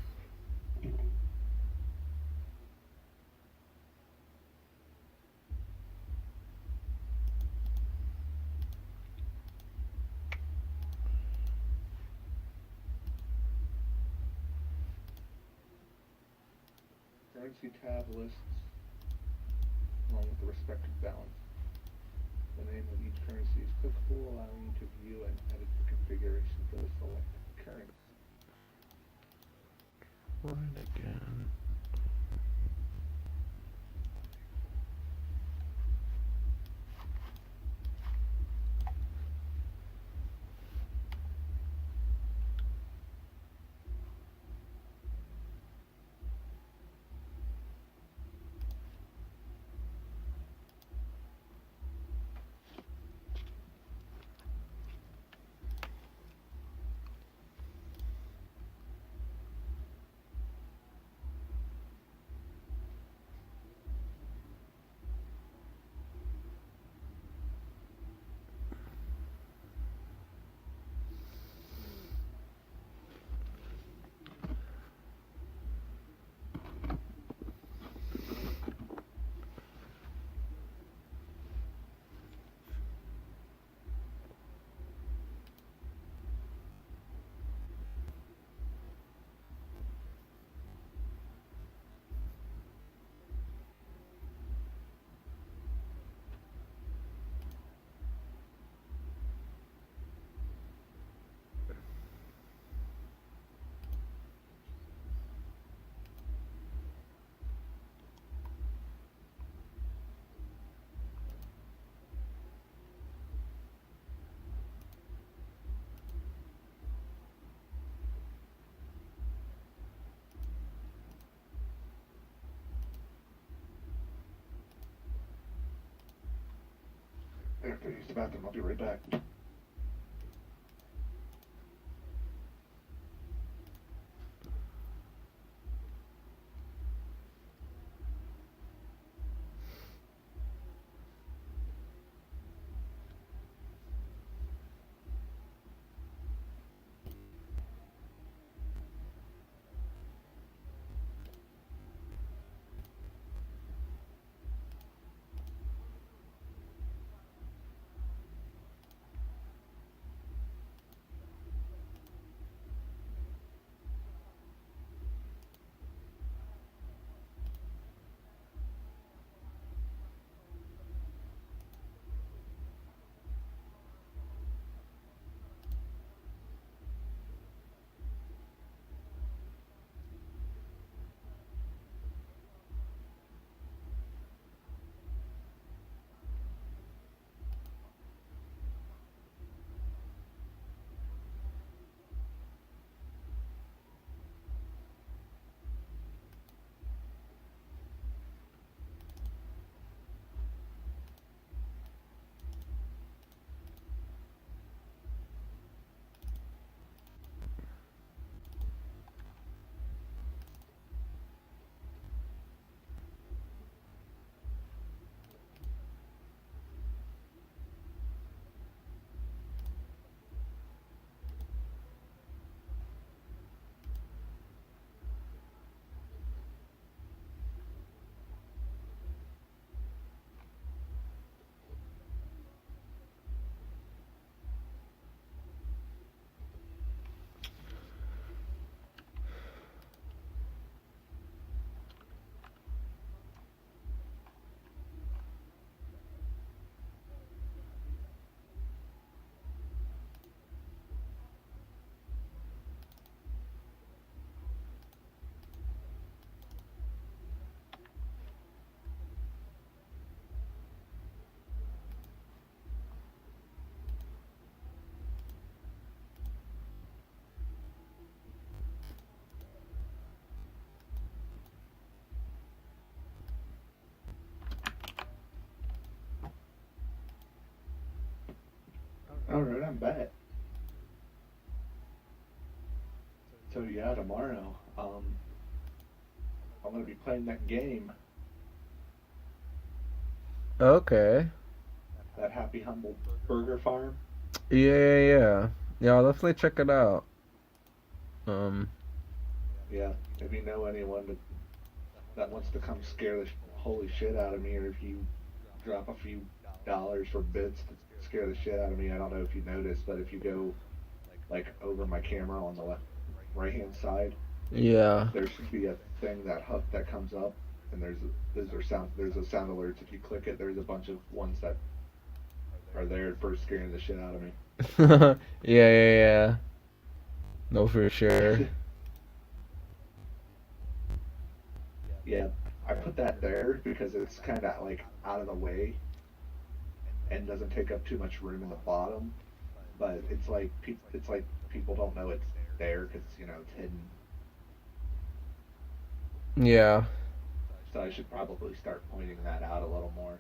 Currency tab lists along with the respective balance. The name of each currency is clickable, allowing you to view and edit the configuration for the selected currency. right again. I have to use the bathroom. I'll be right back. All right, I'm back. So yeah, tomorrow, I'm gonna be playing that game, Okay. that Happy Humble Burger Farm. Yeah, yeah, yeah. Yeah, I'll definitely check it out. Um, Yeah, if you know anyone that wants to come scare the holy shit out of me, or if you drop a few dollars for bits to scare the shit out of me, I don't know if you noticed, but if you go like over my camera on the left right hand side, yeah. there should be a thing that comes up, and there's a sound alerts. If you click it, there's a bunch of ones that are there for scaring the shit out of me. Yeah, yeah, yeah. No, for sure. Yeah, I put that there because it's kind of like out of the way and doesn't take up too much room in the bottom. But it's like people don't know it's there because it's hidden. Yeah. So I should probably start pointing that out a little more.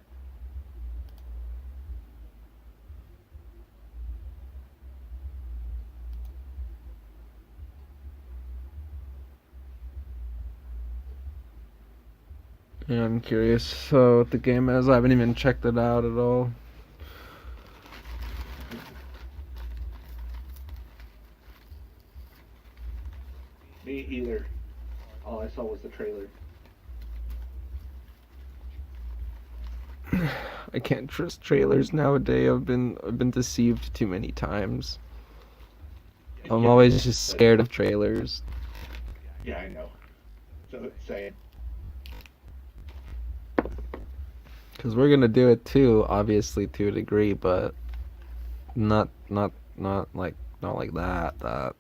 Yeah, I'm curious what the game is. I haven't even checked it out at all. Me either. All I saw was the trailer. I can't trust trailers nowadays. I've been deceived too many times. I'm Yeah, always just but scared of trailers. yeah, I know. So saying, Cause we're gonna do it too, obviously to a degree, but not like that.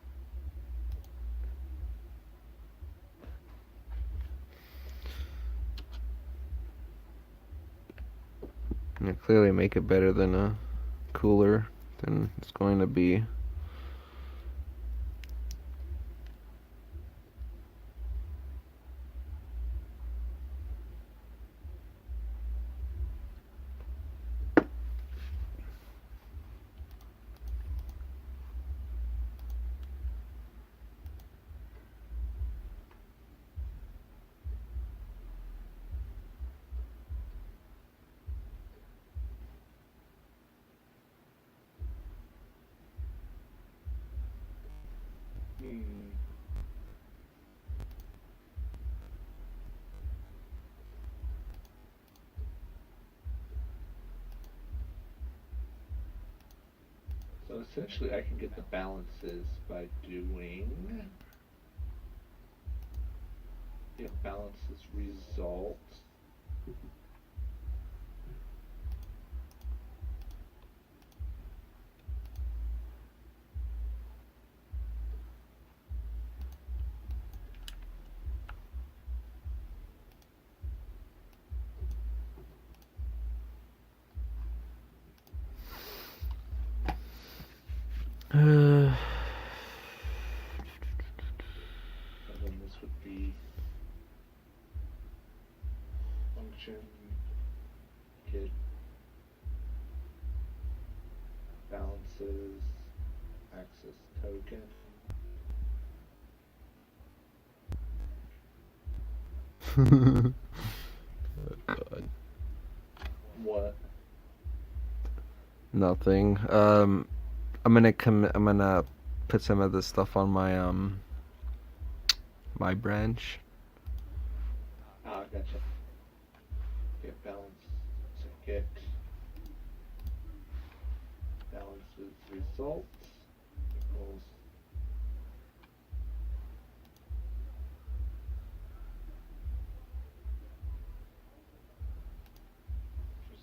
That clearly make it better than a cooler than it's going to be. hmm. So essentially, I can get the balances by doing, yeah, balances results. And then this would be function get balances access token. Oh God. What? Nothing. I'm gonna put some of this stuff on my branch. Ah, gotcha. Get balance. So get balances results equals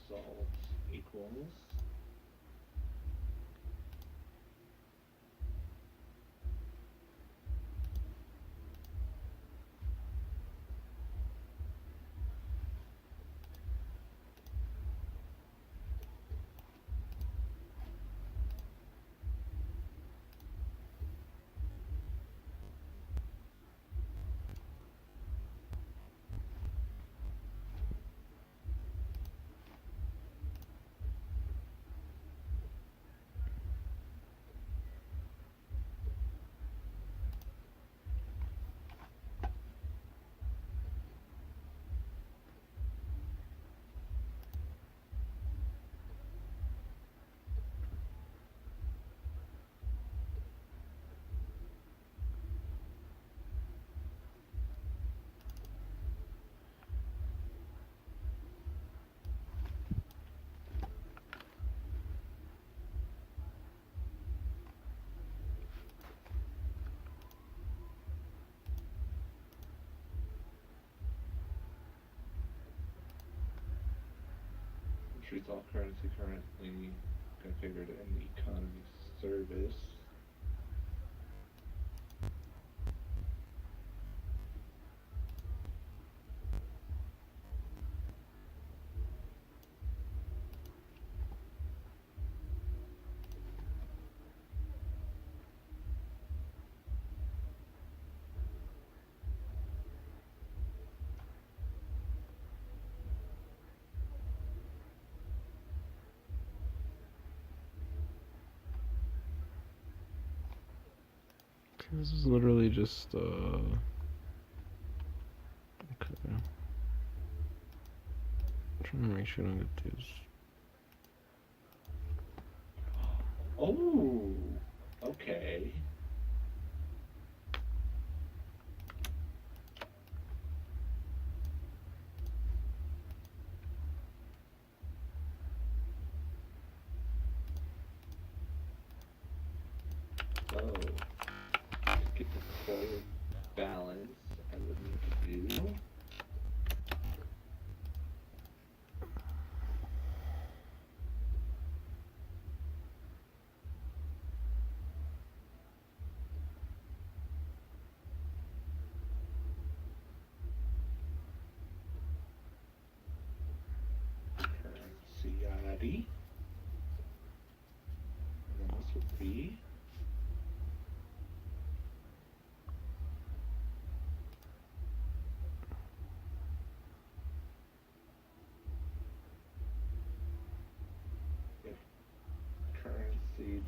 results equals. treats all currency currently configured in the economy service. This is literally just okay. I'm trying to make sure I don't get these. Oh, okay. So, to get the player balance, I would need to do currency ID, and then this would be if currency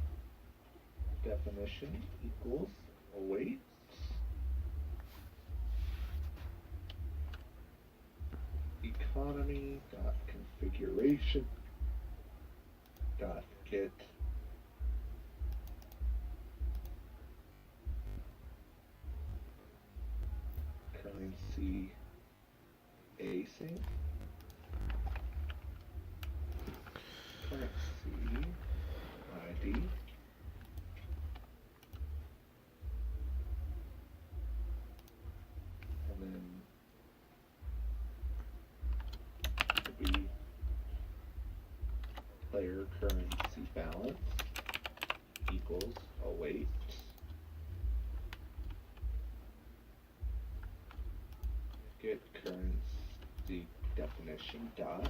definition equals awaits economy dot configuration dot get currency async currency ID and then it'll be player currency balance equals await get currency definition dot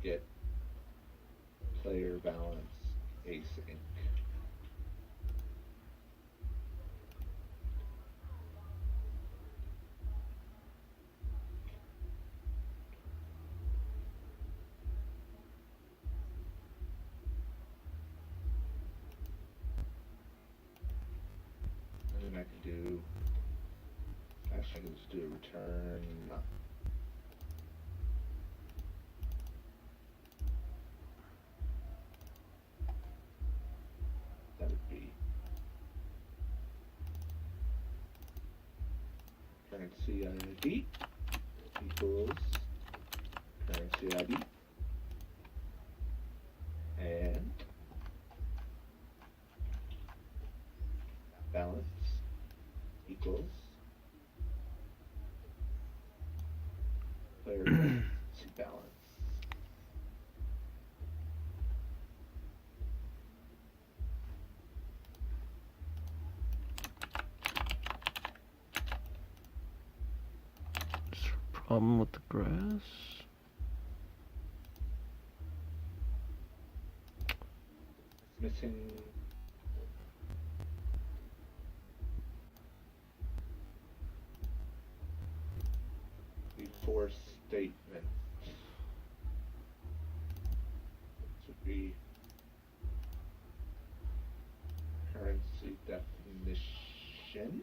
get player balance async. And then I can do, actually I can just do a return. That would be currency ID equals currency ID and balance equals player currency balance. Problem with the grass? It's missing the fourth statement. This would be currency definition.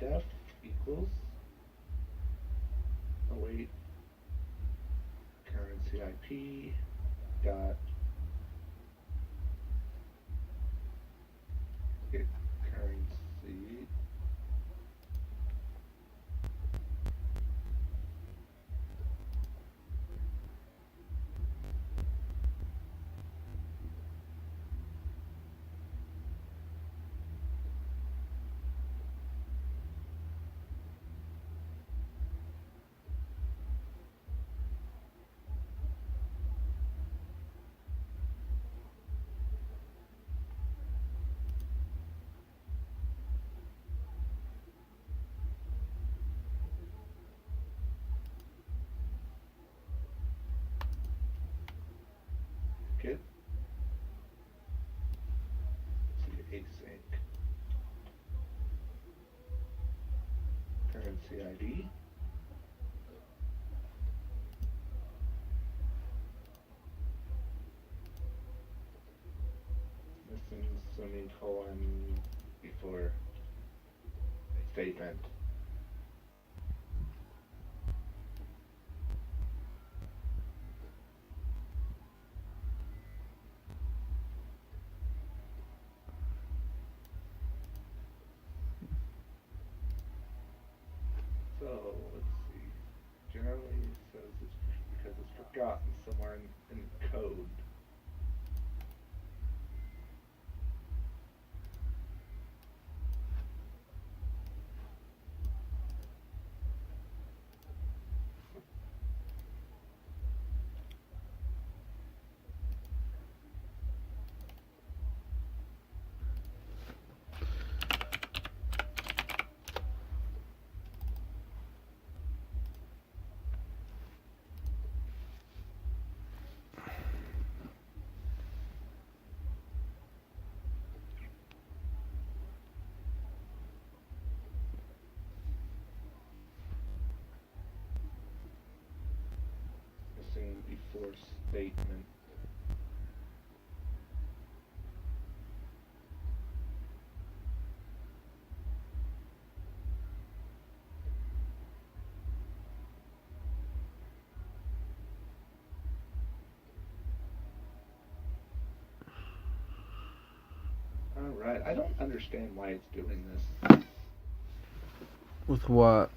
def equals, oh wait, currency IP dot get currency get async currency ID missing semicolon before statement. So let's see. Generally it says it's because it's forgotten somewhere in code. Missing before statement. Alright, I don't understand why it's doing this. With what?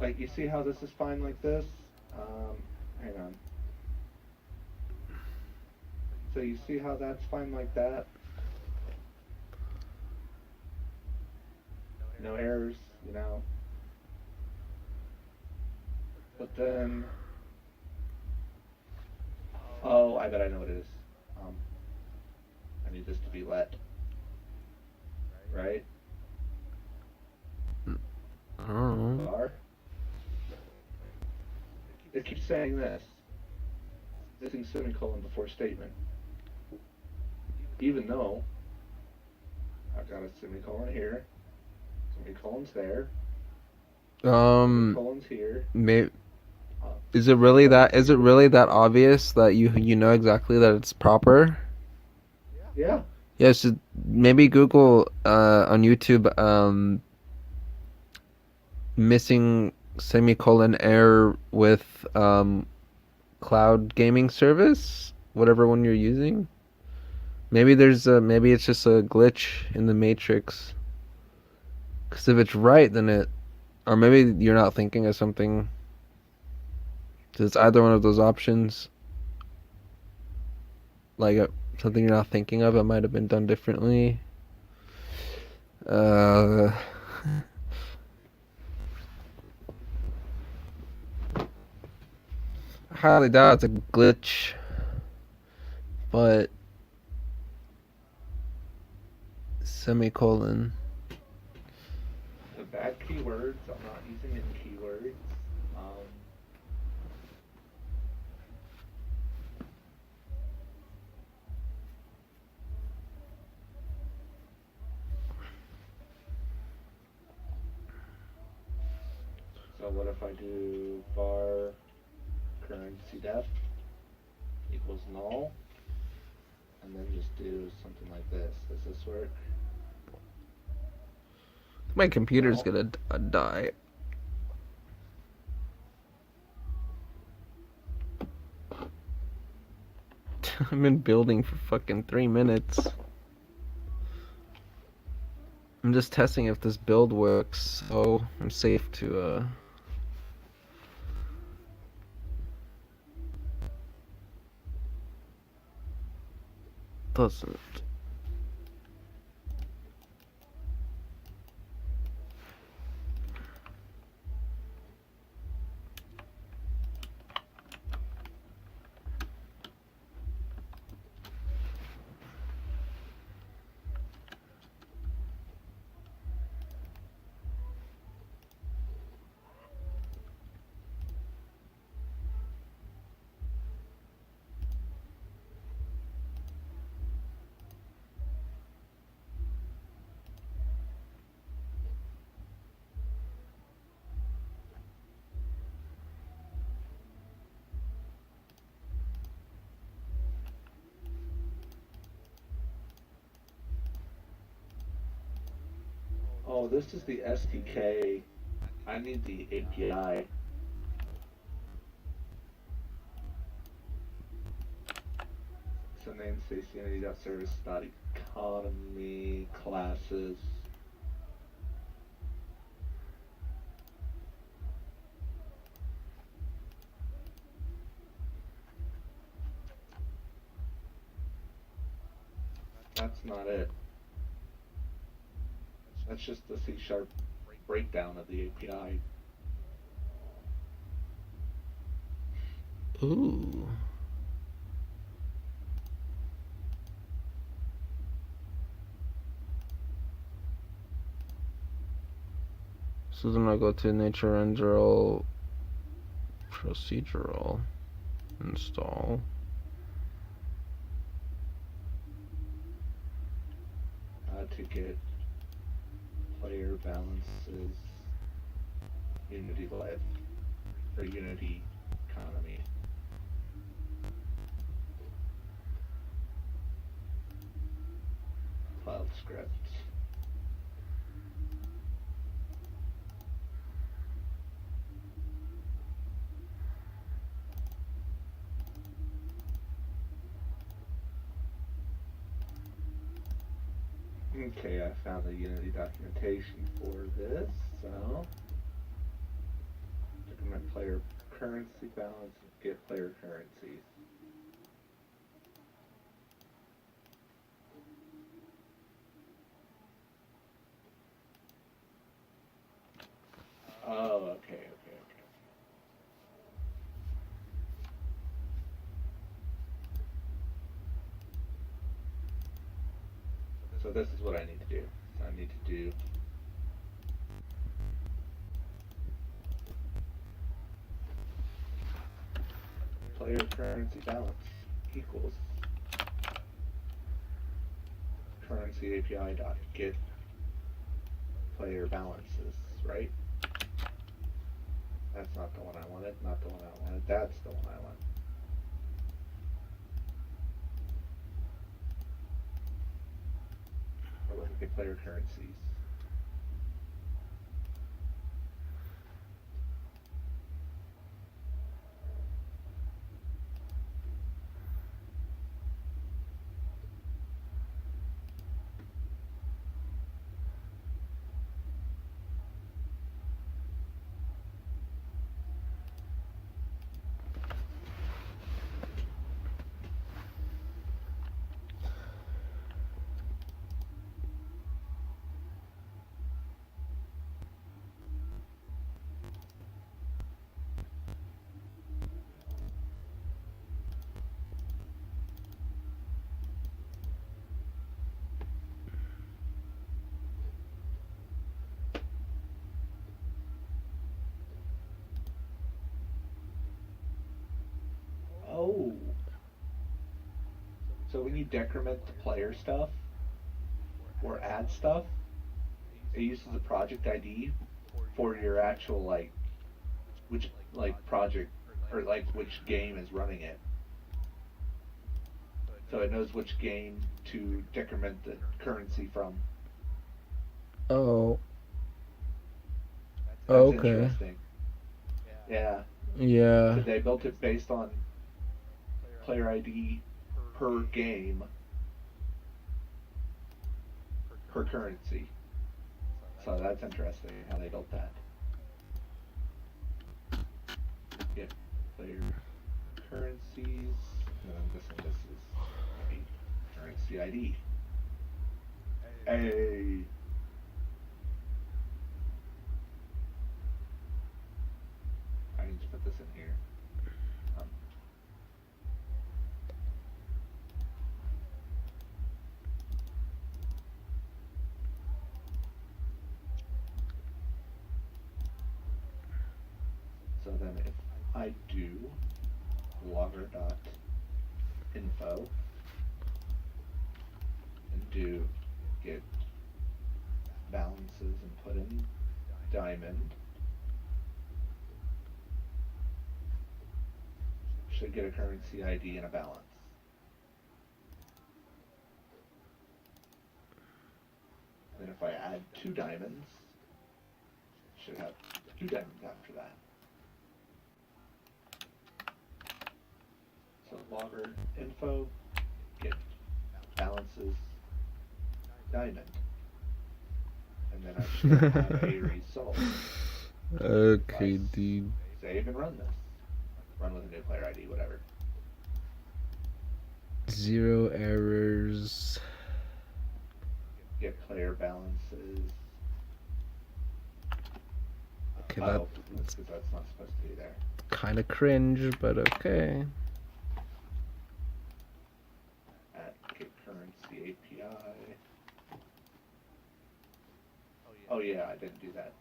Like, you see how this is fine like this? Hang on. So you see how that's fine like that? No errors, you know? But then... Oh, I bet I know what it is. I need this to be let. Right? I don't know. Bar. It keeps saying this. Missing semicolon before statement. Even though I've got a semicolon here, semicolon's there, semicolon's here. Maybe. Is it really that obvious that you know exactly that it's proper? Yeah. Yes, maybe Google on YouTube missing semicolon error with cloud gaming service, whatever one you're using. Maybe maybe it's just a glitch in the matrix. Because if it's right, then or maybe you're not thinking of something. So it's either one of those options. Like something you're not thinking of, it might have been done differently. I highly doubt it's a glitch, but semicolon. The bad keywords, I'm not using any keywords. So what if I do var currency def equals null, and then just do something like this? Does this work? My computer's No. gonna die. I've been building for fucking 3 minutes. I'm just testing if this build works, so I'm safe to doesn't. Oh, this is the SDK. I need the API. So namespace unity.service.economy classes. That's not it. That's just the C# breakdown of the API. Ooh. So then I go to nature procedural install. To get player balances, Unity Live, or Unity Economy. Cloud scripts. Okay, I found the Unity documentation for this, so document player currency balance and get player currencies. Oh, okay. So this is what I need to do. So I need to do player currency balance equals currency API dot get player balances, right? That's not the one I wanted, not the one I wanted, that's the one I want. Or look at player currencies. Oh. So when you decrement the player stuff or add stuff, it uses a project ID for your actual which project or which game is running it. So it knows which game to decrement the currency from. Oh. That's Okay. interesting. Yeah. Yeah. So they built it based on player ID per game per currency. So that's interesting how they built that. Get player currencies, and I'm guessing this is maybe currency ID. Hey. I need to put this in here. Um, so then if I do logger.info and do get balances and put in diamond, should get a currency ID and a balance. Then if I add 2 diamonds, should have 2 diamonds after that. So logger info, get balances, diamond. And then I should have a result. Okay, If I dude. save and run this. Run with a new player ID, whatever. 0 errors. Get player balances. Okay, Oh, that's because that's not supposed to be there. kind of cringe, but okay. At get currency API. Oh yeah, I didn't do that.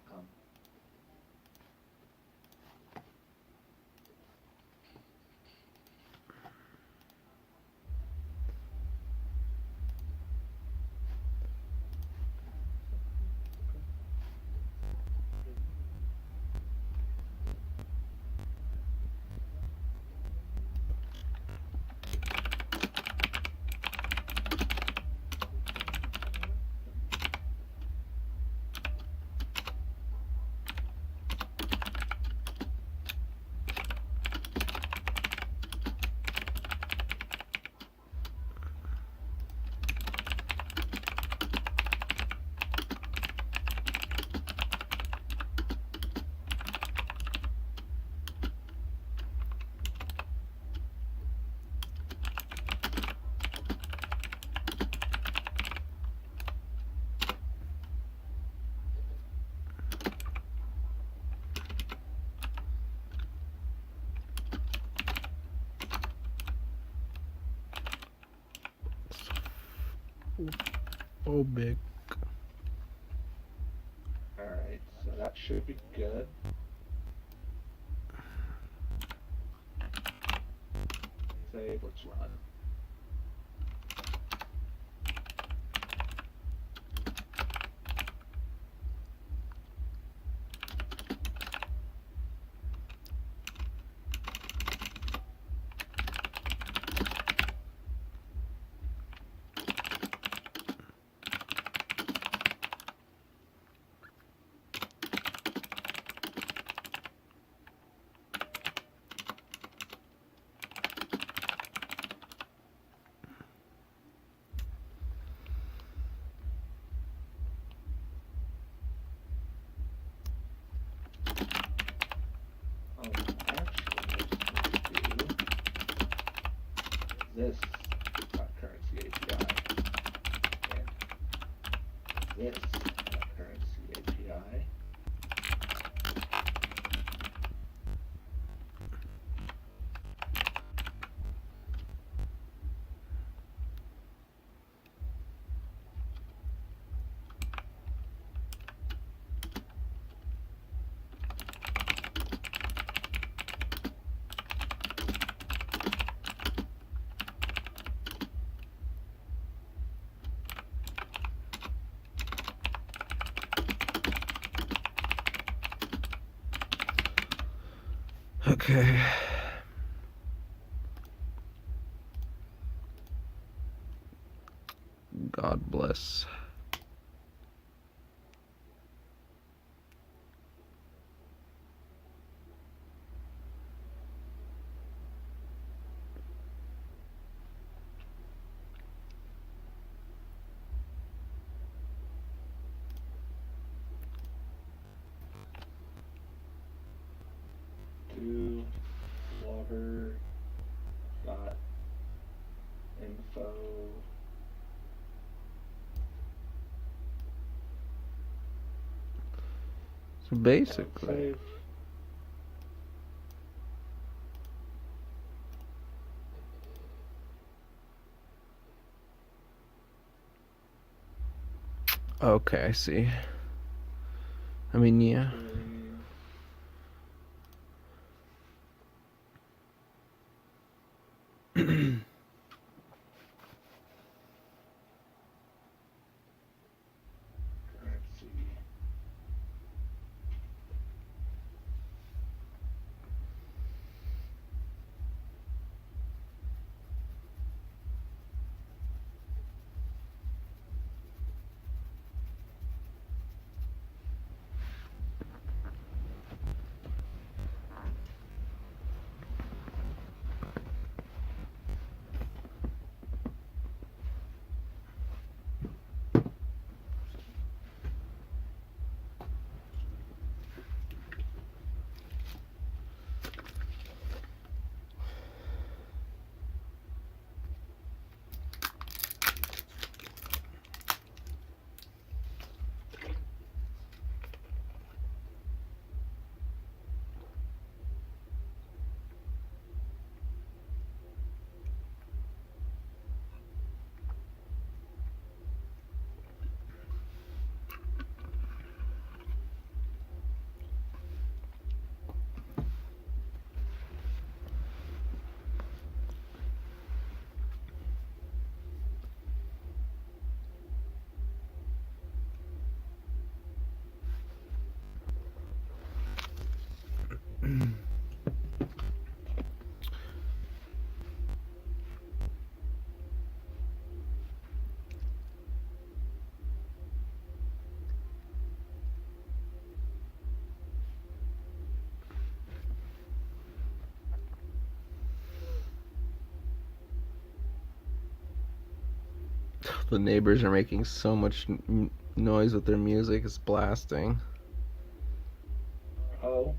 Oh, big. Alright, so that should be good. Save, let's run. This currency API and this currency API. Okay. God bless. info. So basically, Save. okay, I see. I mean, yeah. Currency. The neighbors are making so much noise with their music. It's blasting. Oh.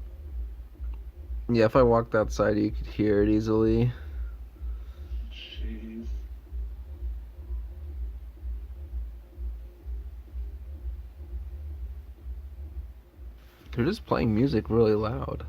Yeah, if I walked outside, you could hear it easily. Jeez. They're just playing music really loud.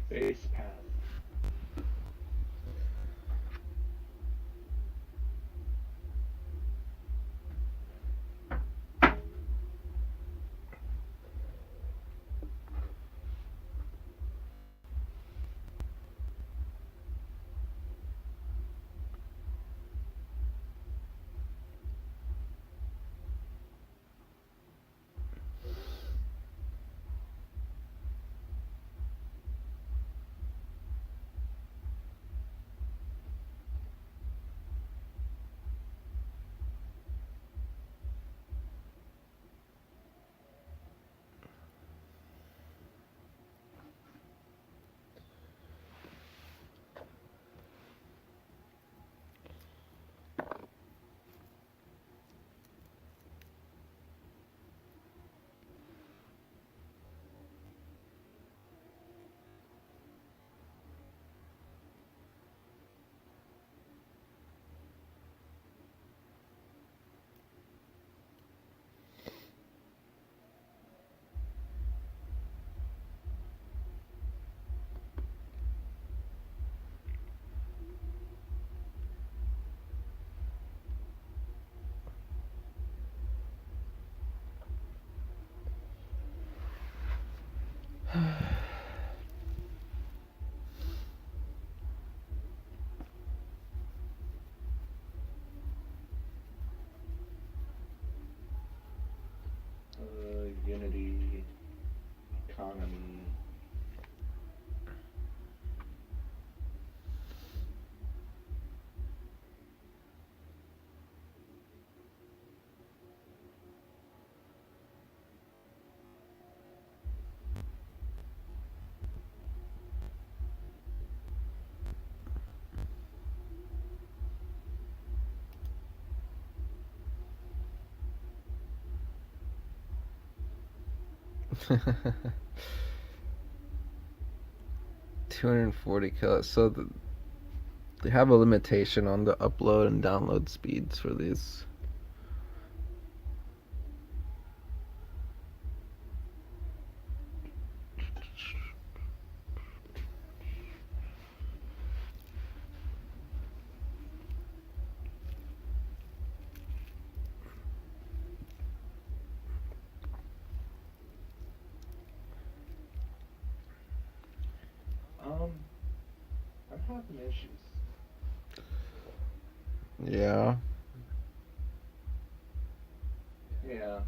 Base path. 240 kilos. So they have a limitation on the upload and download speeds for these. I'm having issues. Yeah. Yeah.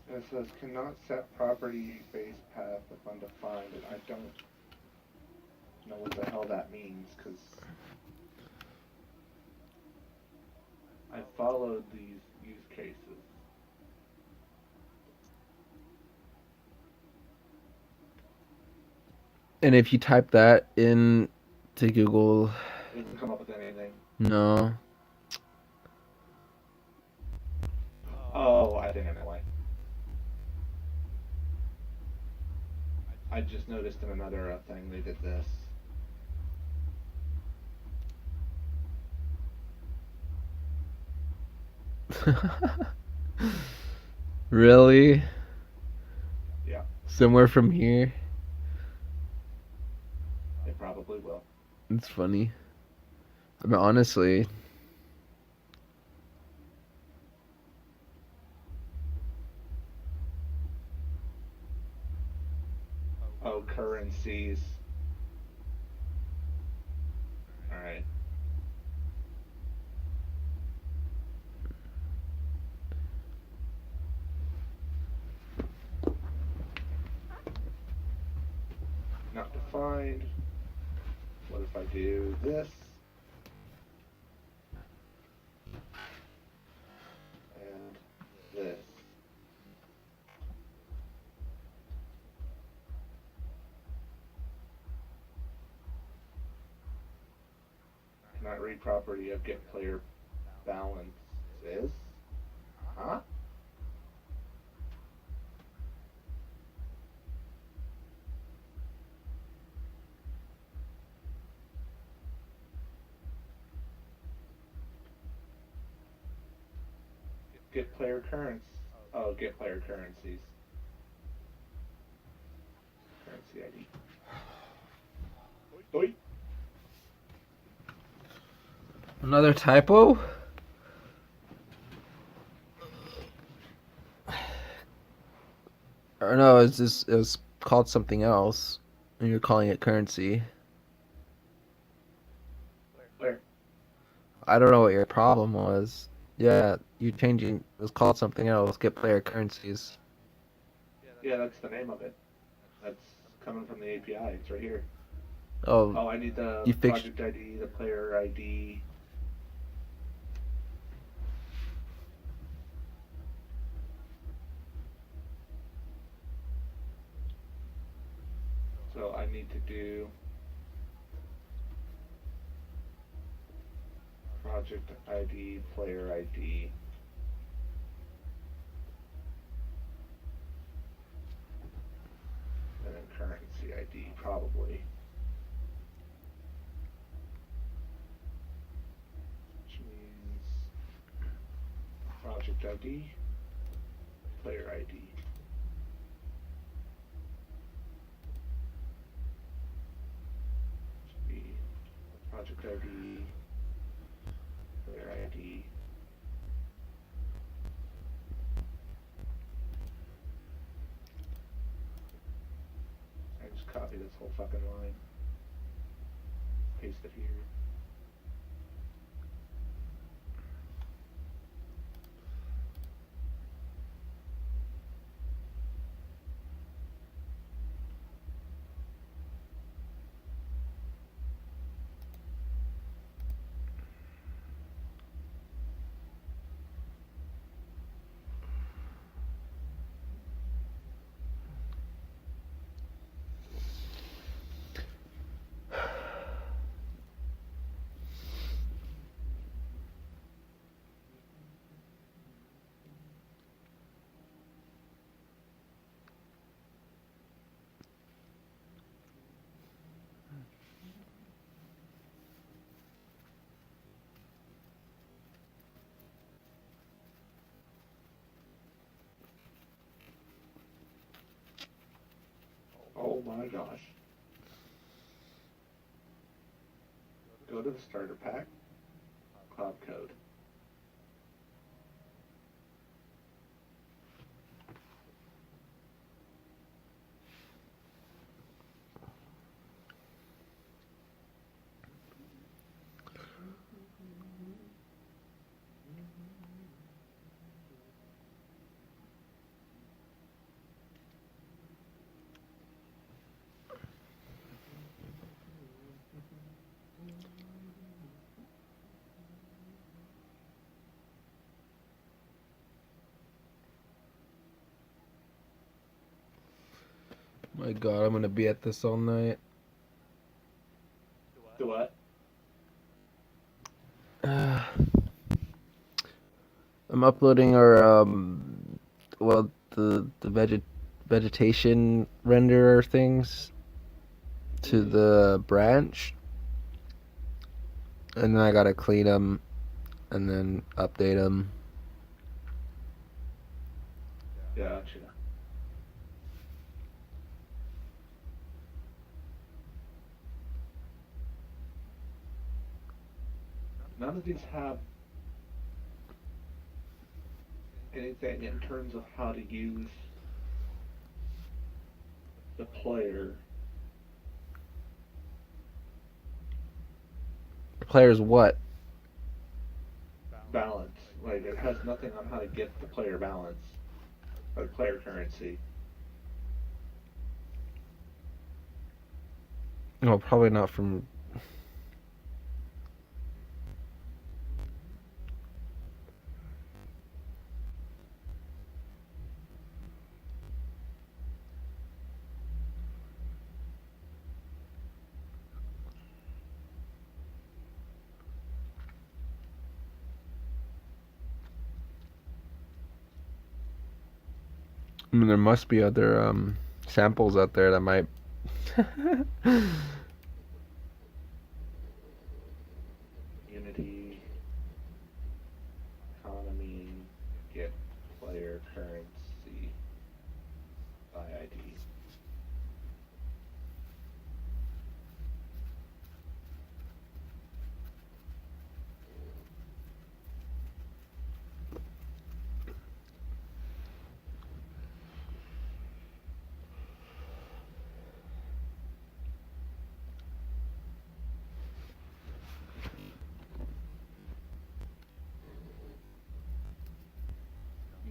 It says cannot set property base path if undefined, and I don't know what the hell that means, because I followed these use cases. And if you type that in to Google, It doesn't come up with anything. no. Oh, I think I know why. I just noticed in another thing they did this. Really? Yeah, Somewhere from here? they probably will. It's funny. I mean, honestly, Oh, currencies. Alright. Not defined. What if I do this? And this. Cannot read property of get player balances. Huh? Get player currency. Oh, get player currencies. Currency ID. Oi. another typo? Or no, it was called something else, and you're calling it currency. Where? I don't know what your problem was. Yeah, you changing. It was called something else. Get player currencies. Yeah, that's the name of it. That's coming from the API. It's right here. Oh, Oh, I need the you fixed. project ID, the player ID. So I need to do project ID, player ID. And then currency ID, probably. Which means project ID, player ID. Should be project ID, player ID. I just copy this whole fucking line. Paste it here. Oh my gosh. Go to the starter pack, cloud code. My God, I'm gonna be at this all night. Do what? I'm uploading our well, the vegetation renderer things to the branch, and then I gotta clean them and then update them. Gotcha. None of these have anything in terms of how to use the player. Players what? Balance. Like, it has nothing on how to get the player balance or player currency. No, probably not from. I mean, there must be other samples out there that might. Unity, economy, get player currency by ID.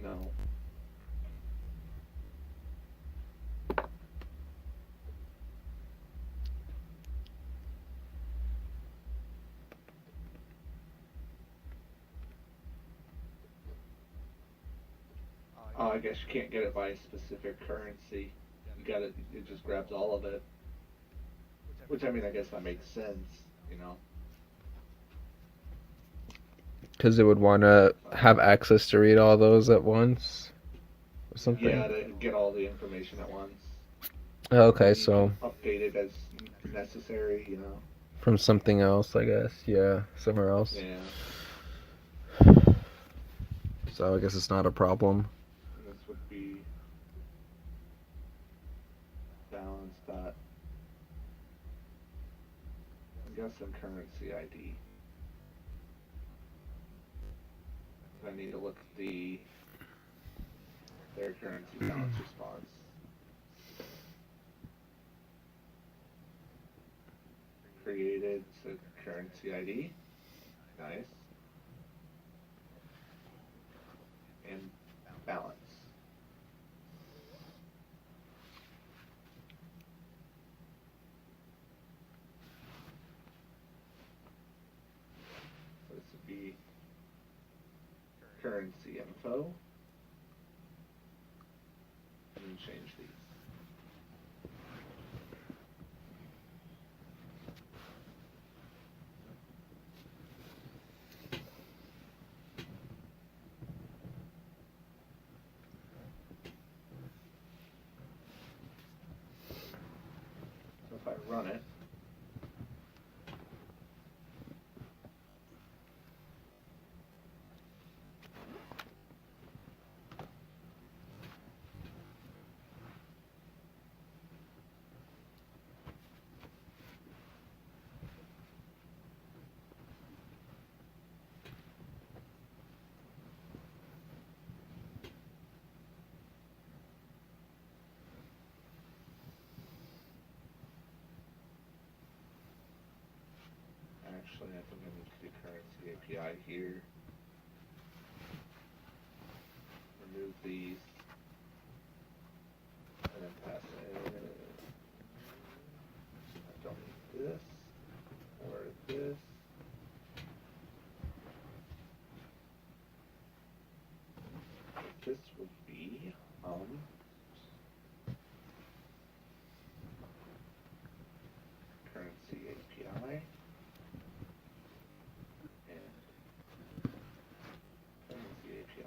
No. Oh, I guess you can't get it by a specific currency. You got it. It just grabs all of it. Which, I mean, I guess that makes sense. You know. Because it would want to have access to read all those at once or something. Yeah, to get all the information at once. Okay, You so can update it as necessary. You know. from something else, I guess. Yeah, somewhere else. Yeah. So I guess it's not a problem. And this would be balance dot. I guess some currency ID. I need to look at their currency balance response. Created, so currency ID. Nice. And balance. So this would be currency info. And then change these. So if I run it, Actually, I think I need to do currency API here. Remove these. And then pass it. I don't need this. Or this. This would be currency API and currency API.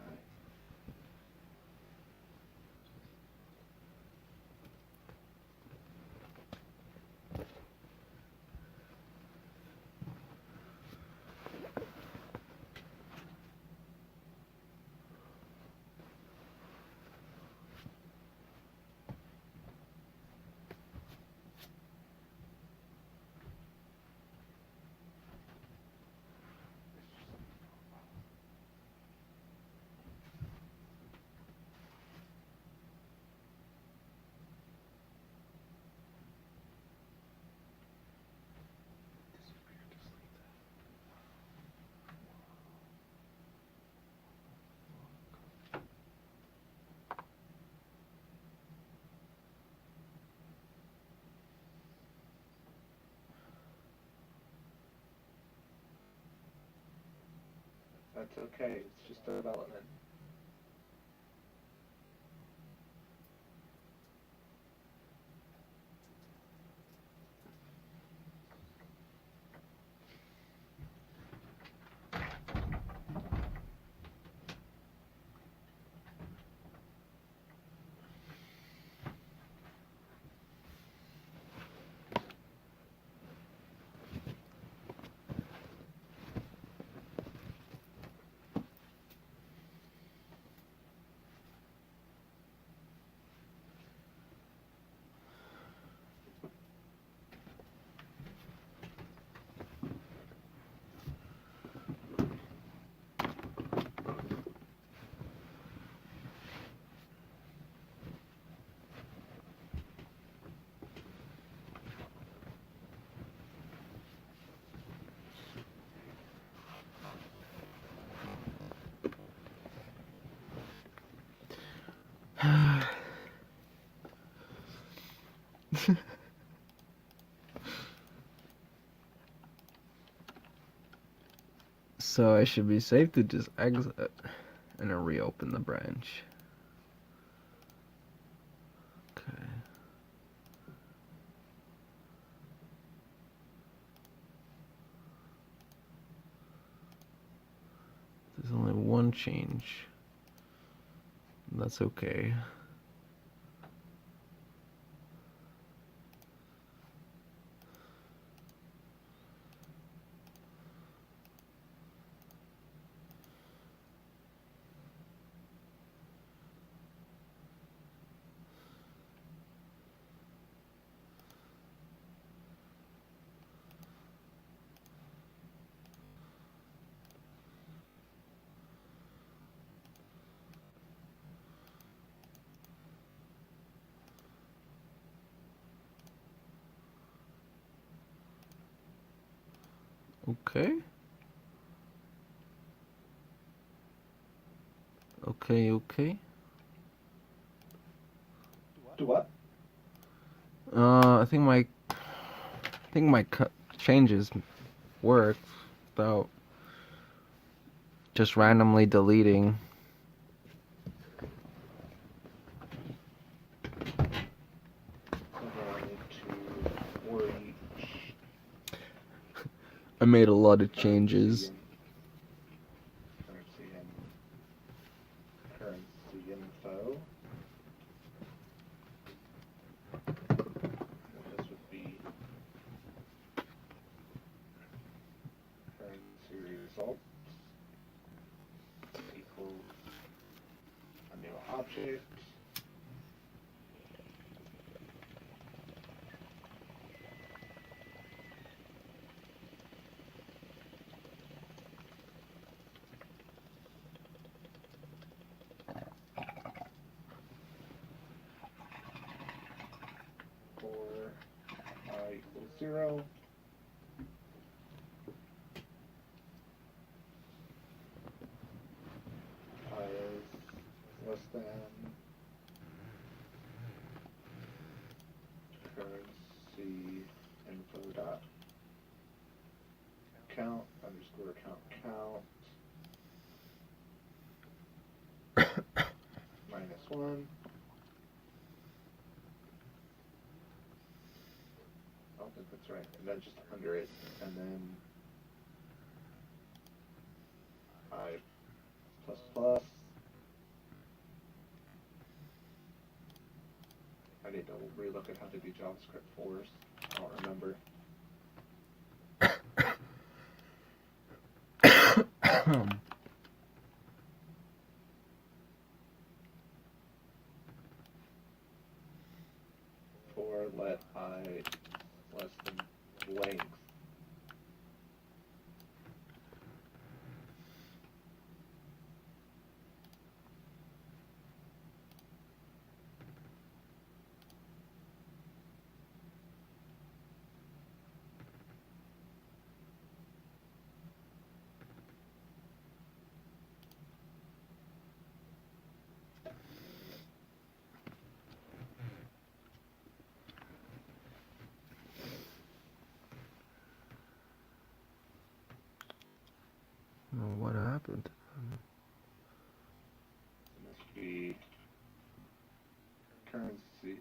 That's okay, it's just development. So I should be safe to just exit and then reopen the branch. Okay. There's only one change. That's okay. Okay. Okay. Do what? I think my changes work without just randomly deleting. I need to worry. I made a lot of changes. Currency info. This would be currency results equals a new object. For I equals 0. count underscore count count -1. I don't think that's right. And then just under it, and then I plus plus. I need to relook at how to do JavaScript 4s. I don't remember. For let I less than length. What happened? It must be currency.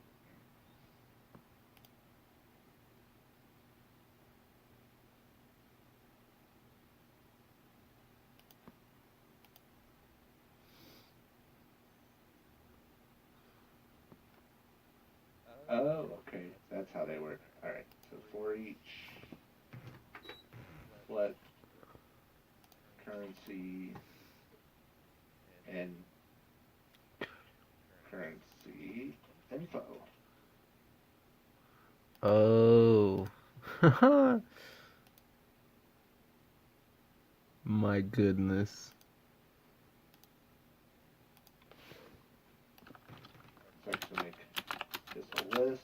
Oh, okay. That's how they work. Alright, so for each let currency and currency info. Oh. My goodness. Start to make this a list.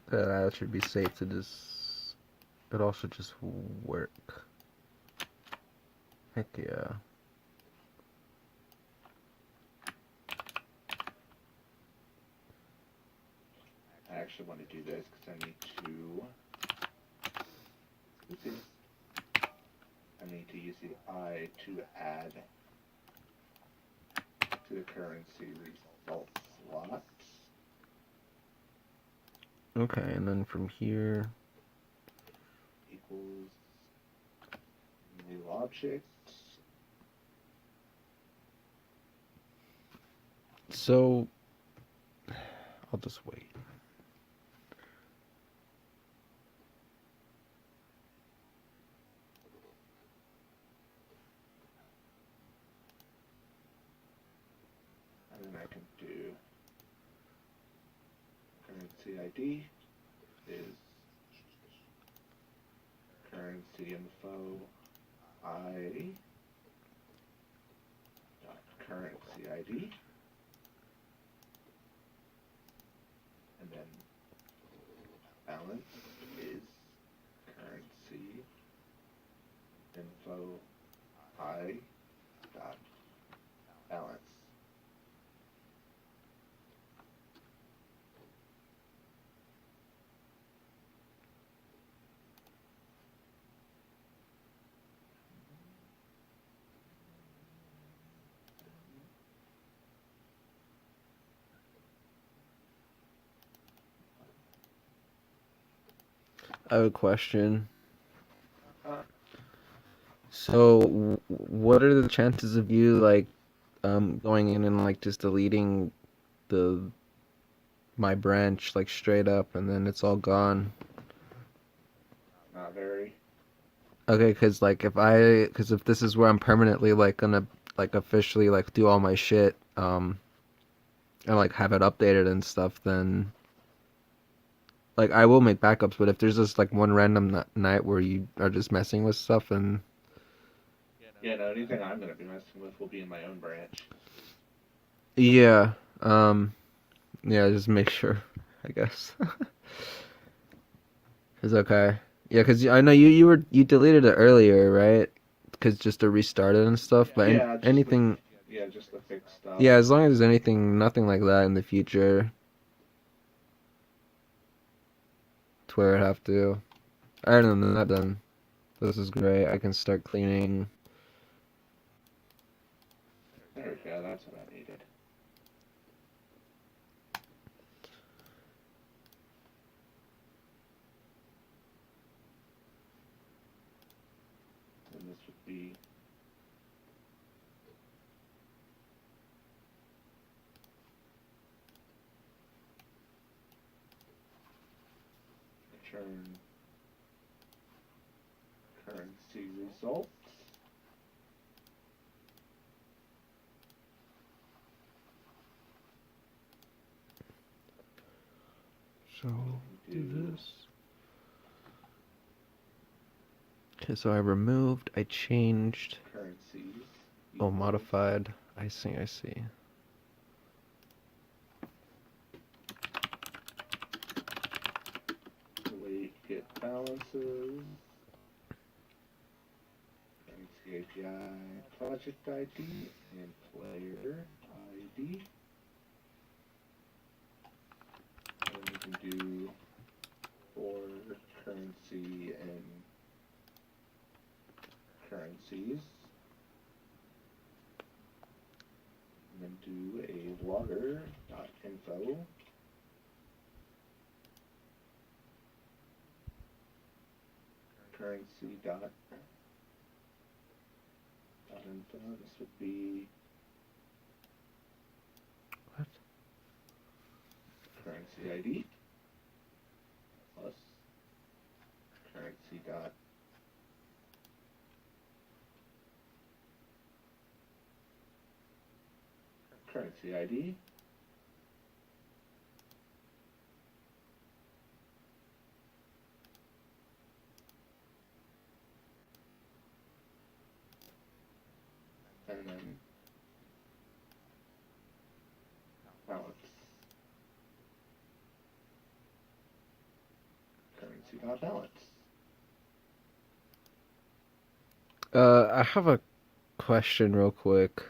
That should be safe to just. It also just work. Heck yeah. I actually want to do this because I need to. I need to use the I to add to the currency result slot. Okay, and then from here. Equals new object. So. I'll just wait. And then I can do currency ID is currency info I dot currency ID, and then balance is currency info I dot balance. I have a question. Uh, So, what are the chances of you like going in and like just deleting the my branch like straight up and then it's all gone? Not very. Okay, cause if this is where I'm permanently like gonna like officially like do all my shit and like have it updated and stuff, then like I will make backups. But if there's just like one random night where you are just messing with stuff and Yeah, no, anything I'm going to be messing with will be in my own branch. yeah, yeah, just make sure, I guess. It's okay. Yeah, cause I know you deleted it earlier, right? Cause just to restart it and stuff. But Yeah, anything, just the fixed stuff. yeah, as long as there's anything, nothing like that in the future, to where I have to. Other than that, then this is great. I can start cleaning. There we go. That's what I needed. And this would be return currency results. So Do this. Okay, so I removed. I changed. currencies. Oh, equals modified. I see. I see. Wait, get balances. Currency API, project ID, and player ID. And then we can do for currency and currencies. And then do a logger.info. Currency dot info. This would be What? currency ID plus currency dot currency ID and then balance. Currency dot balance. I have a question real quick.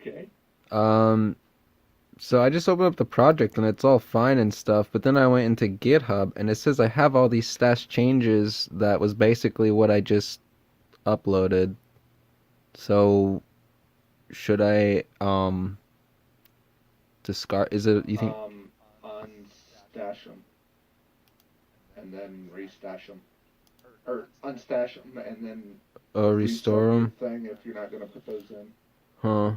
Okay. Um, so I just opened up the project and it's all fine and stuff, but then I went into GitHub and it says I have all these stash changes that was basically what I just uploaded. So should I discard? Is it you think Unstash them and then restash them, or unstash them and then restore restart your them? thing if you're not gonna put those in. Huh.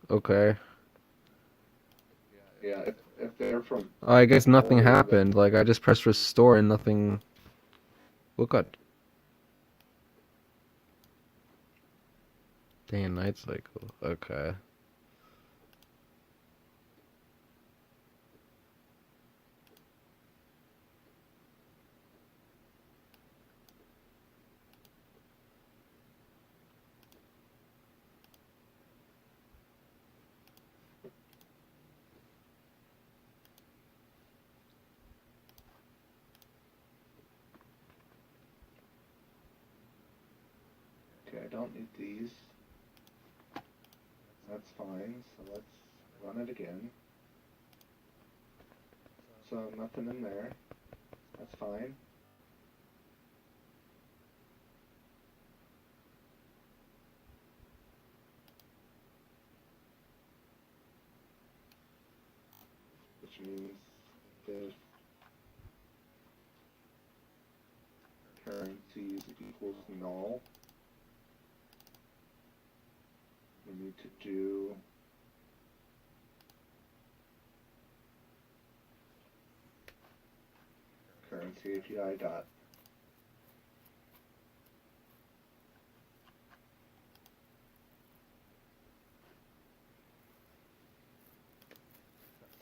Okay. Yeah, if they're from Oh, I guess nothing older, then happened. Like I just pressed restore and nothing. What got day and night cycle? Okay. okay, I don't need these. That's fine. So let's run it again. So nothing in there. That's fine. Which means if currencies equals null, we need to do currency API dot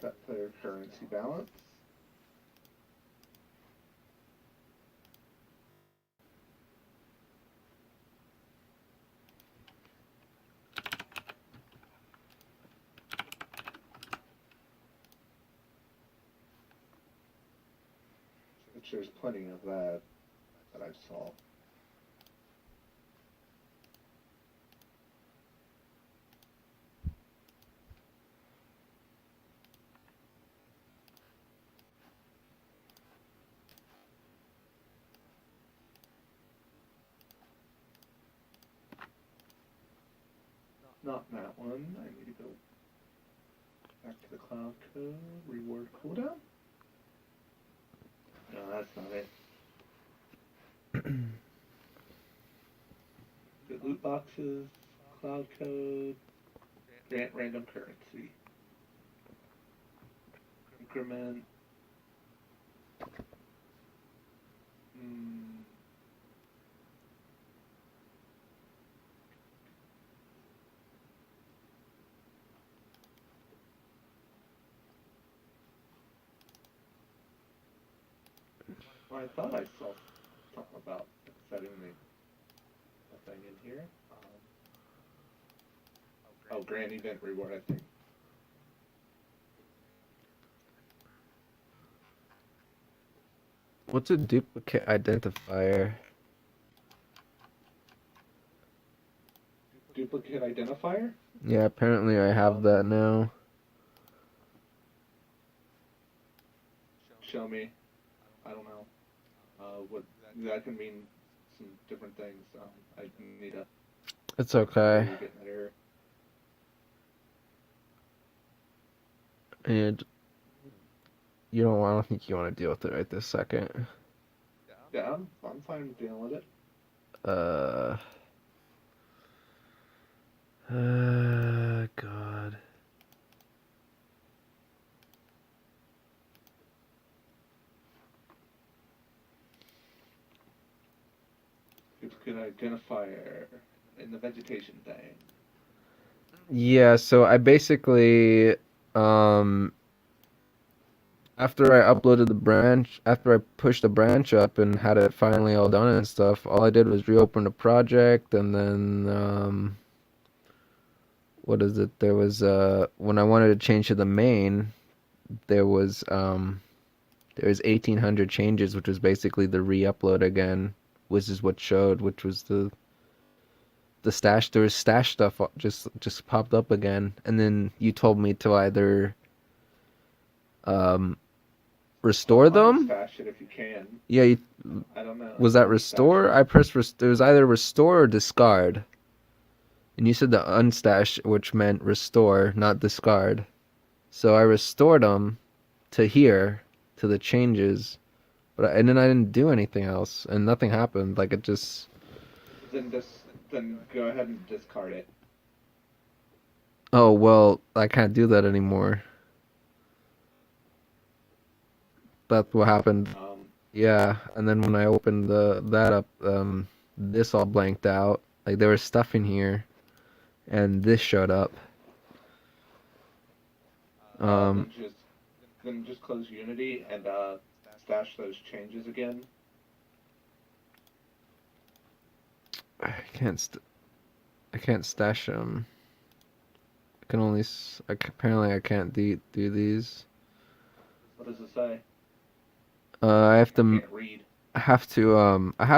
set player currency balance. which there's plenty of that I saw. Not that one. I need to go back to the cloud code, reward cooldown. No, that's not it. Good loot boxes, cloud code, grant random currency, increment. Well, I thought I saw something about setting the thing in here. Oh, grand event reward, I think. What's a duplicate identifier? Duplicate identifier? Yeah, apparently I have that now. Show me. I don't know. What that can mean some different things. I need to. It's okay. Get that error. And I don't think you want to deal with it right this second. Yeah, I'm fine with dealing with it. God. Duplicate identifier in the vegetation thing. Yeah, so I basically, after I uploaded the branch, after I pushed the branch up and had it finally all done and stuff, all I did was reopen the project and then, what is it? There was, when I wanted to change to the main, there was 1,800 changes, which was basically the re-upload again, which is what showed, which was the stash. There was stash stuff just popped up again, and then you told me to either restore them. Stash it if you can. Yeah, I don't know. Was that restore? I pressed it was either restore or discard, and you said the unstash, which meant restore, not discard. So I restored them to here, to the changes, and then I didn't do anything else, and nothing happened. Like it just. Then go ahead and discard it. Oh well, I can't do that anymore. That's what happened. Yeah, and then when I opened that up, this all blanked out. Like there was stuff in here, and this showed up. Then just close Unity and stash those changes again. I can't stash them. I can only. Apparently, I can't do these. What does it say? I have to. I can't read. I have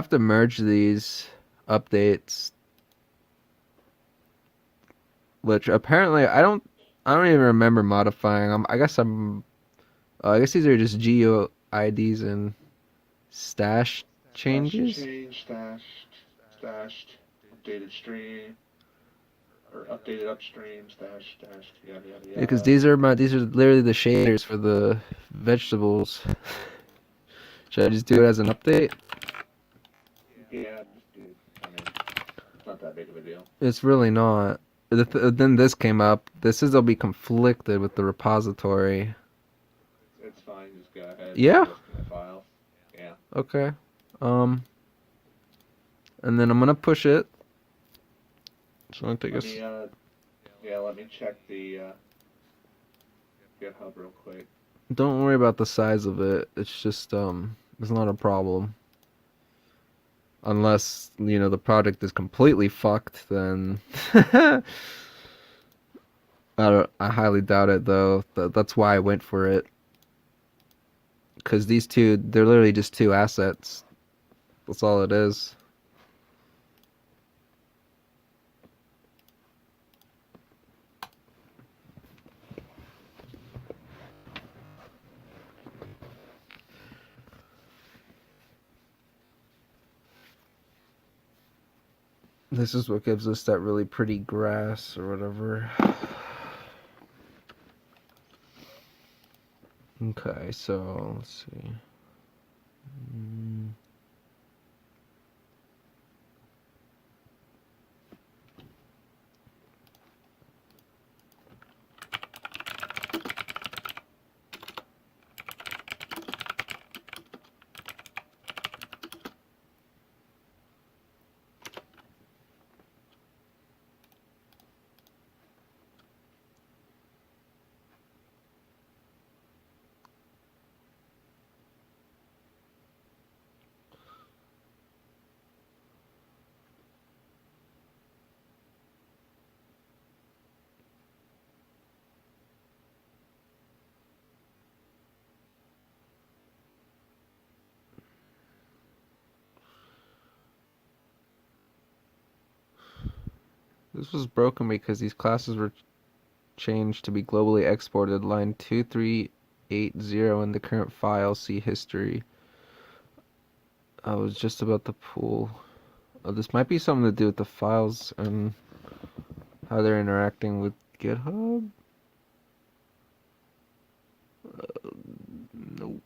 to merge these updates, which apparently I don't even remember modifying them. I guess these are just geo IDs and stash changes. Change, stashed, updated stream, or updated upstream, stashed, yada yada yada. Yeah, because these are literally the shaders for the vegetables. Should I just do it as an update? Yeah, just do. I mean, it's not that big of a deal. It's really not. Then this came up. They'll be conflicted with the repository. It's fine. Just go ahead. Yeah. The file. Yeah. Okay. And then I'm gonna push it. So I'm gonna take let me check the GitHub real quick. Don't worry about the size of it. It's just it's not a problem. Unless, the project is completely fucked, then I highly doubt it though. That's why I went for it. because these two, they're literally just two assets. That's all it is. This is what gives us that really pretty grass or whatever. Okay, so let's see. This was broken because these classes were changed to be globally exported. Line 2380 in the current file. See history. I was just about to pull. Oh, this might be something to do with the files and how they're interacting with GitHub. Nope,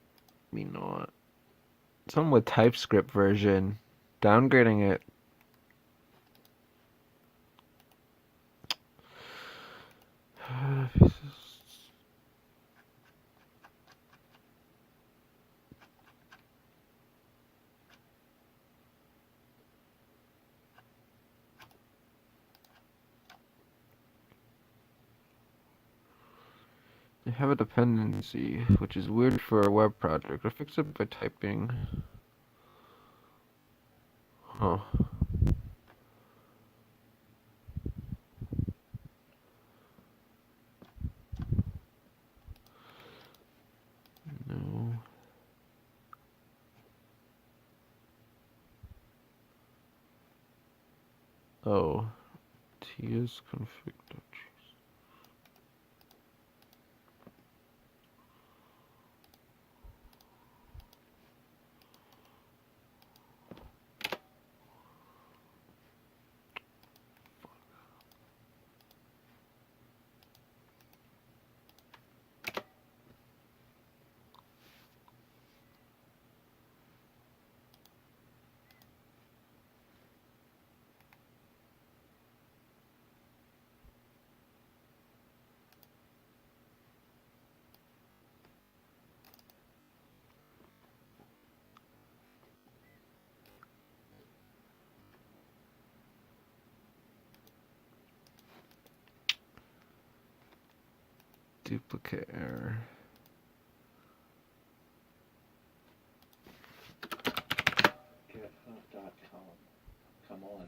me not. Something with TypeScript version. Downgrading it. I have a dependency, which is weird for a web project. I fix it by typing. Huh. No. Oh. TS config. Duplicate error. GitHub.com. Come on.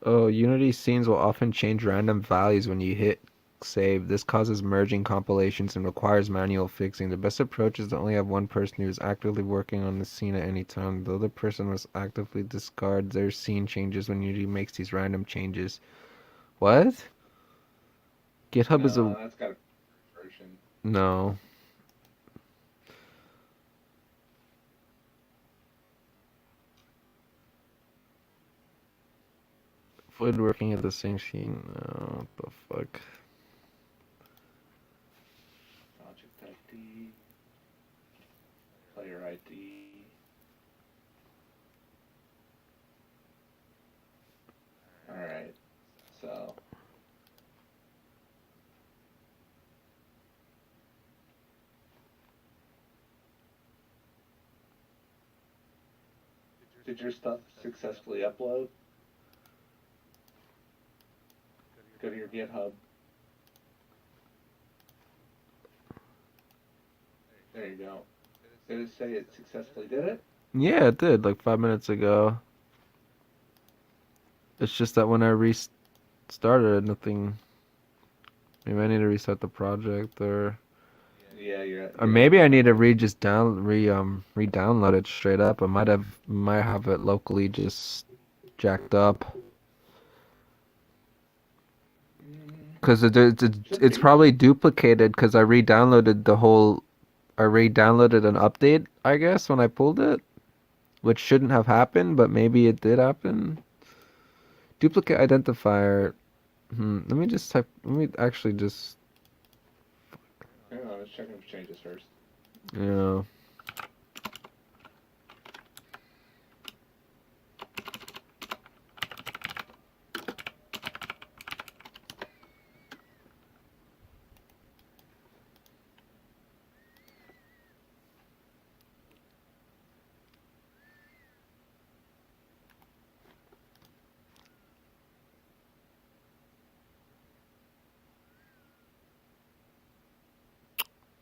Oh, Unity scenes will often change random values when you hit save. This causes merging compilations and requires manual fixing. The best approach is to only have one person who is actively working on the scene at any time. The other person must actively discard their scene changes when Unity makes these random changes. What? GitHub is a... No, that's got a version. No. Avoid working at the same scene. No, what the fuck? Project ID. Player ID. Alright. So. Did your stuff successfully upload? Go to your GitHub. There you go. Did it say it successfully did it? Yeah, it did like 5 minutes ago. It's just that when I restarted, nothing. Maybe I need to restart the project, Yeah, or you're maybe I having need to trouble. re-download it straight up. I might have it locally just jacked up. Mm, Because should it's be. probably duplicated because I re-downloaded an update, I guess, when I pulled it, which shouldn't have happened, but maybe it did happen. Duplicate identifier. Let me actually just, Hang on, let's check if changes first. you know,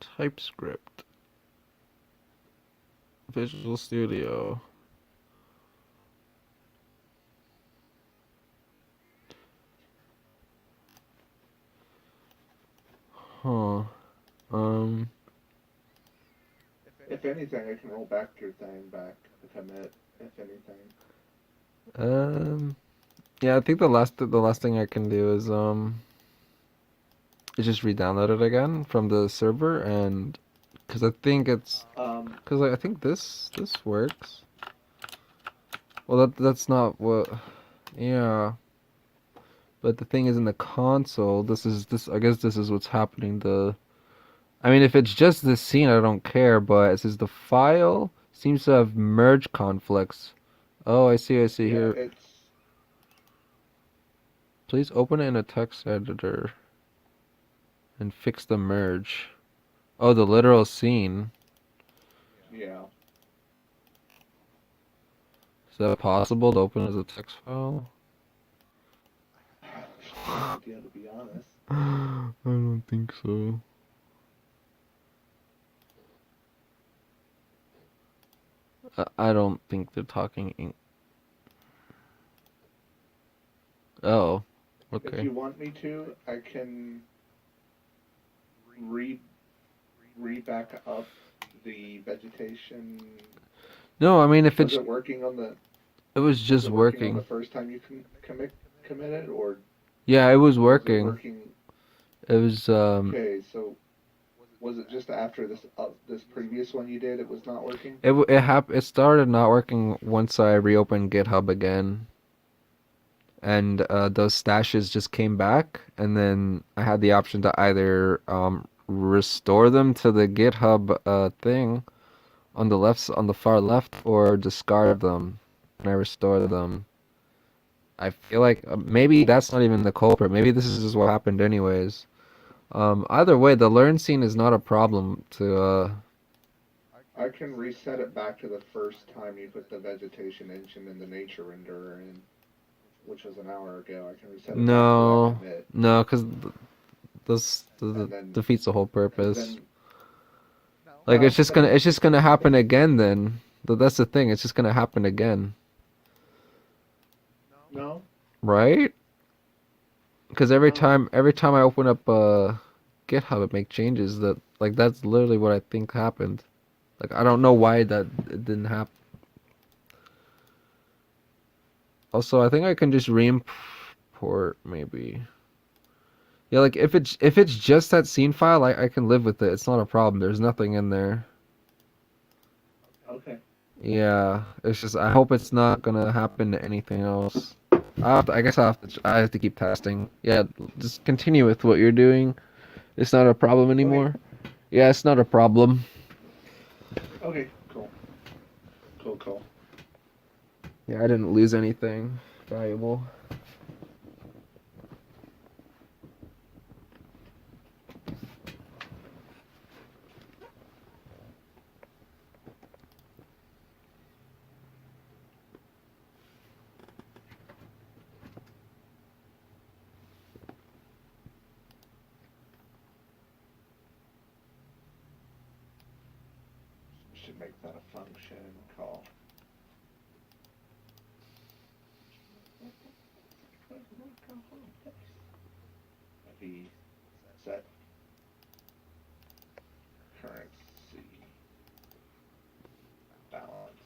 TypeScript, Visual Studio. Huh. Um, If anything, I can roll back your thing back to commit. If anything. um, yeah, I think the last thing I can do is just re-download it again from the server, and because I think it's Um, because I think this works. Well, that's not what. Yeah, but the thing is, in the console, this. I guess this is what's happening. I mean, if it's just this scene, I don't care. But it says the file seems to have merge conflicts. Oh, I see. I see yeah, here. Please open it in a text editor and fix the merge. Oh, the literal scene. yeah. Is that possible to open as a text file? No idea, to be honest. I don't think so. I don't think they're talking. Oh, If okay. you want me to, I can re back up the vegetation. No, I mean if Was it's it working on the it was Was just it working on the working. first time you committed, or Yeah, it was was it working. working? It was Okay, so was it just after this previous one you did? It was not working. it started not working once I reopened GitHub again, and those stashes just came back, and then I had the option to either restore them to the GitHub thing on the far left, or discard them, and I restored them. I feel like maybe that's not even the culprit. Maybe this is just what happened anyways. Either way, the learn scene is not a problem to I can reset it back to the first time you put the vegetation engine and the nature renderer in, which was an hour ago. I can reset it back to that no, commit, no, because this and then defeats the whole because purpose. then Like well, then it's just gonna if happen again then. That's the thing. It's just gonna happen again, no right? Because no every time I open up GitHub, it make changes that like that's literally what I think happened. Like I don't know why that it didn't happen. Also, I think I can just re-import maybe. Yeah, like if it's just that scene file, I can live with it. It's not a problem. There's nothing in there. okay Yeah, it's just I hope it's not gonna happen to anything else. I guess I have to keep testing. Yeah, just continue with what you're doing. It's not a problem okay anymore. Yeah, it's not a problem. okay cool. Yeah, I didn't lose anything valuable. Should make that a function call. Maybe set currency balance,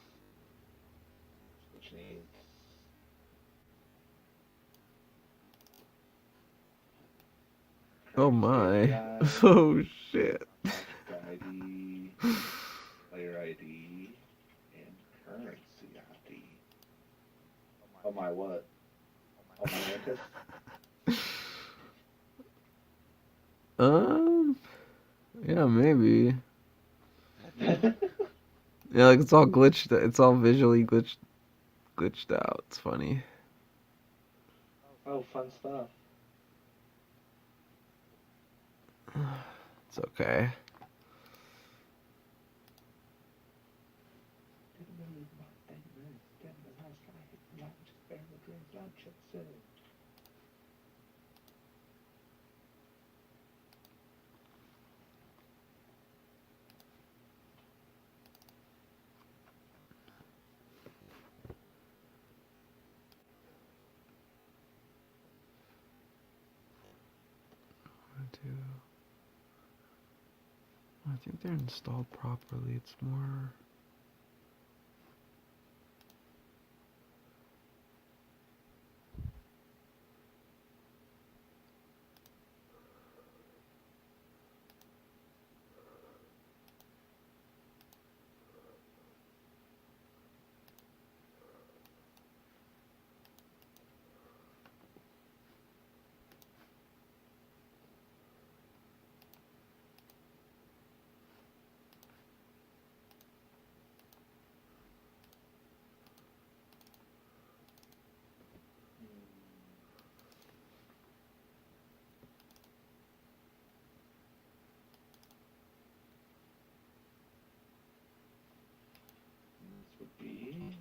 which needs Oh my. Oh shit. ID, player ID, and currency ID. Oh my what? Oh my Mantis? Yeah, maybe. Yeah, like it's all glitched. It's all visually glitched out. It's funny. Oh, fun stuff. It's okay. I think they're installed properly. It's more. This would be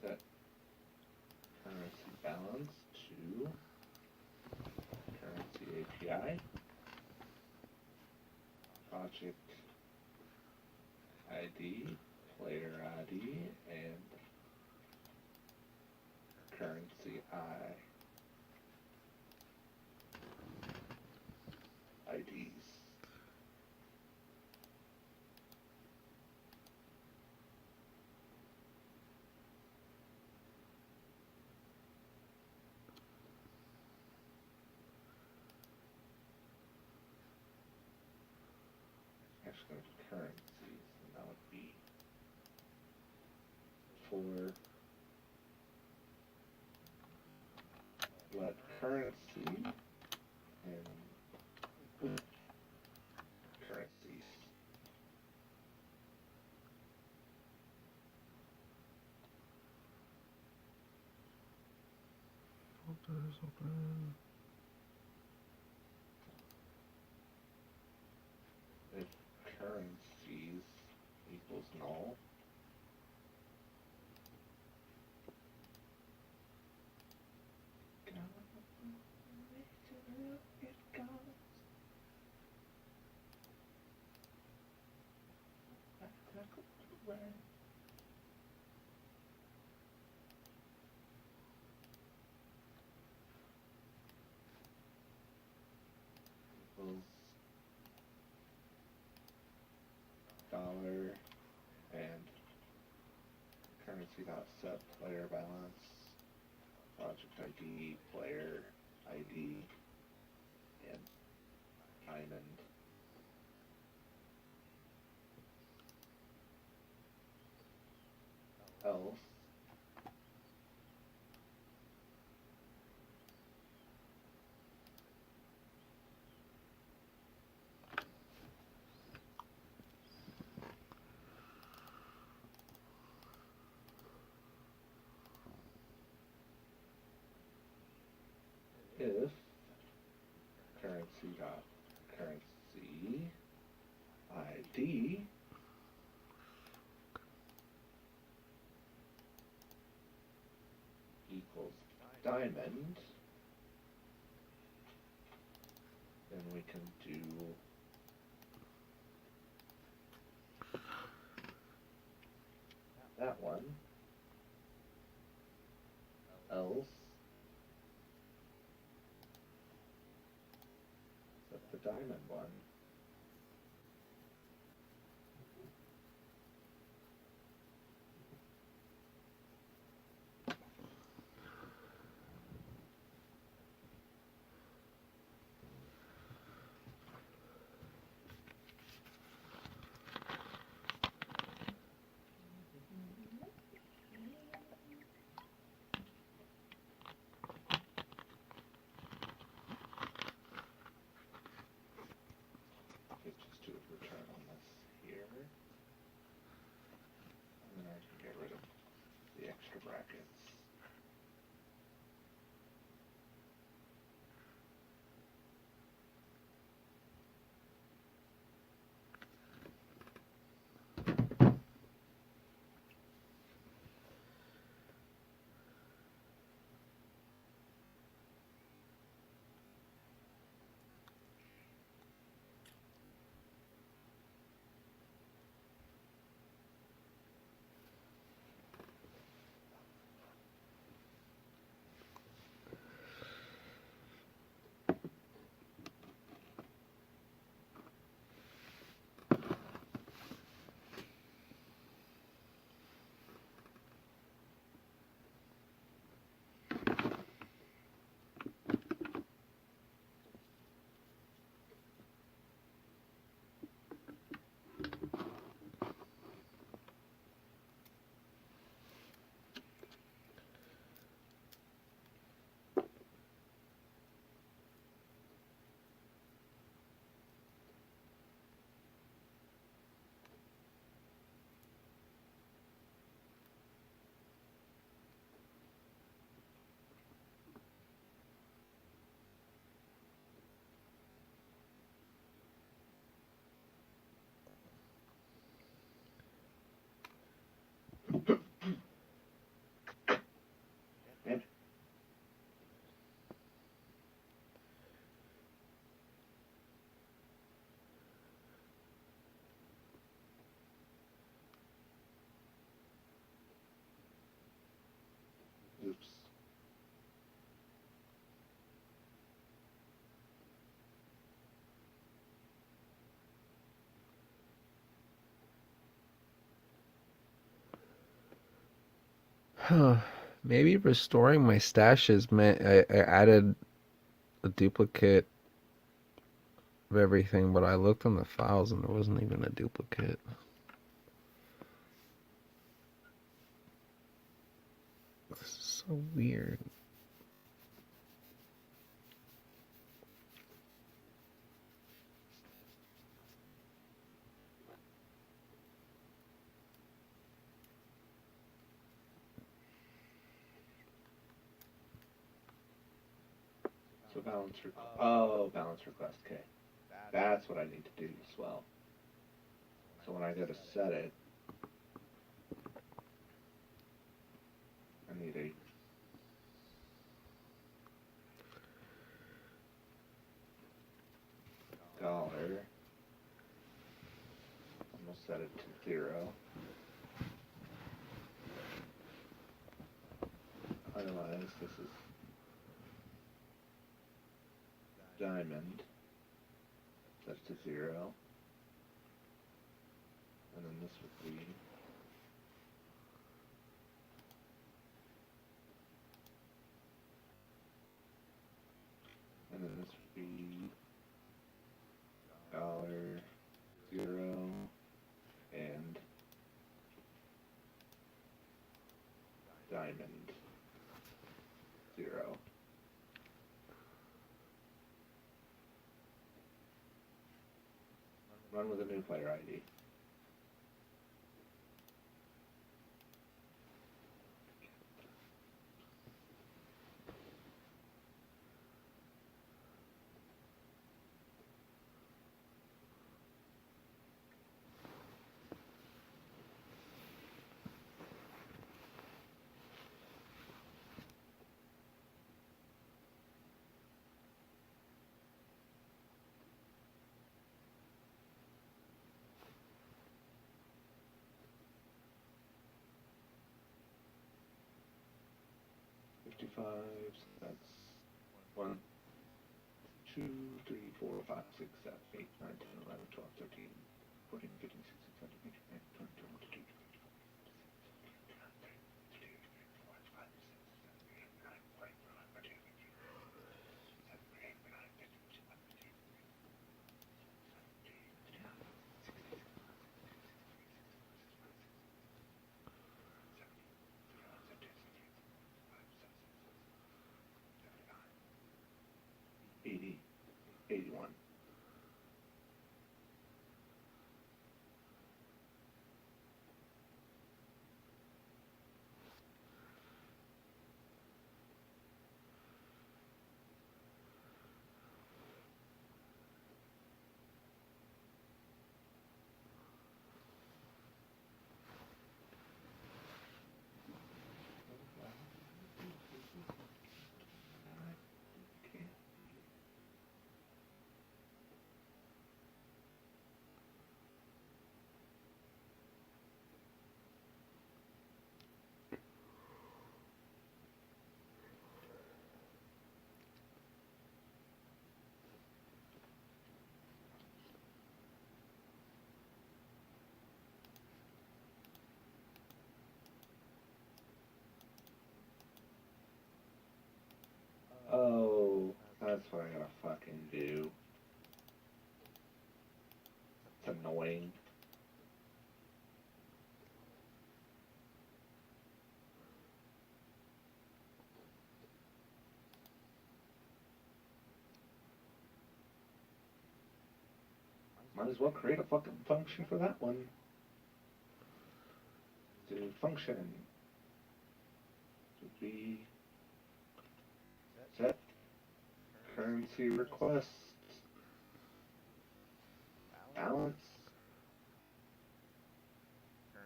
set currency balance to currency API, project ID, player ID, and currency IDs. Actually, currencies, and that would be for let currency and currencies. Folders open. If currencies equals null, equals dollar and currency dot set player balance, project ID, player ID, and diamond. Else, if currency dot currency ID equals diamond, then we can do that one. Else, set the diamond one. Let's just do a return on this here. And then I can get rid of the extra brackets. And oops. Huh. Maybe restoring my stashes meant I added a duplicate of everything, but I looked on the files and there wasn't even a duplicate. This is so weird. So balance request. Oh, balance request. Okay. That's what I need to do as well. So when I go to set it, I need a dollar. I'm gonna set it to 0. Otherwise, this is diamond. Set it to 0. And then this would be and then this would be dollar 0 and diamond 0. Run with a new player ID. 25. So that's 1, 2, 3, 4, 5, 6, 7, 8, 9, 10, 11, 12, 13, 14, 15, 16, 17, 18, 19, 20, 21, 22, 80, 81. Oh, that's what I gotta fucking do. It's annoying. Might as well create a fucking function for that one. Do function. Would be set currency request balance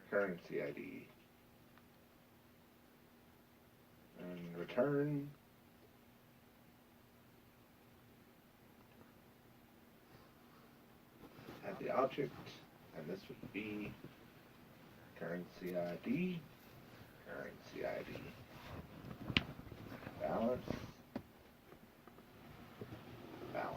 currency ID and return add the object, and this would be currency ID balance balance.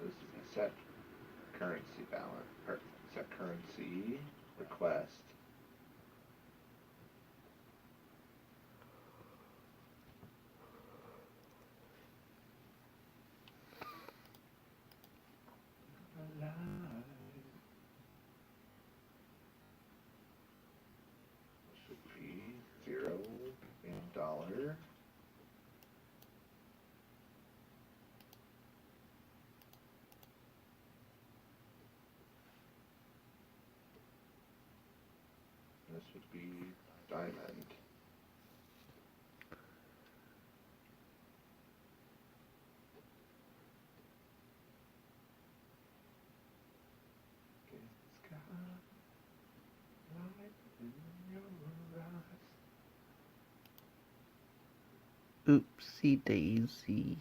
This is a set currency balance or set currency request. Should be 0 and dollar. This would be diamond. It's got light in your eyes. Oopsie daisy.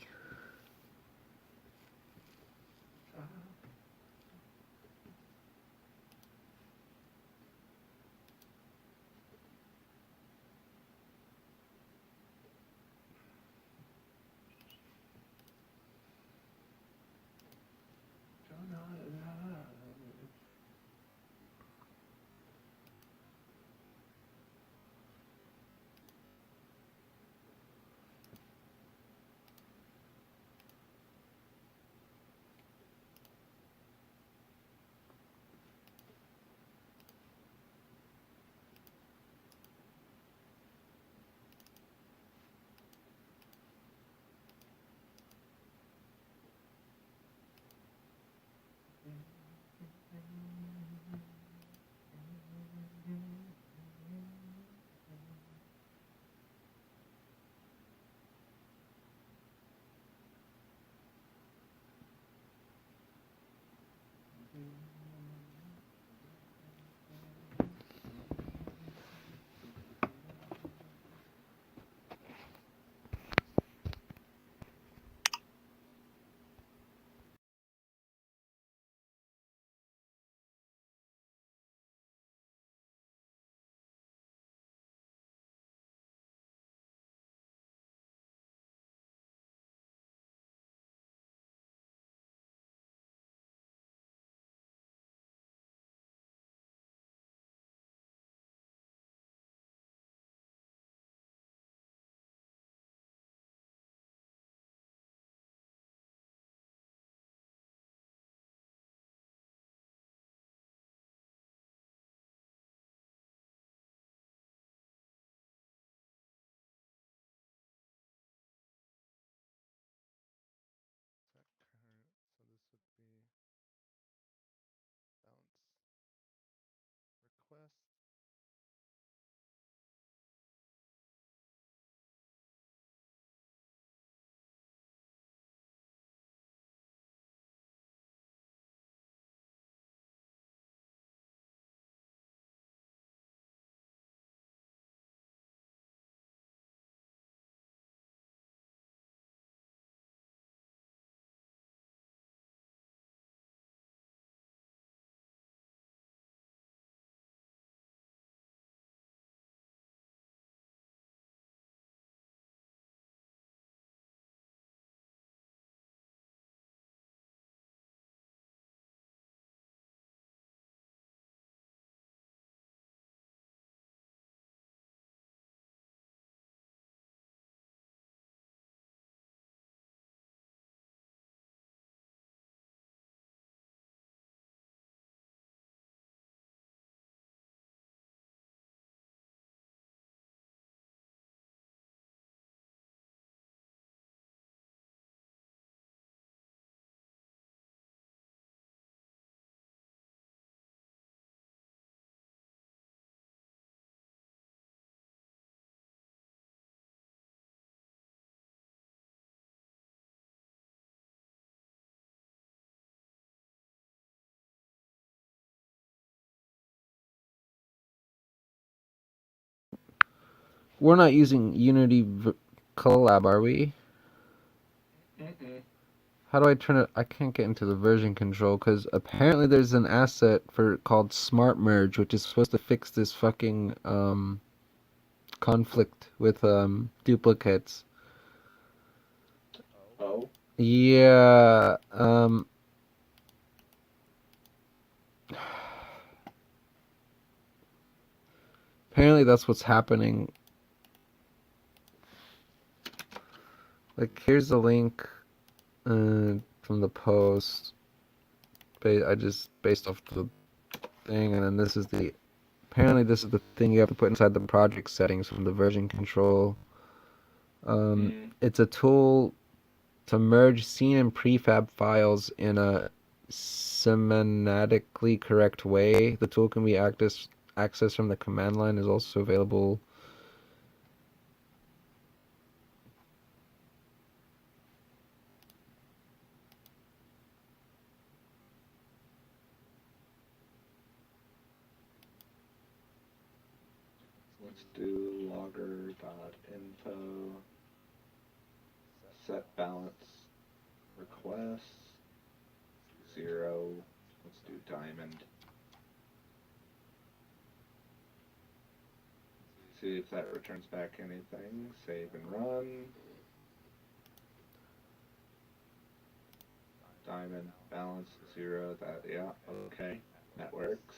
we're not using Unity Collab, are we? Mm-mm. How do I turn it? I can't get into the version control because apparently there's an asset for called Smart Merge, which is supposed to fix this fucking conflict with duplicates. Oh. Yeah, apparently that's what's happening. Like, here's the link from the post. I just based off the thing, and then this is the. Apparently, this is the thing you have to put inside the project settings from the version control. Mm. It's a tool to merge scene and prefab files in a semantically correct way. The tool can be accessed from the command line. Is also available. Let's do logger.info. Set balance requests 0. Let's do diamond. See if that returns back anything. Save and run. Diamond balance 0. That, yeah, okay, that works.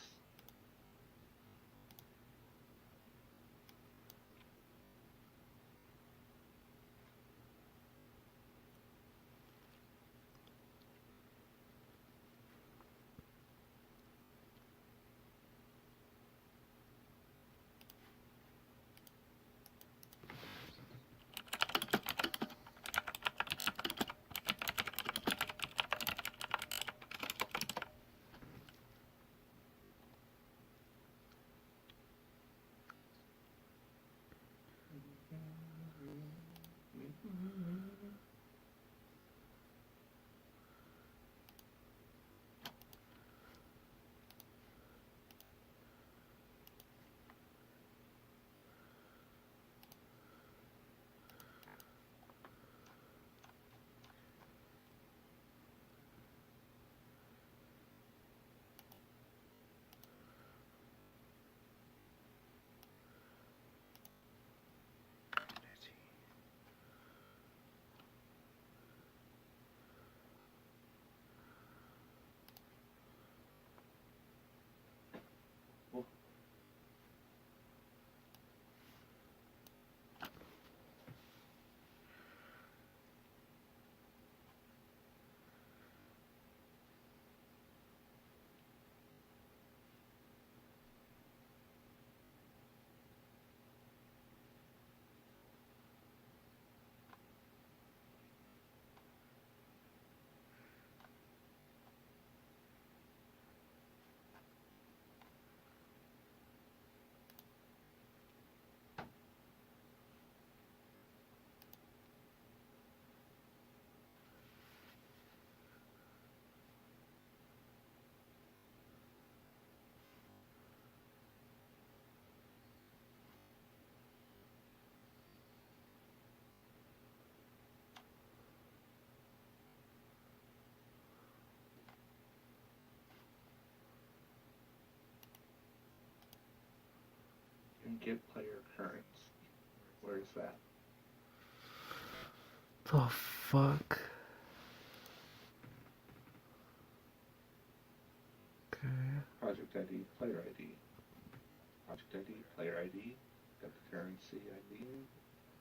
And get player currency. Where's that? The fuck? Okay. Project ID, player ID. Project ID, player ID. Got the currency ID.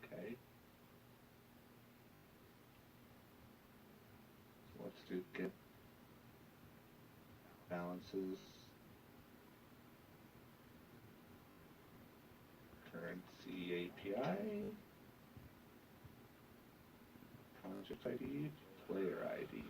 Okay. So let's do get balances. Currency API. Project ID, player ID.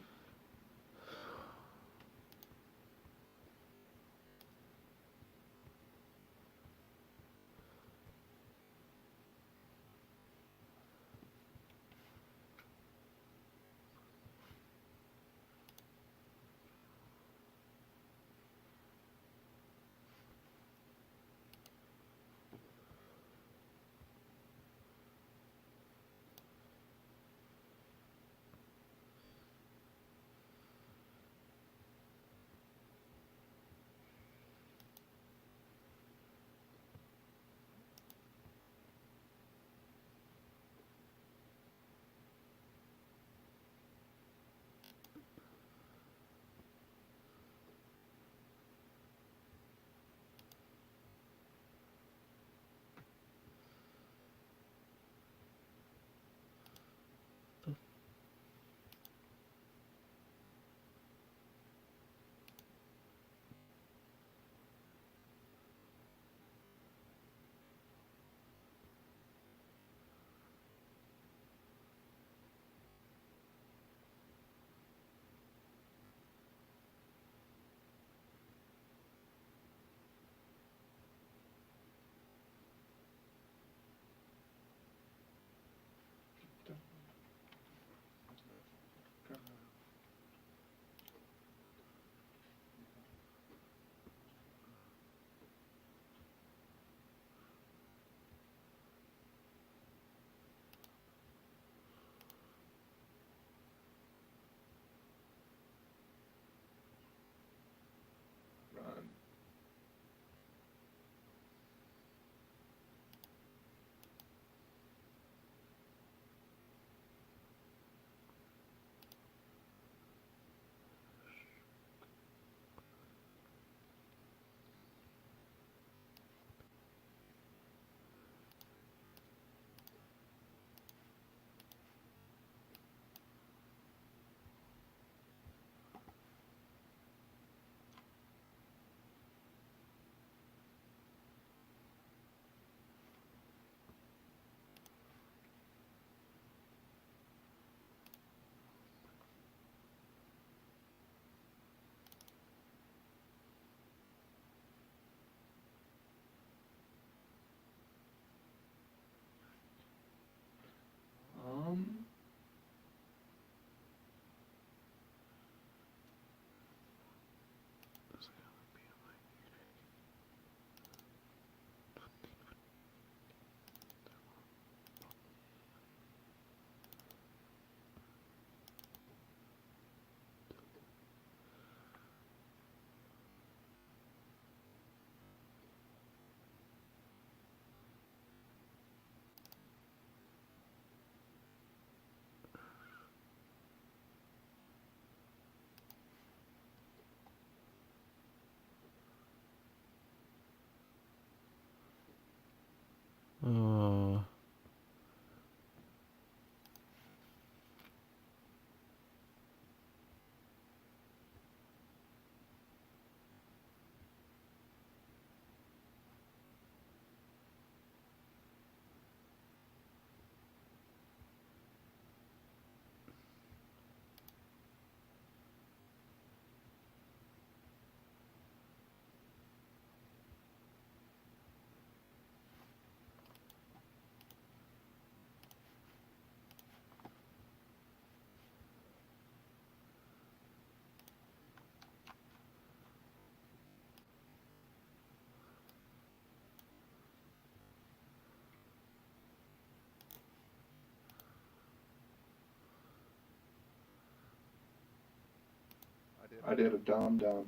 I did a dumb. So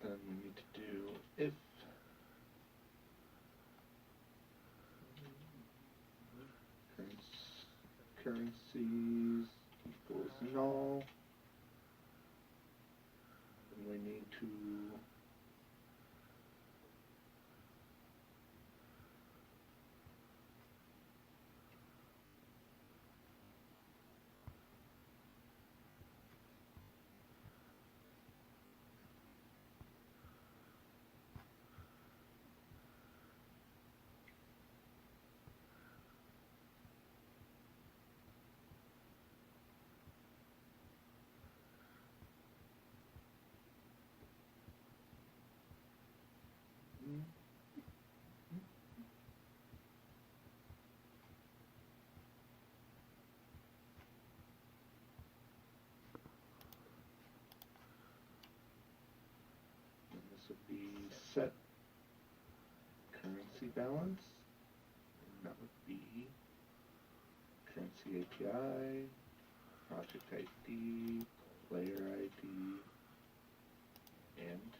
then we need to do if currencies equals null, then we need to this would be set currency balance, and that would be currency API, project ID, player ID, and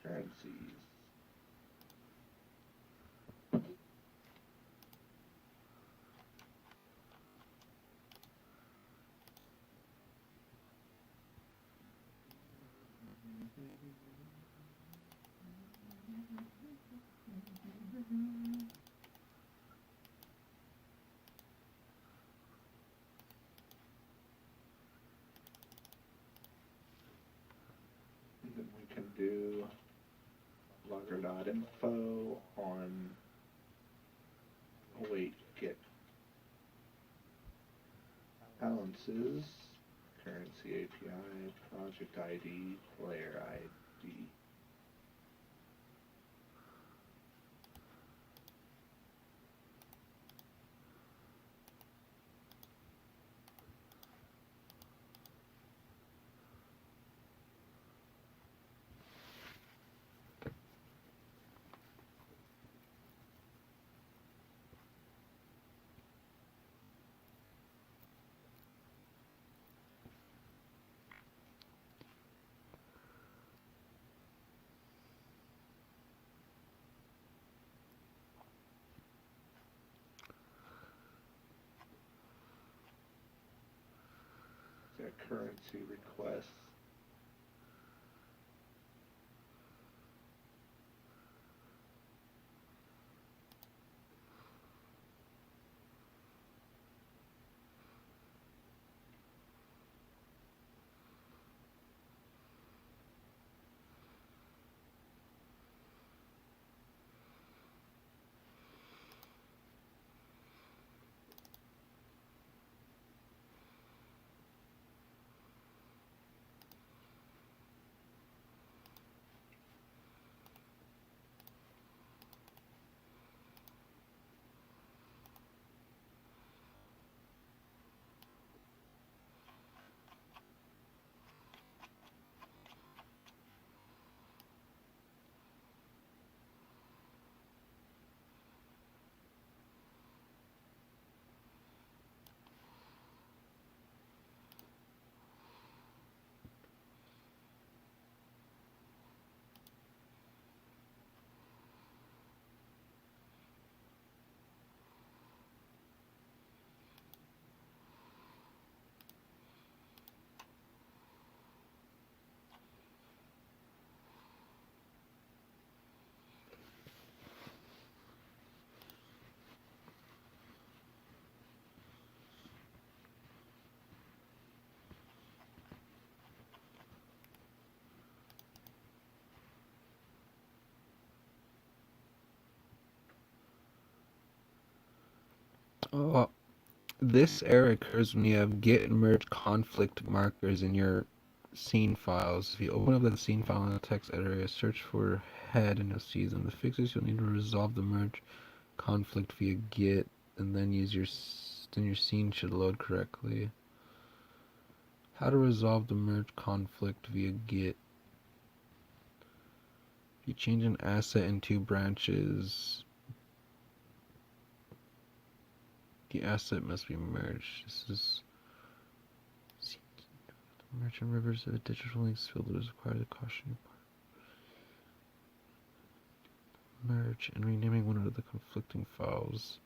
currencies. And then we can do logger.info on, oh wait, get balances, currency API, project ID, player ID. That currency request. Oh, this error occurs when you have git and merge conflict markers in your scene files. If you open up that scene file in the text editor, search for head and you'll see them. To fix this, you'll need to resolve the merge conflict via git, and then then your scene should load correctly. How to resolve the merge conflict via git. If you change an asset in two branches, the asset must be merged. This is merge and rivers of digital links filters require the caution merge and renaming one of the conflicting files.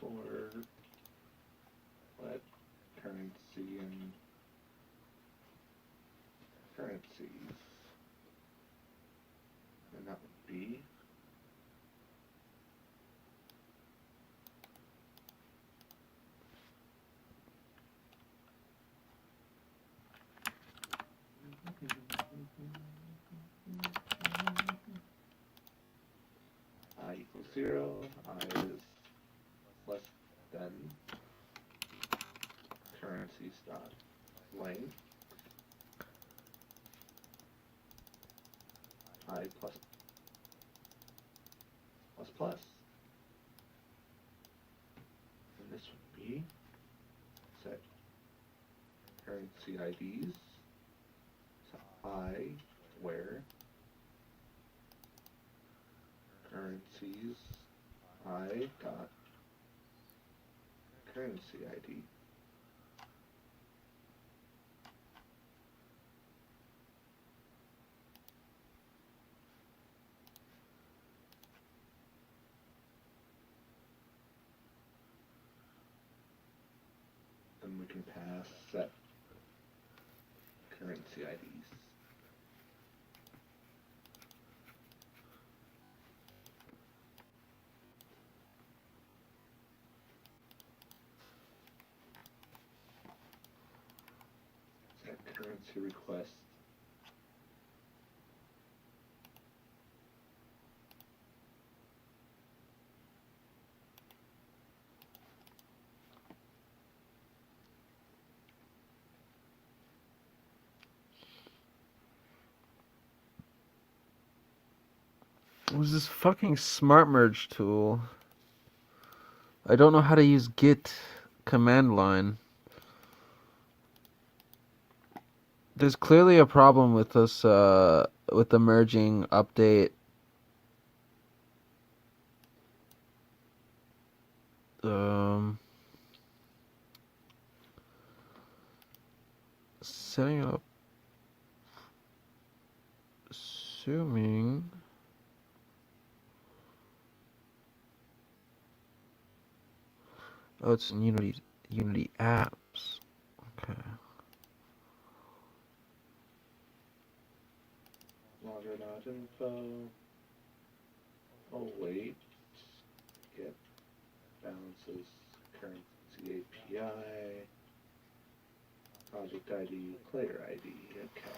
For what currency and currencies, and that would be I equals 0, I is less than currencies dot length, I plus plus plus, and this would be set currency IDs to I, where currencies I dot currency ID. Then we can pass set currency IDs. Set currency request. What was this fucking smart merge tool? I don't know how to use git command line. There's clearly a problem with this, with the merging update. Setting up, assuming. Oh, it's in Unity apps. Okay. Logger dot info. Oh wait. Get balances currency API. Project ID, player ID. Okay.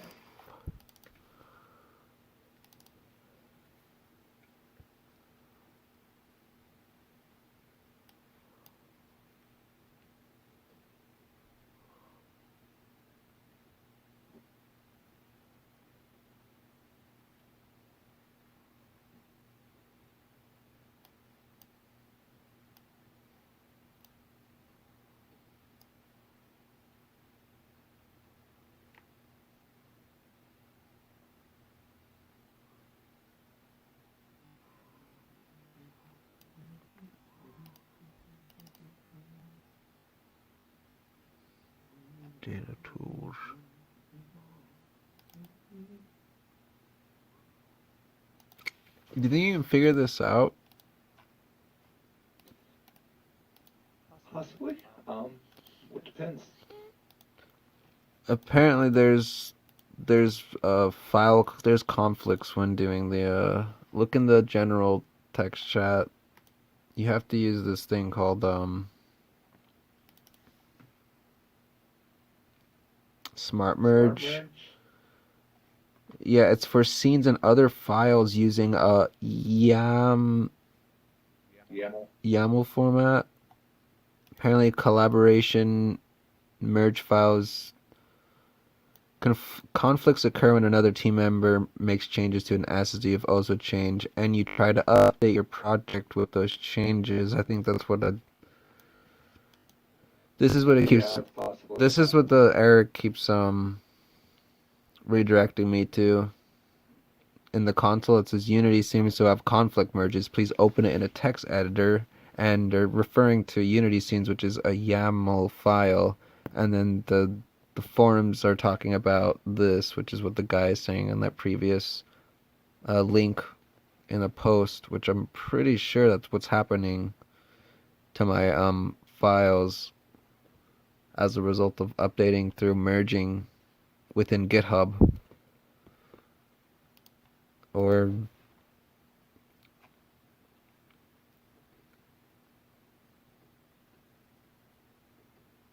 Data tools. Do you think you can figure this out? Possibly. It depends. Apparently there's conflicts when doing the look in the general text chat. You have to use this thing called Smart Smart Merge. merge. Yeah, it's for scenes and other files using a YAML. YAML format. Apparently collaboration merge files conflicts occur when another team member makes changes to an asset you've also changed, and you try to update your project with those changes. I think that's what this is what it Yeah, keeps. it's possible. This is what the error keeps redirecting me to. In the console, it says Unity seems to have conflict merges. Please open it in a text editor, and they're referring to Unity scenes, which is a YAML file, and then the forums are talking about this, which is what the guy is saying in that previous link in a post, which I'm pretty sure that's what's happening to my files as a result of updating through merging within GitHub. Or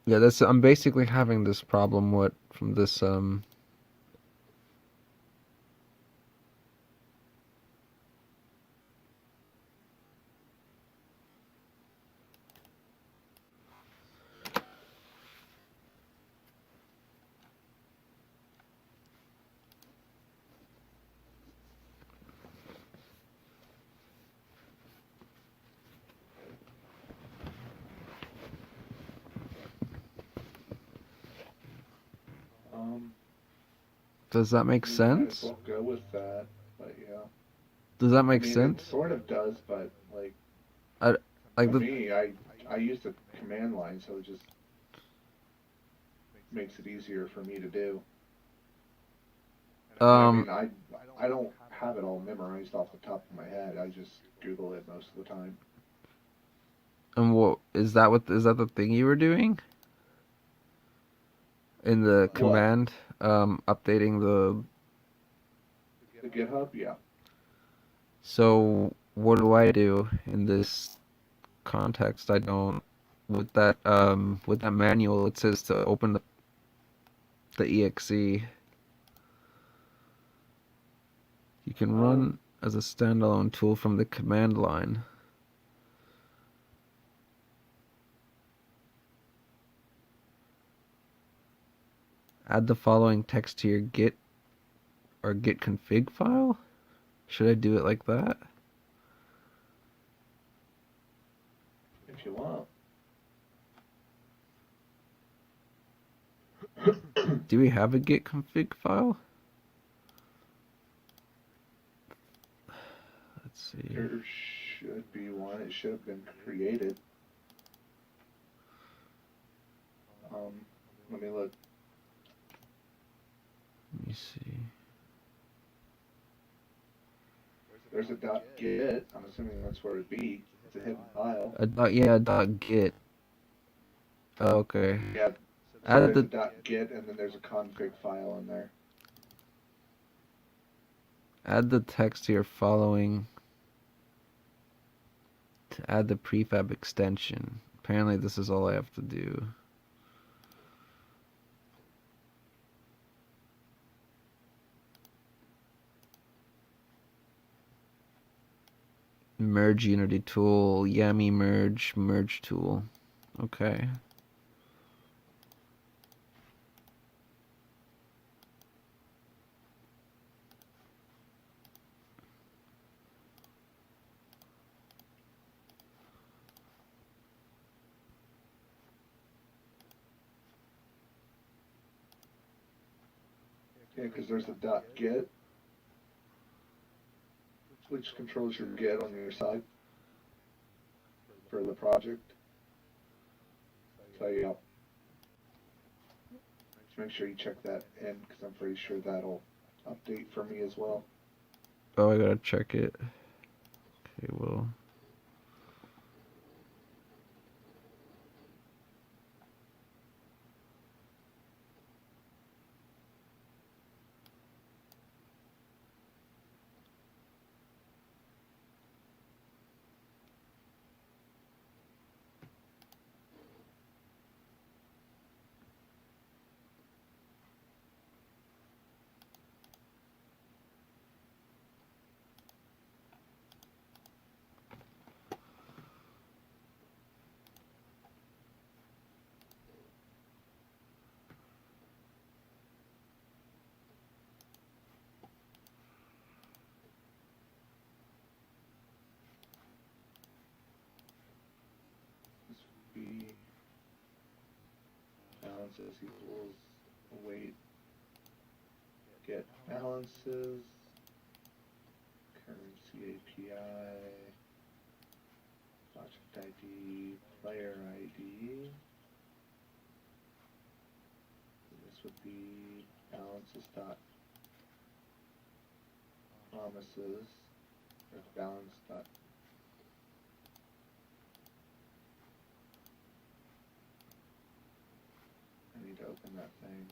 yeah, that's I'm basically having this problem what from this Um, does that make we might as sense? well go with that. But yeah, Does that I make mean, it sense? sort of does, but like I like for the me, I use the command line, so it just makes it easier for me to do. And I um mean, I don't have it all memorized off the top of my head. I just Google it most of the time. and what is that the thing you were doing in the What? command updating the The GitHub? Yeah. so what do I do in this context? I don't with that manual it says to open the exe. You can Um, run as a standalone tool from the command line. Add the following text to your git or git config file. Should I do it like that? if you want. Do we have a git config file? Let's see. There should be one. It should have been created. Let me look. Let me see. There's a .git. I'm assuming that's where it'd be. It's a hidden file. Yeah, dot git. Oh, okay. Yeah. So Add there's the a .git and then there's a config file in there. add the text here following to add the prefab extension. Apparently this is all I have to do. Merge Unity tool, Yami merge tool. Okay. Yeah, because there's a .git, which controls your Git on your side for the project. So yeah. So make sure you check that in because I'm pretty sure that'll update for me as well. Oh, I gotta check it. Okay, well. This would be balances equals await get balances, currency API, project ID, player ID. This would be balances dot promises or balance dot. I need to open that thing.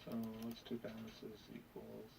So let's do balances equals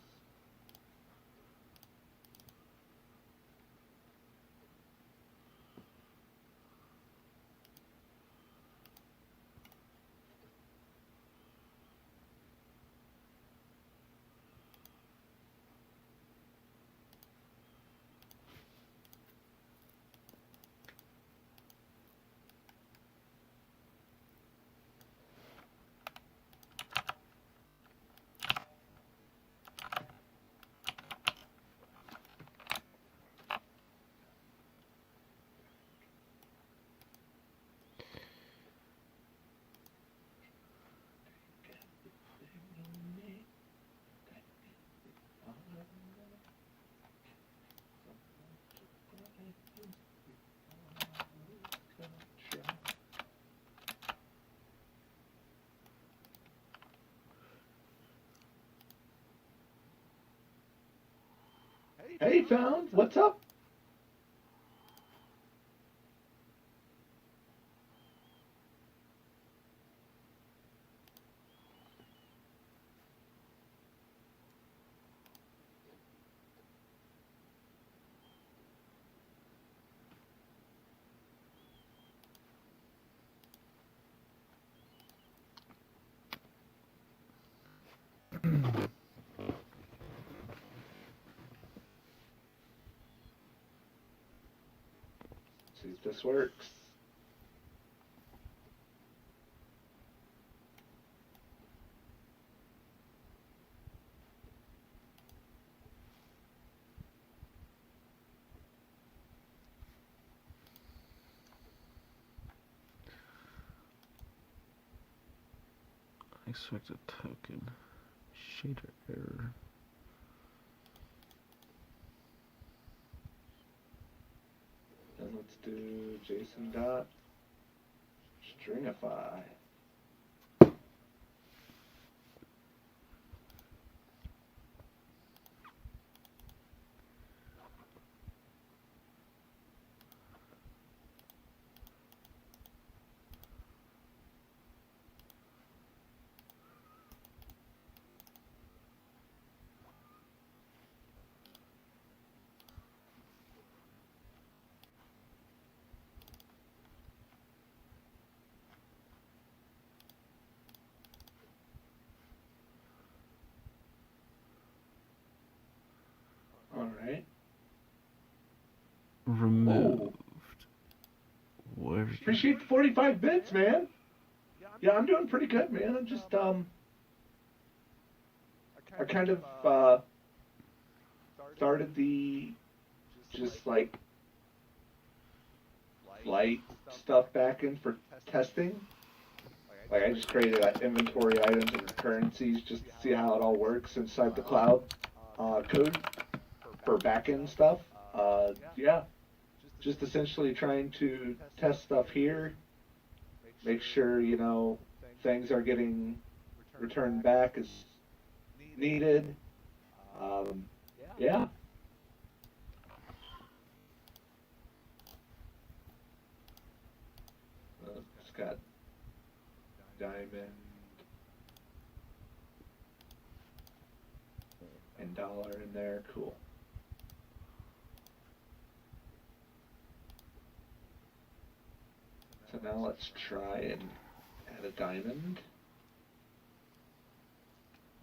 Hey, Found, what's up? See if this works. Expected token. Shader error. Then let's do JSON dot stringify. All right. Removed. Where? Appreciate the 45 bits, man. Yeah, I'm doing pretty good, man. I'm just I kind of started the just like flight stuff back in for testing. Like I just created inventory items and currencies just to see how it all works inside the cloud code for backend stuff. Yeah, just essentially trying to test stuff here, make sure things are getting returned back as needed. Yeah. It's got diamond and dollar in there. Cool. So now let's try and add a diamond.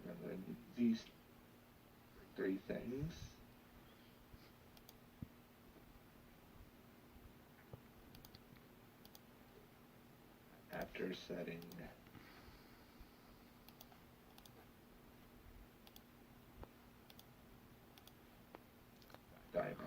And then these three things. After setting diamond.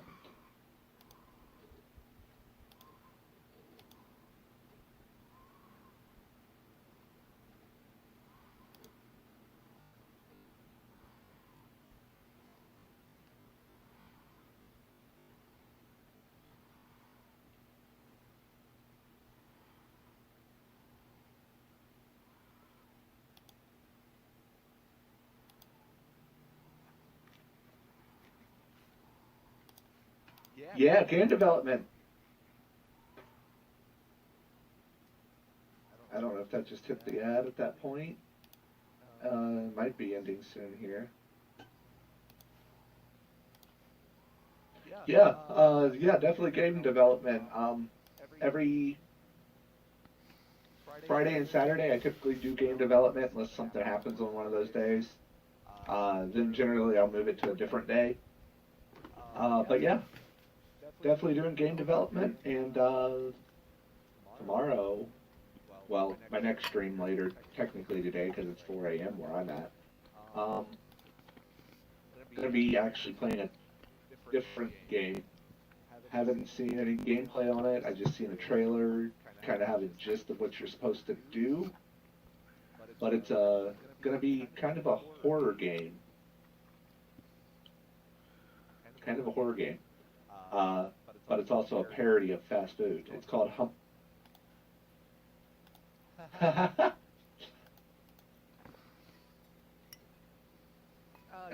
Yeah, game development. I don't know if that just hit the ad at that point. Might be ending soon here. Yeah, yeah, definitely game development. Every Friday and Saturday, I typically do game development unless something happens on one of those days. Then generally I'll move it to a different day. But yeah, definitely doing game development. And tomorrow, well, my next stream later, technically today because it's 4 a.m. where I'm at. Gonna be actually playing a different game. Haven't seen any gameplay on it. I just seen a trailer, kind of have a gist of what you're supposed to do. But it's gonna be kind of a horror game. Kind of a horror game. But it's also a parody of fast food. It's called Hump.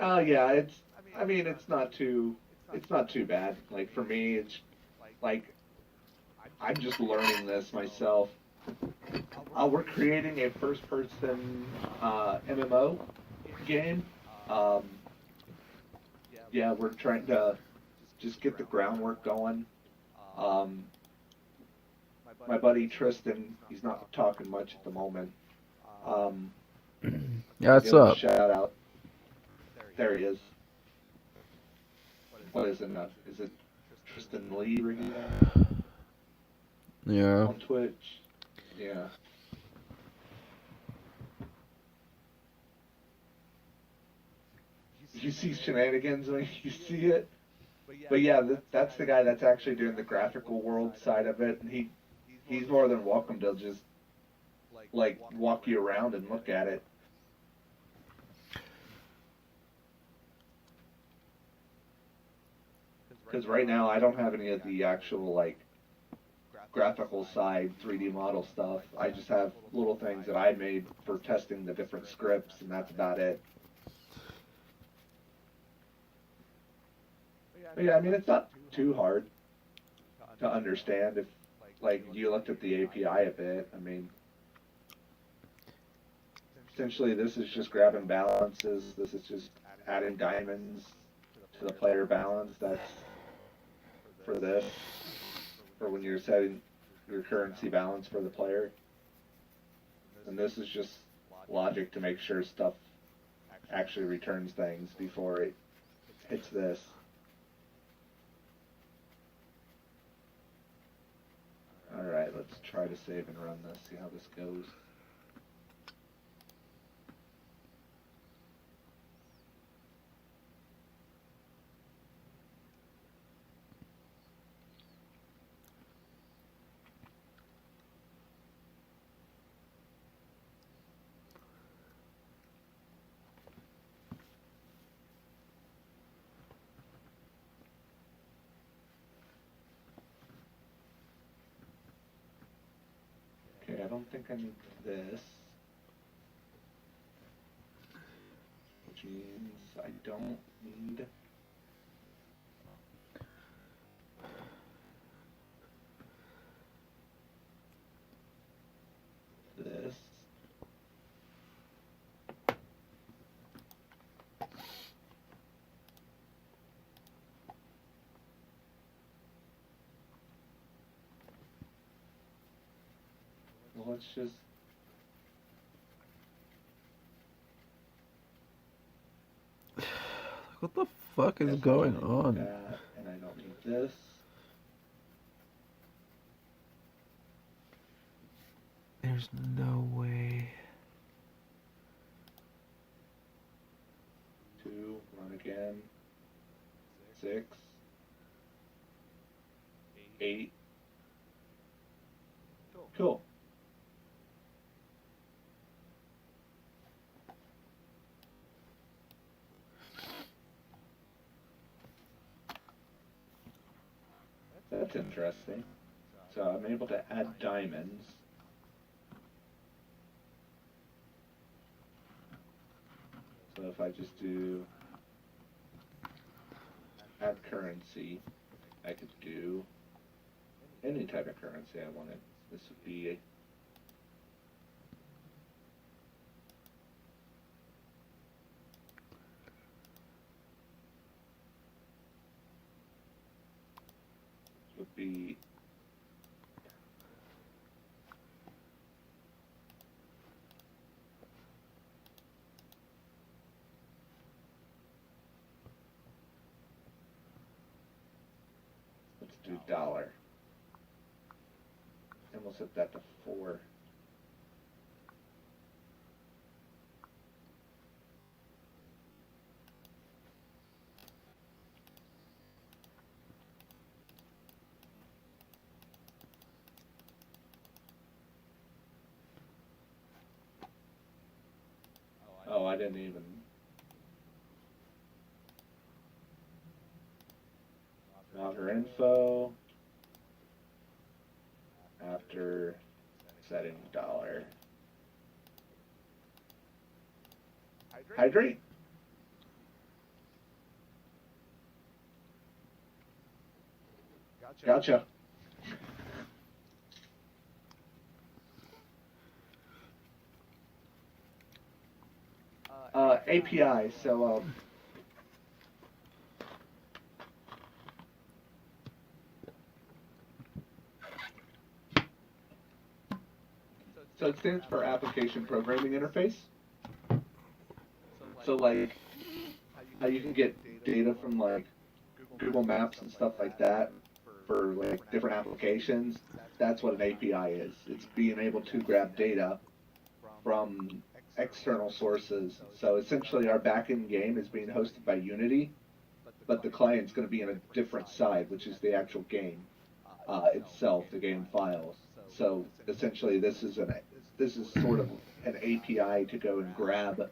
Oh yeah, I mean, it's not too it's not too bad. Like for me, it's like I'm just learning this myself. We're creating a first-person MMO game. Um, yeah, we're trying to just get the groundwork going. Um, my buddy Tristan, he's not talking much at the moment. Um, Yeah, I'll what's give him a up? shout out. There he is. What is it? Is it Tristan Lee Yeah. on Twitch? Yeah. You see shenanigans when you see it. But yeah, that's the guy that's actually doing the graphical world side of it, and he's more than welcome to just like walk you around and look at it. Because right now I don't have any of the actual like graphical side 3D model stuff. I just have little things that I made for testing the different scripts, and that's about it. But yeah, I mean it's not too hard to understand if like you looked at the API a bit. I mean, essentially this is just grabbing balances. This is just adding diamonds to the player balance. That's for this, for when you're setting your currency balance for the player. And this is just logic to make sure stuff actually returns things before it hits this. Alright, let's try to save and run this, see how this goes. Okay, I don't think I need this. Which means I don't need this. Well, let's just What the fuck is guess I going don't need on? that, and I don't need this. There's no way. 2, run again. 6, 8. Cool. That's interesting. So I'm able to add diamonds. So if I just do add currency, I could do any type of currency I wanted. This would be would be let's do dollar. And we'll set that to 4. Oh, I didn't even. Logger info after setting dollar. Hydrate. Gotcha. API. So it stands for Application Programming Interface. So like how you can get data from like Google Maps and stuff like that for like different applications. That's what an API is. It's being able to grab data from external sources. So essentially our backend game is being hosted by Unity, but the client's going to be in a different side, which is the actual game itself, the game files. So essentially this is sort of an API to go and grab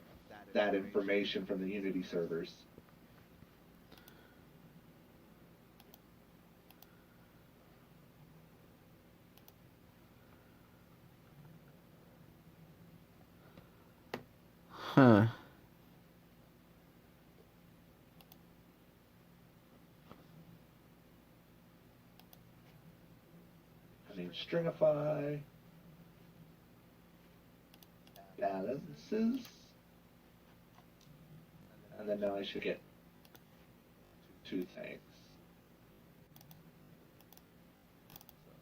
that information from the Unity servers. Huh. I need stringify, balances, and then now I should get two things.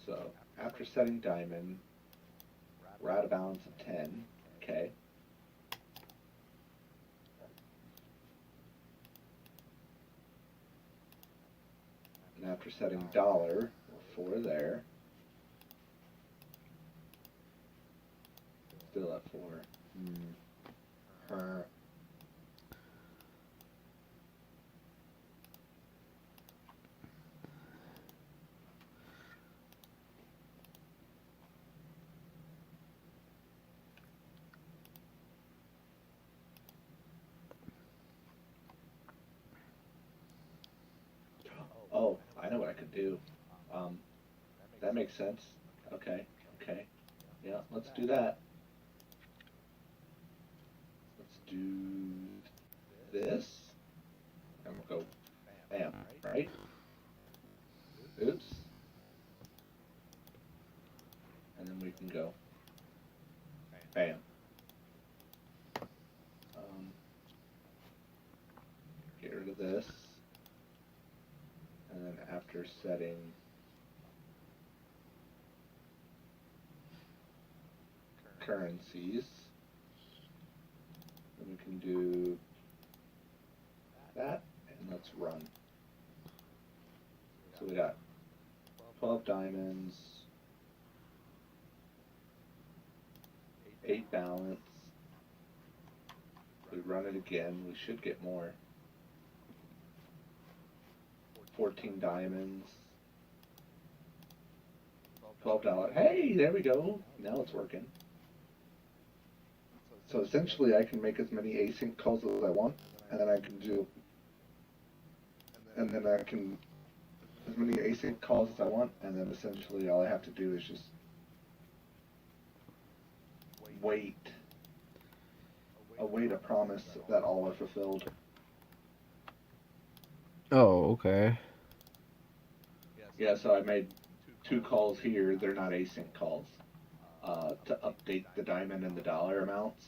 So after setting diamond, we're at a balance of 10, okay. And after setting dollar, we're 4 there. Still at 4. Her. Oh, I know what I could do. That makes sense. Okay, okay. Yeah, let's do that. Let's do this. And we'll go bam, right? Oops. And then we can go bam. Get rid of this. And then after setting currencies, then we can do that, and let's run. So we got 12 diamonds, 8 balance. We run it again, we should get more. 14 diamonds, $12. Hey, there we go. Now it's working. So essentially I can make as many async calls as I want, and then I can as many async calls as I want, and then essentially all I have to do is just await a promise that all are fulfilled. Oh, okay. Yeah, so I made 2 calls here. They're not async calls to update the diamond and the dollar amounts,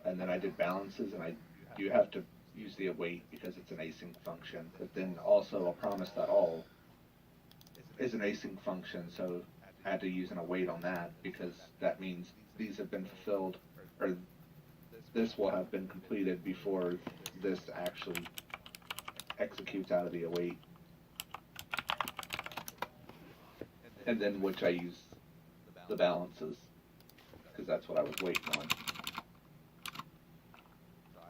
and then I did balances, and you have to use the await because it's an async function. But then also a promise that all is an async function, so I had to use an await on that because that means these have been fulfilled, or this will have been completed before this actually executes out of the await. And then which I use the balances, because that's what I was waiting on.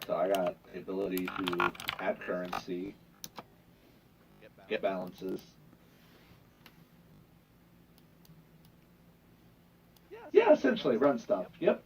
So I got the ability to add currency, get balances. Yeah, essentially run stuff. Yep.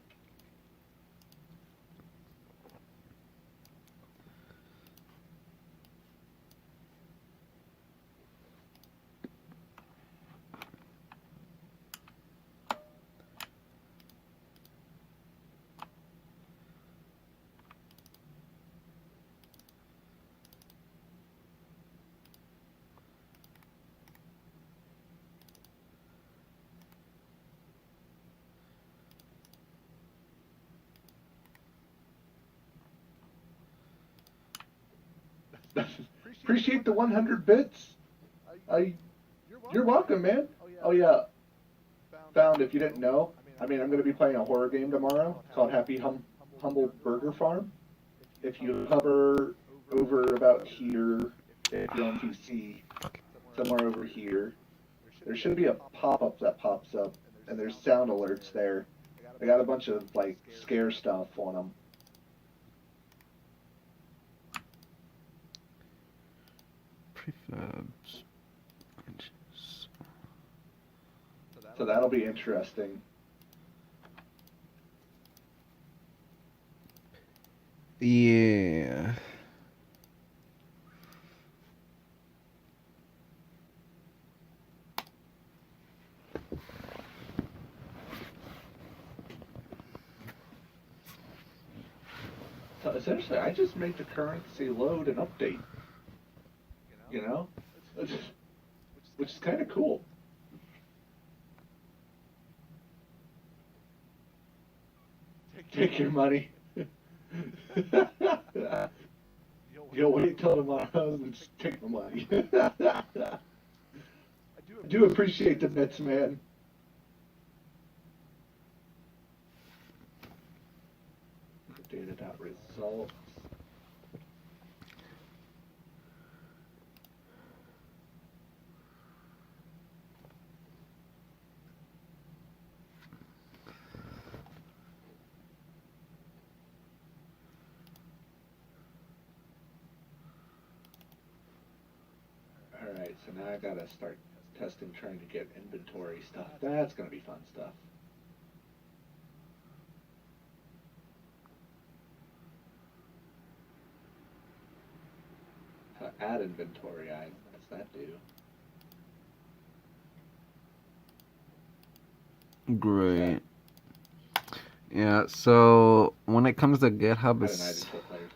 Appreciate the 100 bits. I, you're welcome, man. Oh yeah, found if you didn't know. I mean, I'm going to be playing a horror game tomorrow called Humble Burger Farm. If you hover over about here, if you're on PC, somewhere over here, there should be a pop-up that pops up, and there's sound alerts there. I got a bunch of like scare stuff on them. Prefabs. So that'll be interesting. Yeah. So essentially, I just make the currency load and update. You know, which is kind of cool. Take your money. You'll wait till tomorrow and just take my money. I do appreciate the bits, man. Data.results. Alright, so now I gotta start testing trying to get inventory stuff. That's gonna be fun stuff. Add inventory item. What does that do? Great. Yeah, so when it comes to GitHub, Add an item it's... to a player's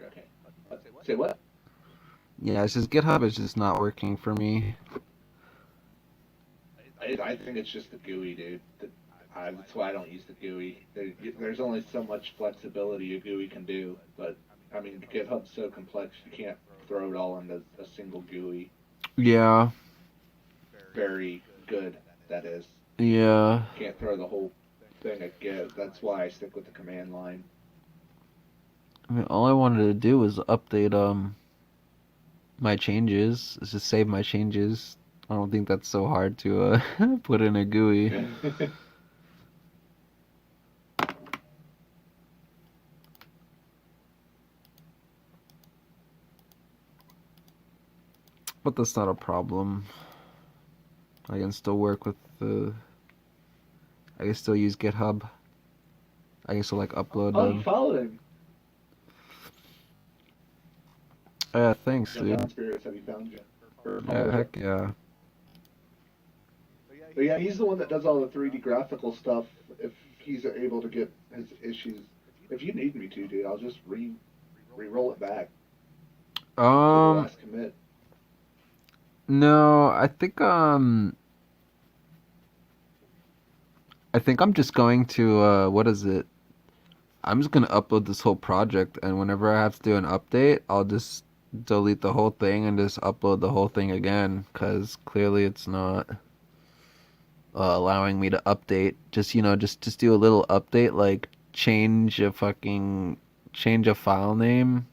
inventory. Okay. Say what? Yeah, it's just GitHub is just not working for me. I think it's just the GUI, dude. That's why I don't use the GUI. There's only so much flexibility a GUI can do, but I mean, GitHub's so complex you can't throw it all into a single GUI. Yeah. Very good, that is. Yeah. Can't throw the whole thing at Git. That's why I stick with the command line. I mean, all I wanted to do was update my changes. Is just save my changes. I don't think that's so hard to put in a GUI. But that's not a problem. I can still work with the... I can still use GitHub. I can still like upload Oh, you followed him. Yeah, thanks, Yeah, dude. Spirit said he found you. Yeah, heck yeah. But yeah, he's the one that does all the 3D graphical stuff. If he's able to get his issues, if you need me to, dude, I'll just re-roll it back to the last commit. No, I think I'm just going to what is it? I'm just gonna upload this whole project, and whenever I have to do an update, I'll just delete the whole thing and just upload the whole thing again, because clearly it's not allowing me to update. Just, just do a little update, like change a file name,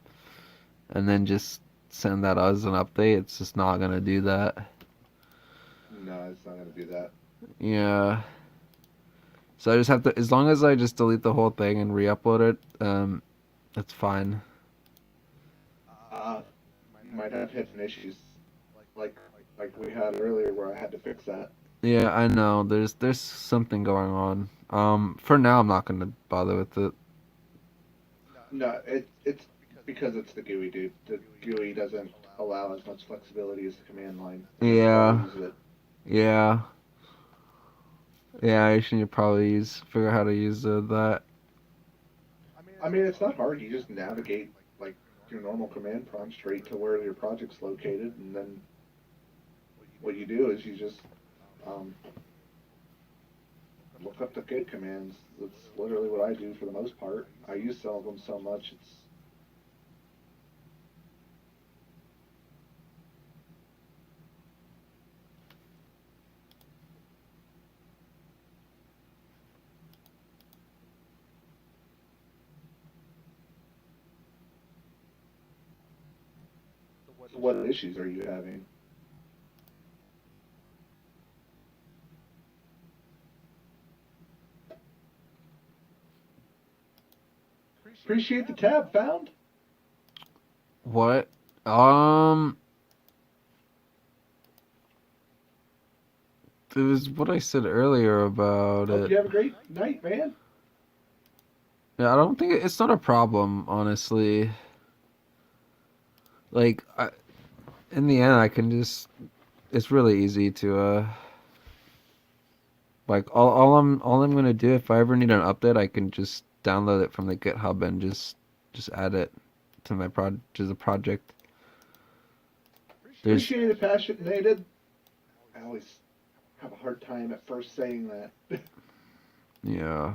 and then just send that as an update. It's just not gonna do that. No, it's not gonna do that. Yeah. So I just have to, as long as I just delete the whole thing and re-upload it, that's fine. You might have hidden issues, like we had earlier, where I had to fix that. Yeah, I know. There's something going on. For now, I'm not gonna bother with it. No, it's because it's the GUI, dude. The GUI doesn't allow as much flexibility as the command line. Yeah. Yeah. Yeah, I should probably figure out how to use that. I mean, it's not hard. You just navigate like your normal command prompt straight to where your project's located, and then what you do is you just look up the git commands. That's literally what I do for the most part. I use some of them so much So what issues are you having? Appreciate the tab found. What? It was what I said earlier about Hope it. you have a great night, man. Yeah, I don't think it's not a problem, honestly. Like, in the end, I can just. It's really easy to like all I'm gonna do if I ever need an update, I can just download it from the GitHub and just add it to my to the project. There's Appreciate it, passionated. I always have a hard time at first saying that. yeah.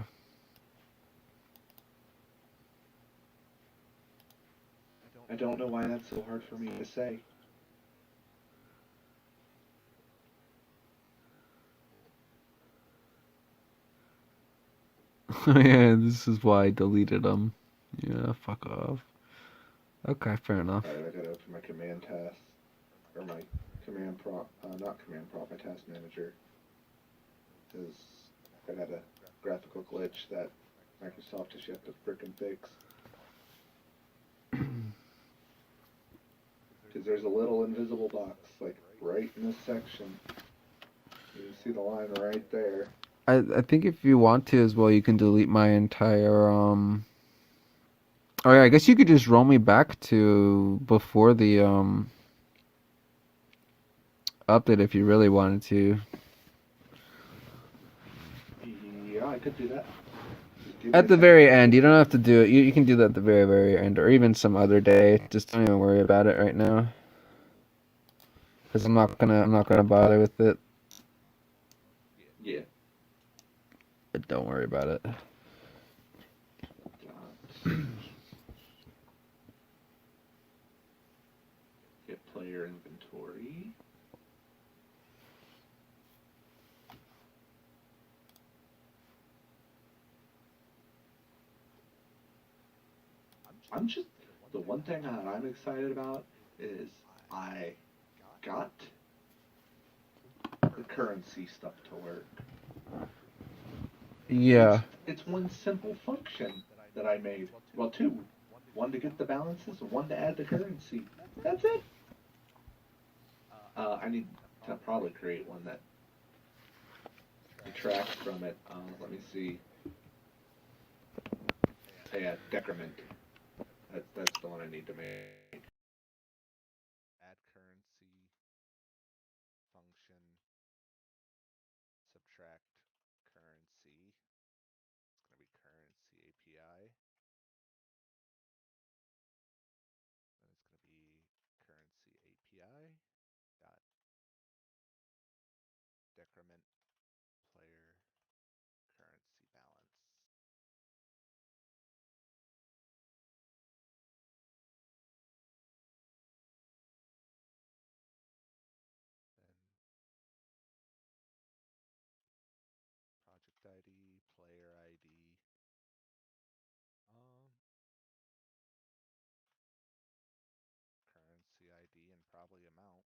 I don't know why that's so hard for me to say. Yeah, this is why I deleted them. Yeah, fuck off. Okay, fair enough. Alright, I gotta open my command task. Or my command prompt, not command prompt, my task manager. Because I got a graphical glitch that Microsoft just yet to frickin' fix. Because there's a little invisible box, like right in this section. You can see the line right there. I think if you want to as well, you can delete my entire Oh yeah, I guess you could just roll me back to before the update if you really wanted to. Yeah, I could do that. Just give me At a the second. very end, you don't have to do it. You can do that at the very, very end, or even some other day. Just don't even worry about it right now, because I'm not gonna bother with it. Yeah. But don't worry about it. Dot. Get player inventory. I'm just the one thing that I'm excited about is I got the currency stuff to work. Yeah. It's one simple function that I made. Well, two. One to get the balances, and one to add the currency. That's it. I need to probably create one that detracts from it. Let me see. Yeah, decrement. That's the one I need to make. Add currency function, subtract currency. It's going to be currency API. Then it's going to be currency API dot decrement player currency balance. Then project ID, player ID, um, currency ID, and probably amount.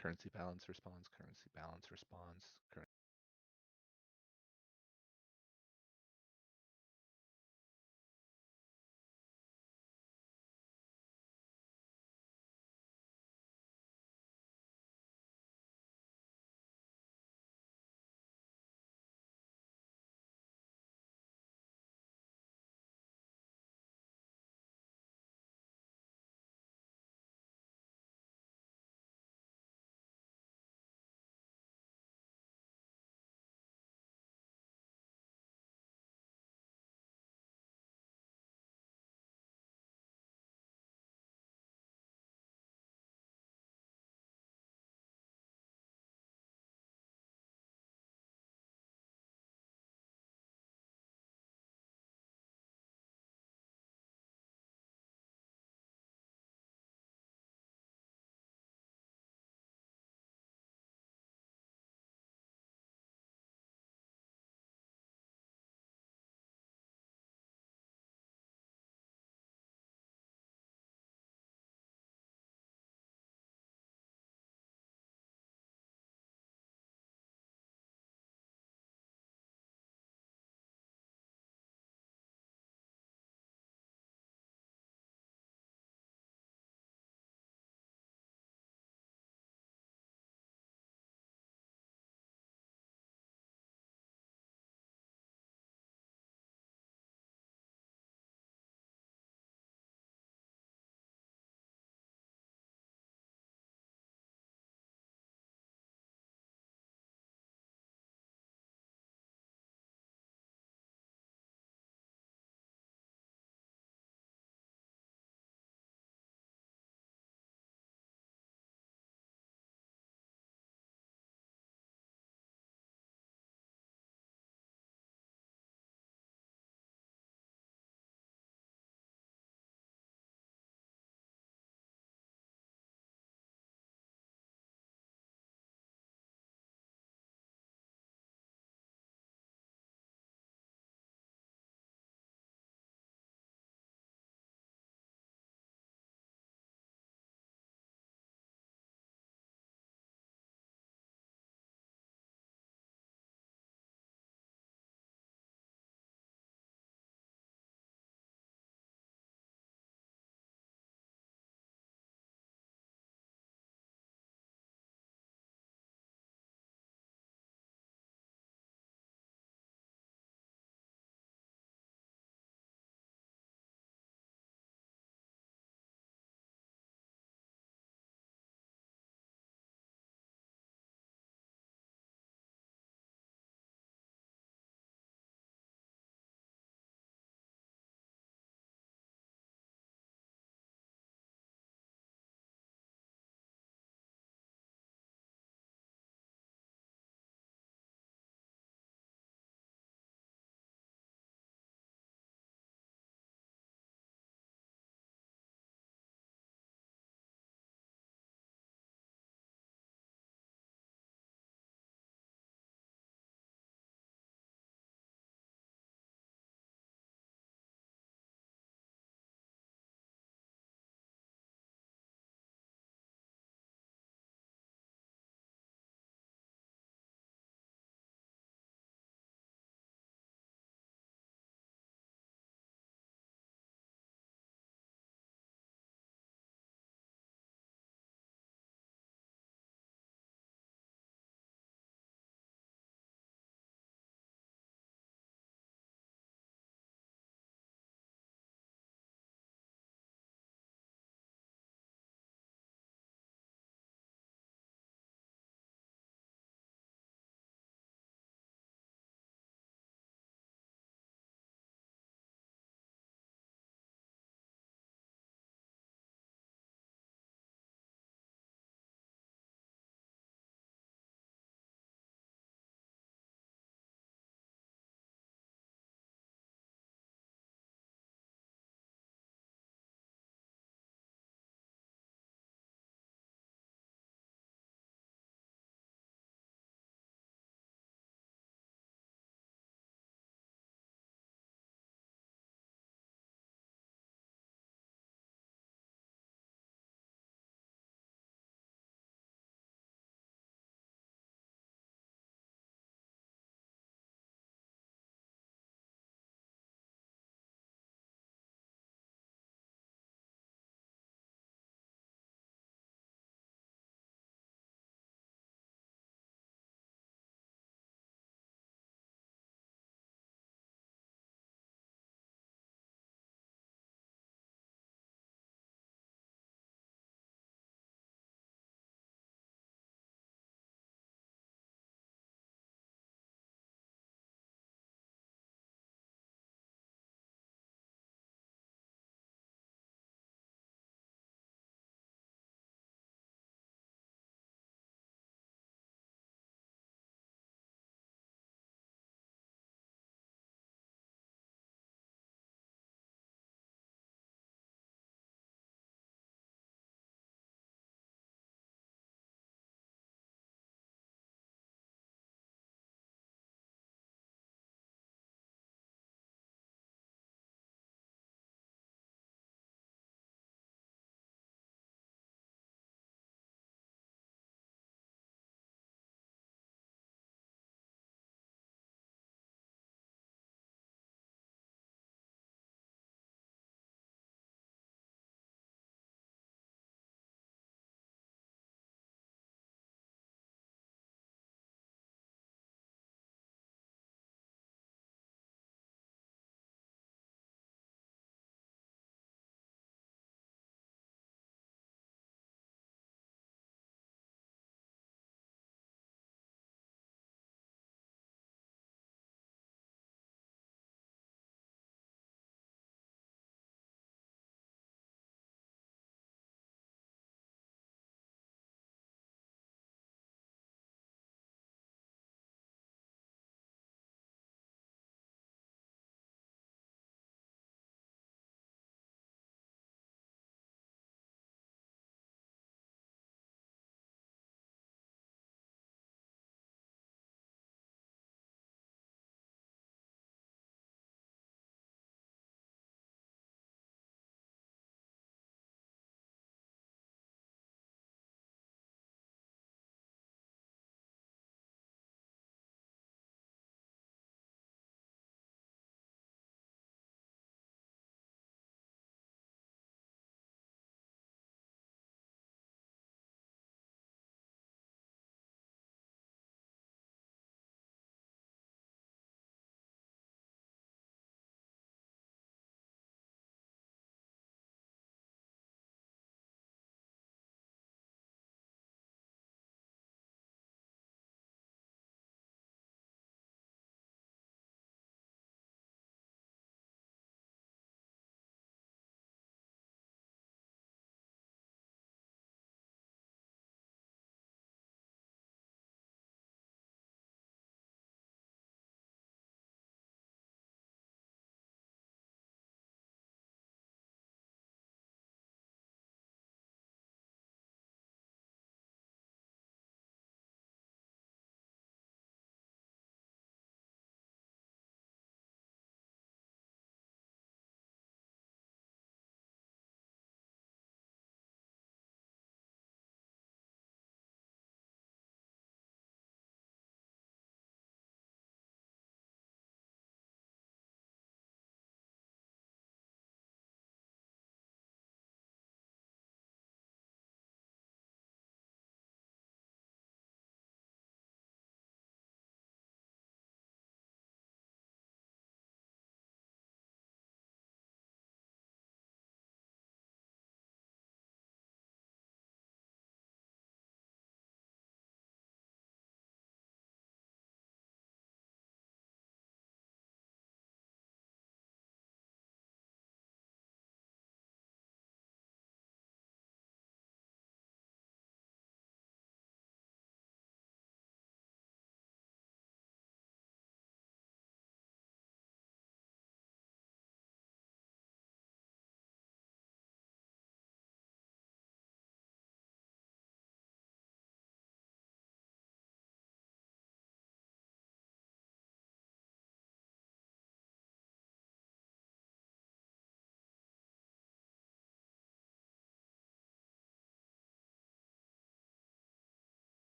Currency balance response, currency balance response, currency